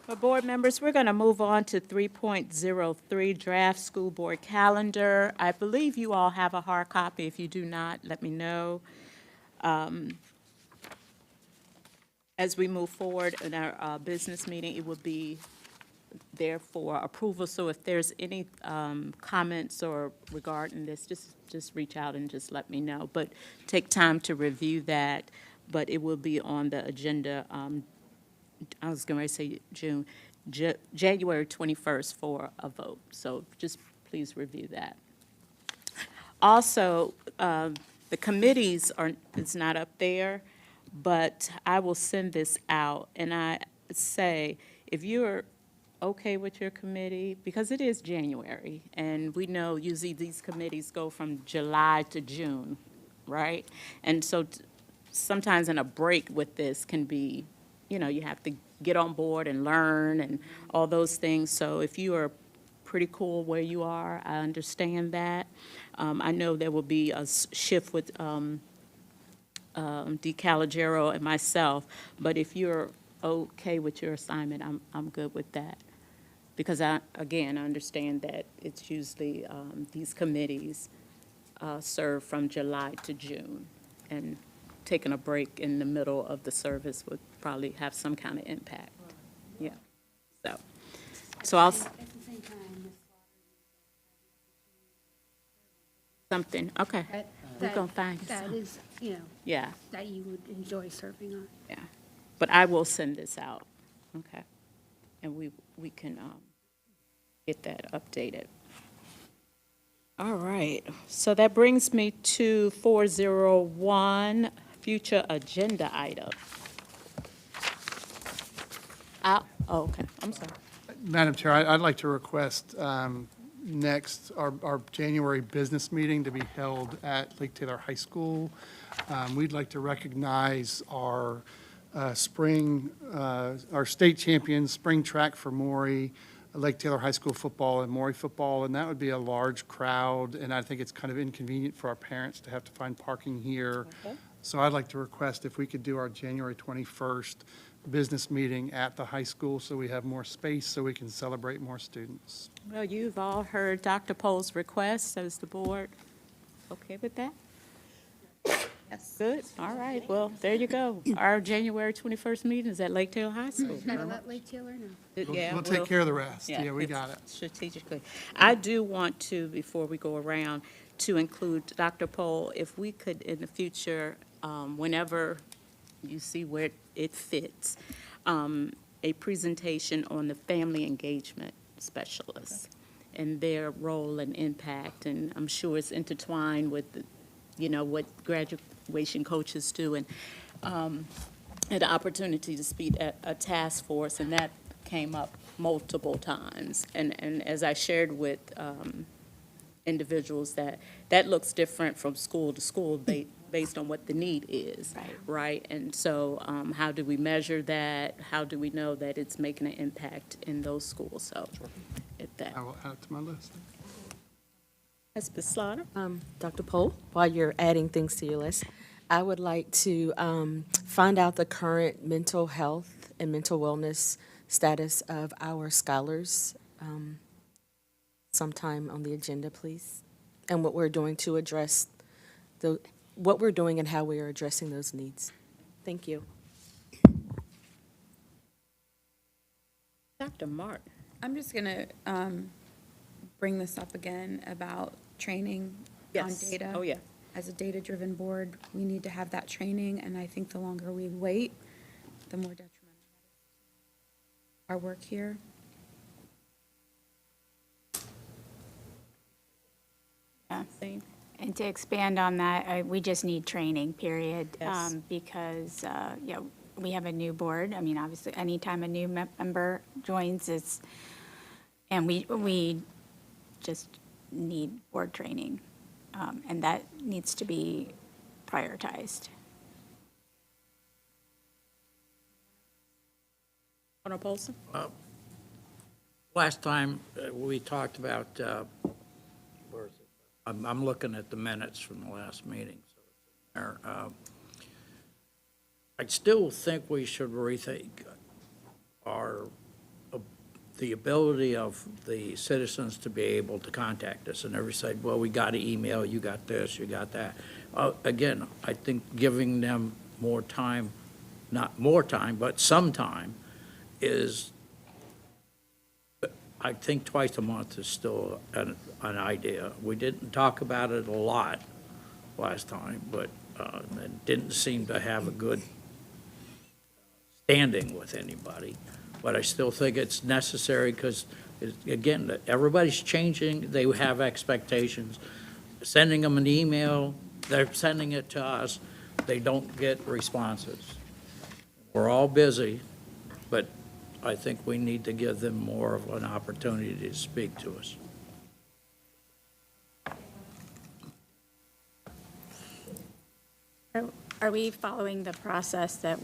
For board members, we're going to move on to 3.03, draft school board calendar. I believe you all have a hard copy. If you do not, let me know. As we move forward in our business meeting, it will be there for approval. So if there's any comments or regarding this, just reach out and just let me know. But take time to review that, but it will be on the agenda, I was going to say January 21st for a vote. So just please review that. Also, the committees it's not up there, but I will send this out. And I say, if you're okay with your committee, because it is January, and we know usually these committees go from July to June, right? And so sometimes in a break with this can be, you know, you have to get on board and learn and all those things. So if you are pretty cool where you are, I understand that. I know there will be a shift with DeCaligero and myself, but if you're okay with your assignment, I'm good with that. Because I understand that it's usually these committees serve from July to June, and taking a break in the middle of the service would probably have some kind of impact. Yeah. So I'll. At the same time, Ms. Something, okay. We're That- gonna find That something. is, you know, Yeah, that you would enjoy serving on. yeah. But I will send this out, okay? And we can get that updated. All right, so that brings me to 401, future agenda item. Oh, okay, I'm sorry. Madam Chair, I'd like to request next, our January business meeting to be held at Lake Taylor High School. We'd like to recognize our our state champions, spring track for Maury, Lake Taylor High School football and Maury football, and that would be a large crowd, and I think it's kind of inconvenient for our parents to have to find parking here. Okay. So I'd like to request if we could do our January 21st business meeting at the high school so we have more space so we can celebrate more students. Well, you've all heard Dr. Pohl's request. Is the board okay with that? Yes. Good, all right, well, there you go. Our January 21st meeting is at Lake Taylor High School. Gotta let Lake Taylor know. Yeah, We'll take care of the rest. Yeah, we it's got it. strategically. I do want to, before we go around, to include Dr. Pohl, if we could in the future, whenever you see where it fits, a presentation on the family engagement specialists and their role and impact, and I'm sure it's intertwined with, what graduation coaches do, and had the opportunity to speak at a task force, and that came up multiple times. And as I shared with individuals, that looks different from school to school based on what the need is, right? And so how do we measure that? How do we know that it's making an impact in those schools? So at that. I will add it to my list. Ms. Slaughter? Dr. Pohl, while you're adding things to your list, I would like to find out the current mental health and mental wellness status of our scholars sometime on the agenda, please, and what we're doing to address what we're doing and how we are addressing those needs. Thank you. Dr. Martin? I'm just going to bring this up again about training on Yes. data. Oh, yeah. As a data-driven board, we need to have that training, and I think the longer we wait, the more detrimental our work here. Yeah. And to expand on that, we just need training, period. Yes. Because, we have a new board. I mean, obviously, anytime a new member joins, and we just need board training. And that needs to be prioritized. Colonel Polson? Last time, we talked about, where is it? I'm looking at the minutes from the last meeting. So it's in there. I still think we should rethink the ability of the citizens to be able to contact us. And everybody said, well, we got an email, you got this, you got that. Again, I think giving them more time, not more time, but some time, is, I think twice a month is still an idea. We didn't talk about it a lot last time, but it didn't seem to have a good standing with anybody. But I still think it's necessary because, again, everybody's changing. They have expectations. Sending them an email, they're sending it to us. They don't get responses. We're all busy, but I think we need to give them more of an opportunity to speak to us. Are we following the process that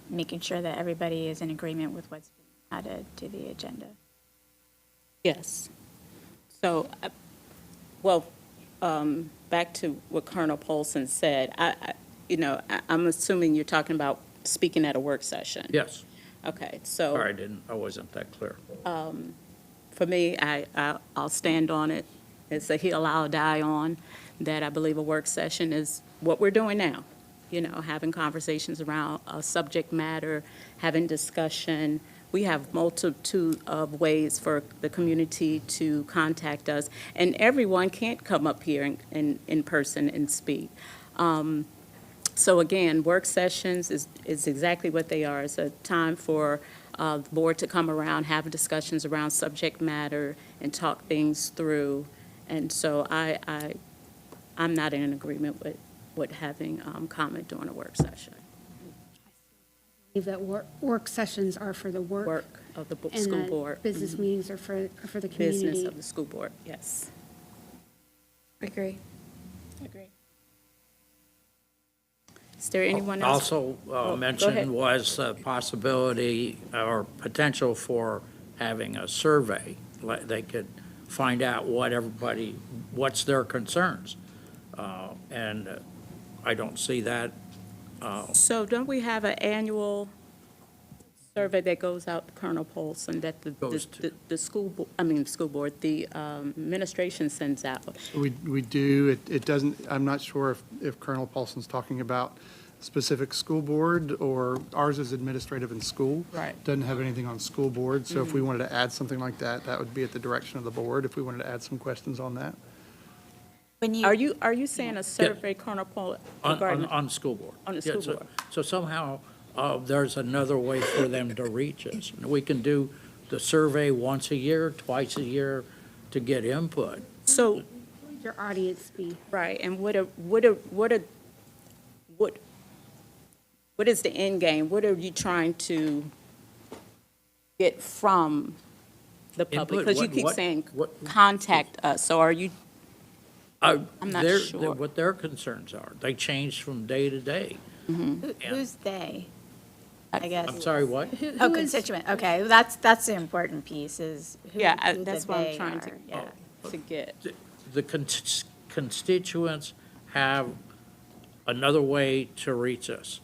making sure that everybody is in agreement with what's being added to the agenda? Yes. So, back to what Colonel Polson said, I'm assuming you're talking about speaking at a work session. Yes. Okay, so. Sorry, I wasn't that clear. For me, I'll stand on it. It's a hill I'll die on, that I believe a work session is what we're doing now. Having conversations around a subject matter, having discussion. We have multitude of ways for the community to contact us, and everyone can't come up here in person and speak. So again, work sessions is exactly what they are. It's a time for the board to come around, have discussions around subject matter, and talk things through. And so I'm not in agreement with having comment during a work session. That work sessions are for the work. Of the And school the board. business meetings are for the Business community. of the school board, yes. Agree. Agree. Is there anyone else? Also go ahead. mentioned was a possibility or potential for having a survey. They could find out what's their concerns. And I don't see that. So don't we have an annual survey that goes out to Colonel Polson that the school board, the administration sends out? We do. It doesn't, I'm not sure if Colonel Paulson's talking about specific school board, or ours is administrative and school. Right. Doesn't have anything on school board. So if we wanted to add something like that, that would be at the direction of the board, if we wanted to add some questions on that. Are you saying a survey, Colonel Polson? On school board. On the Yeah, school board. So somehow, there's another way for them to reach us. We can do the survey once a year, twice a year to get input. So, Your audience be. right, and what is the end game? What are you trying to get from the public? Input, Because you keep saying, contact us, so are you, I'm not sure. What their concerns are. They change from day to day. Who's they? I guess. I'm sorry, what? Oh, constituent, okay, that's the important piece, is who Yeah, who the that's what I'm they trying are, yeah. to get. The constituents have another way to reach us.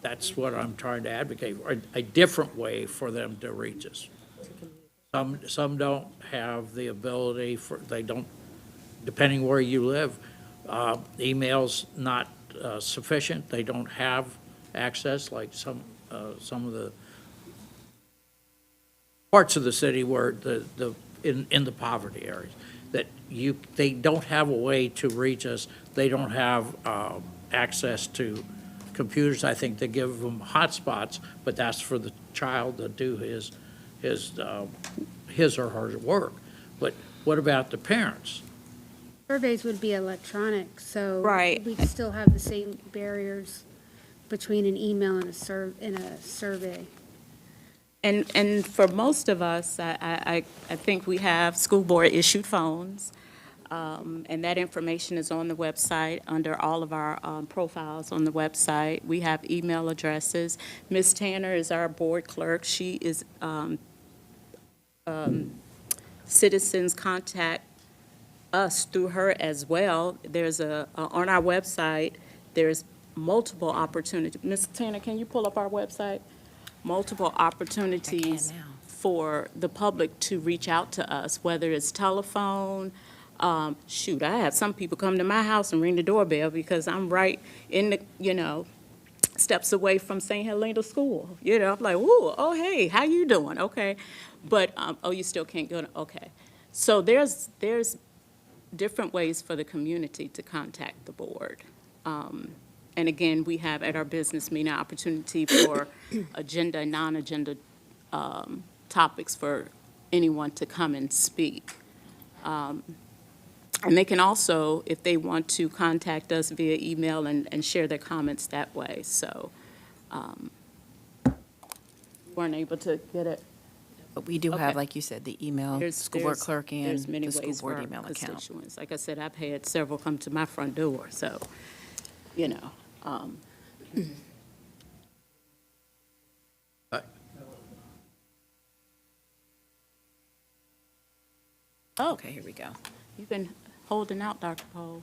That's what I'm trying to advocate for, a different way for them to reach us. Some don't have the ability they don't, depending where you live, email's not sufficient. They don't have access like some of the parts of the city where in the poverty areas, that they don't have a way to reach us. They don't have access to computers. I think they give them hotspots, but that's for the child to do his or her work. But what about the parents? Surveys would be electronic, so. Right. We'd still have the same barriers between an email and a survey. And for most of us, I think we have school board issued phones, and that information is on the website under all of our profiles on the website. We have email addresses. Ms. Tanner is our board clerk. She is citizens contact us through her as well. There's on our website, there's multiple opportunities. Ms. Tanner, can you pull up our website? Multiple opportunities for the public to reach out to us, whether it's telephone. Shoot, I had some people come to my house and ring the doorbell because I'm right in the, steps away from St. Helena School. I'm like, ooh, oh, hey, how you doing? Okay. But, oh, you still can't go to, okay. So there's different ways for the community to contact the board. And again, we have at our business meeting opportunity for agenda and non-agenda topics for anyone to come and speak. And they can also, if they want to contact us via email and share their comments that way. So weren't able to get it. But we do have, Okay. like you said, the email, school board clerk and the school board email account. Constituents. Like I said, I've had several come to my front door, so, Oh, Okay, here we go. you've been holding out, Dr. Pohl.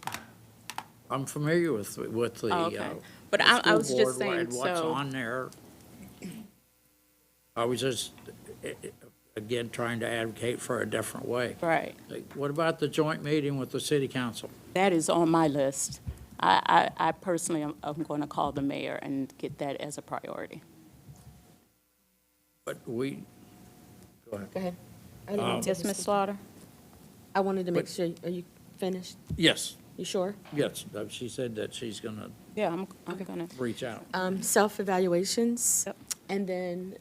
I'm familiar with the Oh, okay. But the I school was just board saying, and what's so, on there. I was just, again, trying to advocate for a different way. right, Like, what about the joint meeting with the city council? that is on my list. I personally am going to call the mayor and get that as a priority. But we, go ahead. Go ahead. I didn't mean to Yes, Ms. Slaughter? I wanted to make sure, are you finished? Yes, You sure? yes, she said that she's gonna Yeah, I'm going to. reach out. Self-evaluations. Yep. And then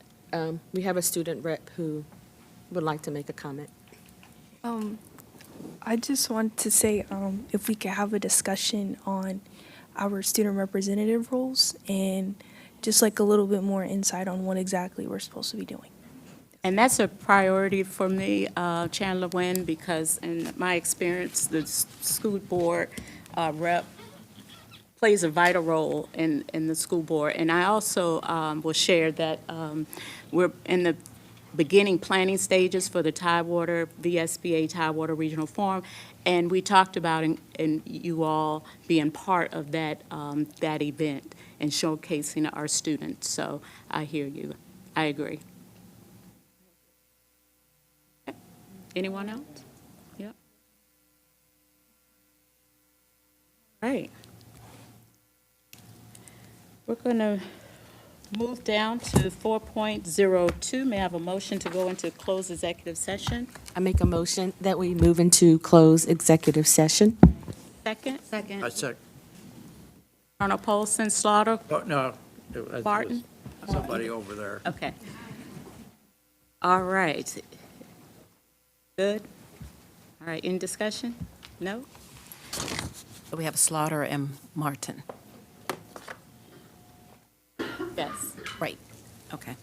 we have a student rep who would like to make a comment. I just want to say if we could have a discussion on our student representative roles and just like a little bit more insight on what exactly we're supposed to be doing. And that's a priority for me, Chandler Wynn, because in my experience, the school board rep plays a vital role in the school board. And I also will share that we're in the beginning planning stages for the Tidewater, VSBA Tidewater Regional Forum, and we talked about and you all being part of that, that event and showcasing our students. So I hear you. I agree. Anyone else? Yep. Right. We're going to move down to 4.02. May I have a motion to go into closed executive session? I make a motion that we move into closed executive session. Second? Second. I sec, Colonel Polson, Slaughter? oh, no. it was Barton? Somebody over there. Okay. All right. Good? All right, in discussion? No? So we have Slaughter and Martin. Yes. Right. Okay.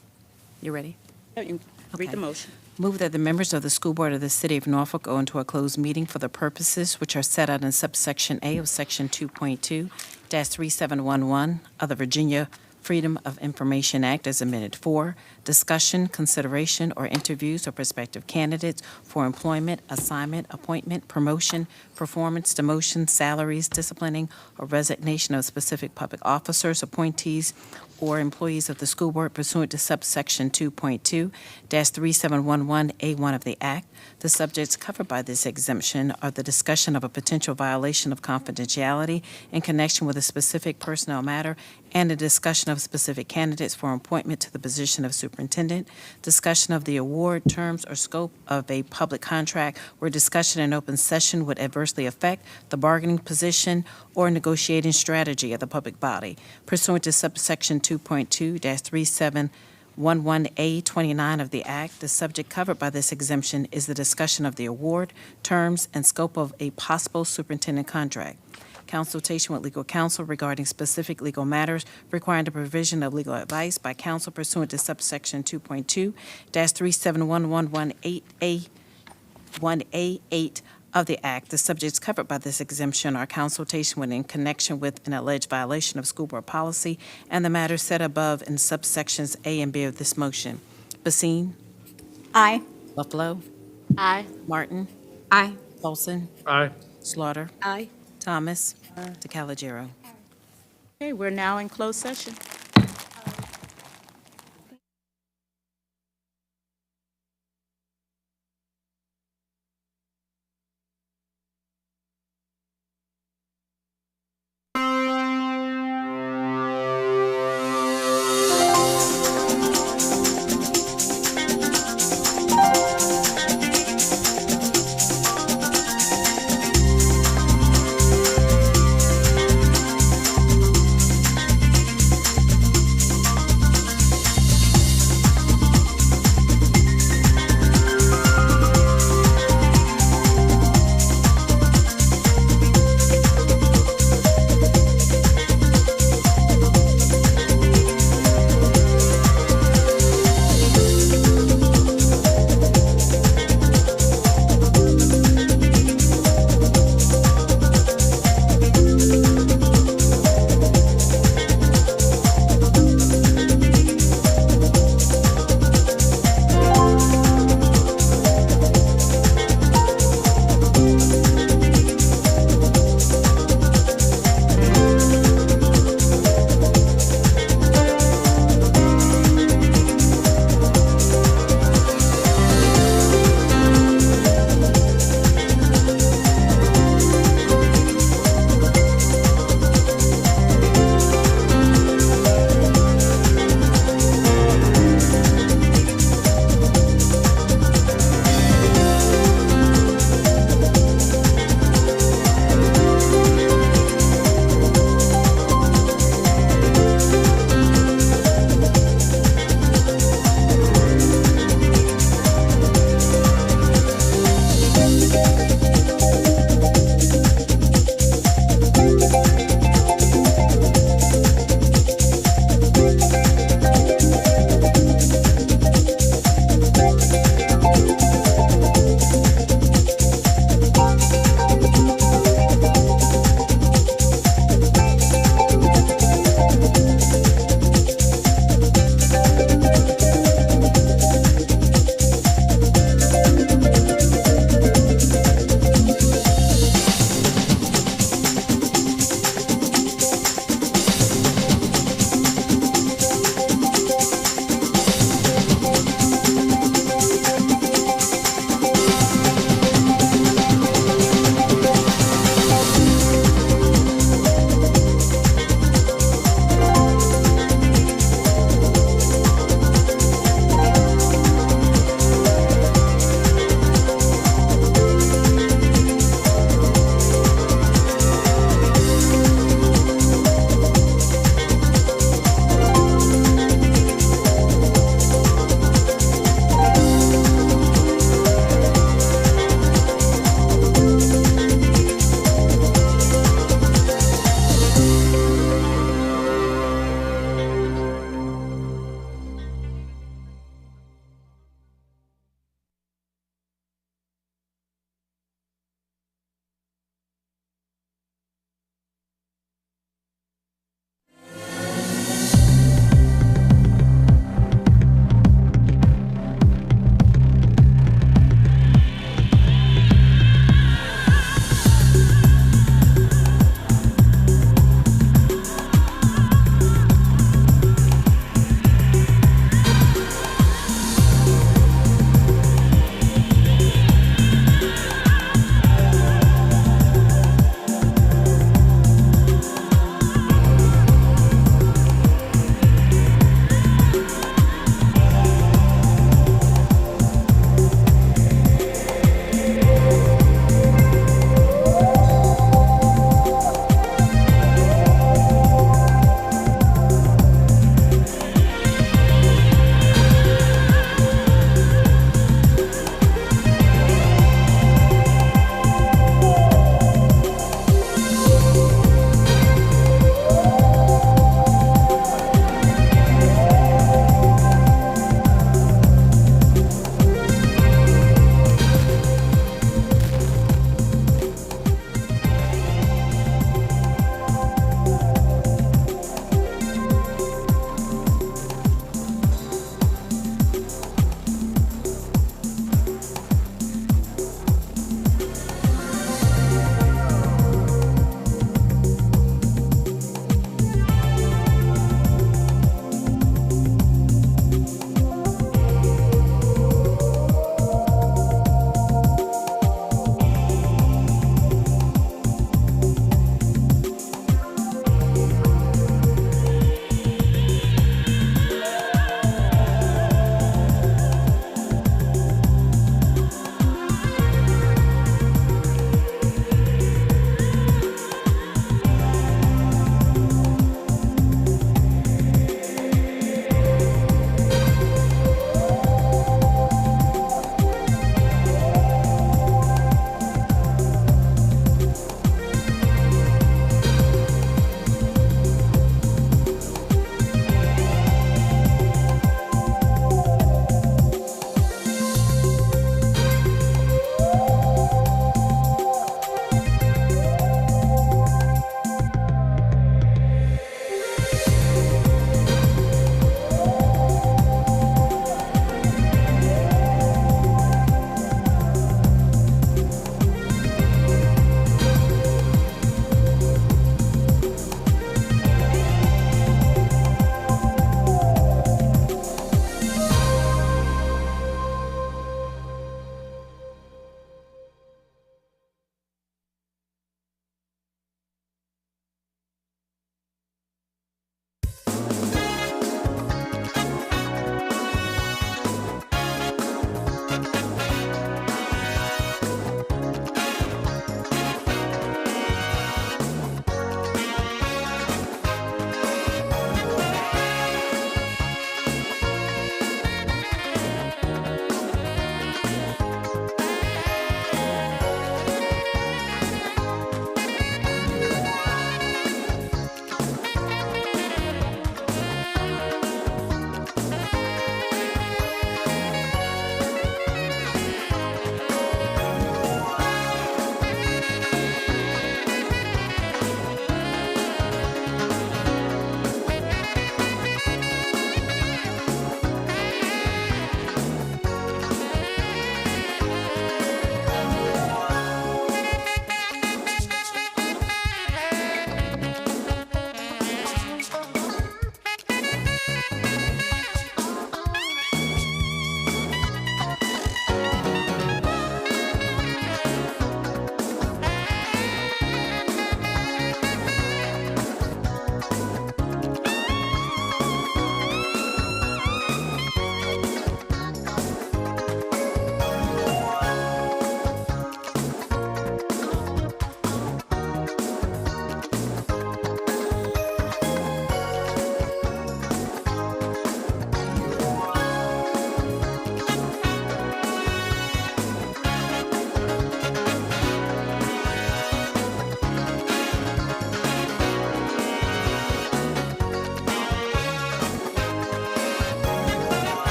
You ready? No, you read the Okay. motion. Move that the members of the School Board of the City of Norfolk go into a closed meeting for the purposes which are set out in subsection A of Section 2.2-3711 of the Virginia Freedom of Information Act as amended. 4, discussion, consideration, or interviews of prospective candidates for employment, assignment, appointment, promotion, performance, demotion, salaries, disciplining, or resignation of specific public officers, appointees, or employees of the school board pursuant to subsection 2.2-3711A1 of the Act. The subjects covered by this exemption are the discussion of a potential violation of confidentiality in connection with a specific personnel matter and a discussion of specific candidates for appointment to the position of superintendent, discussion of the award, terms, or scope of a public contract where discussion in open session would adversely affect the bargaining position or negotiating strategy of the public body pursuant to subsection 2.2-3711A29 of the Act. The subject covered by this exemption is the discussion of the award, terms, and scope of a possible superintendent contract. Consultation with legal counsel regarding specific legal matters requiring the provision of legal advice by counsel pursuant to subsection 2.2-37111A1A8 of the Act. The subjects covered by this exemption are consultation when in connection with an alleged violation of school board policy and the matters set above in subsections A and B of this motion. Basine? Aye. Buffalo? Aye. Martin? Aye. Folsom? Aye. Slaughter? Aye. Thomas? DeCalagero. Okay, we're now in closed session.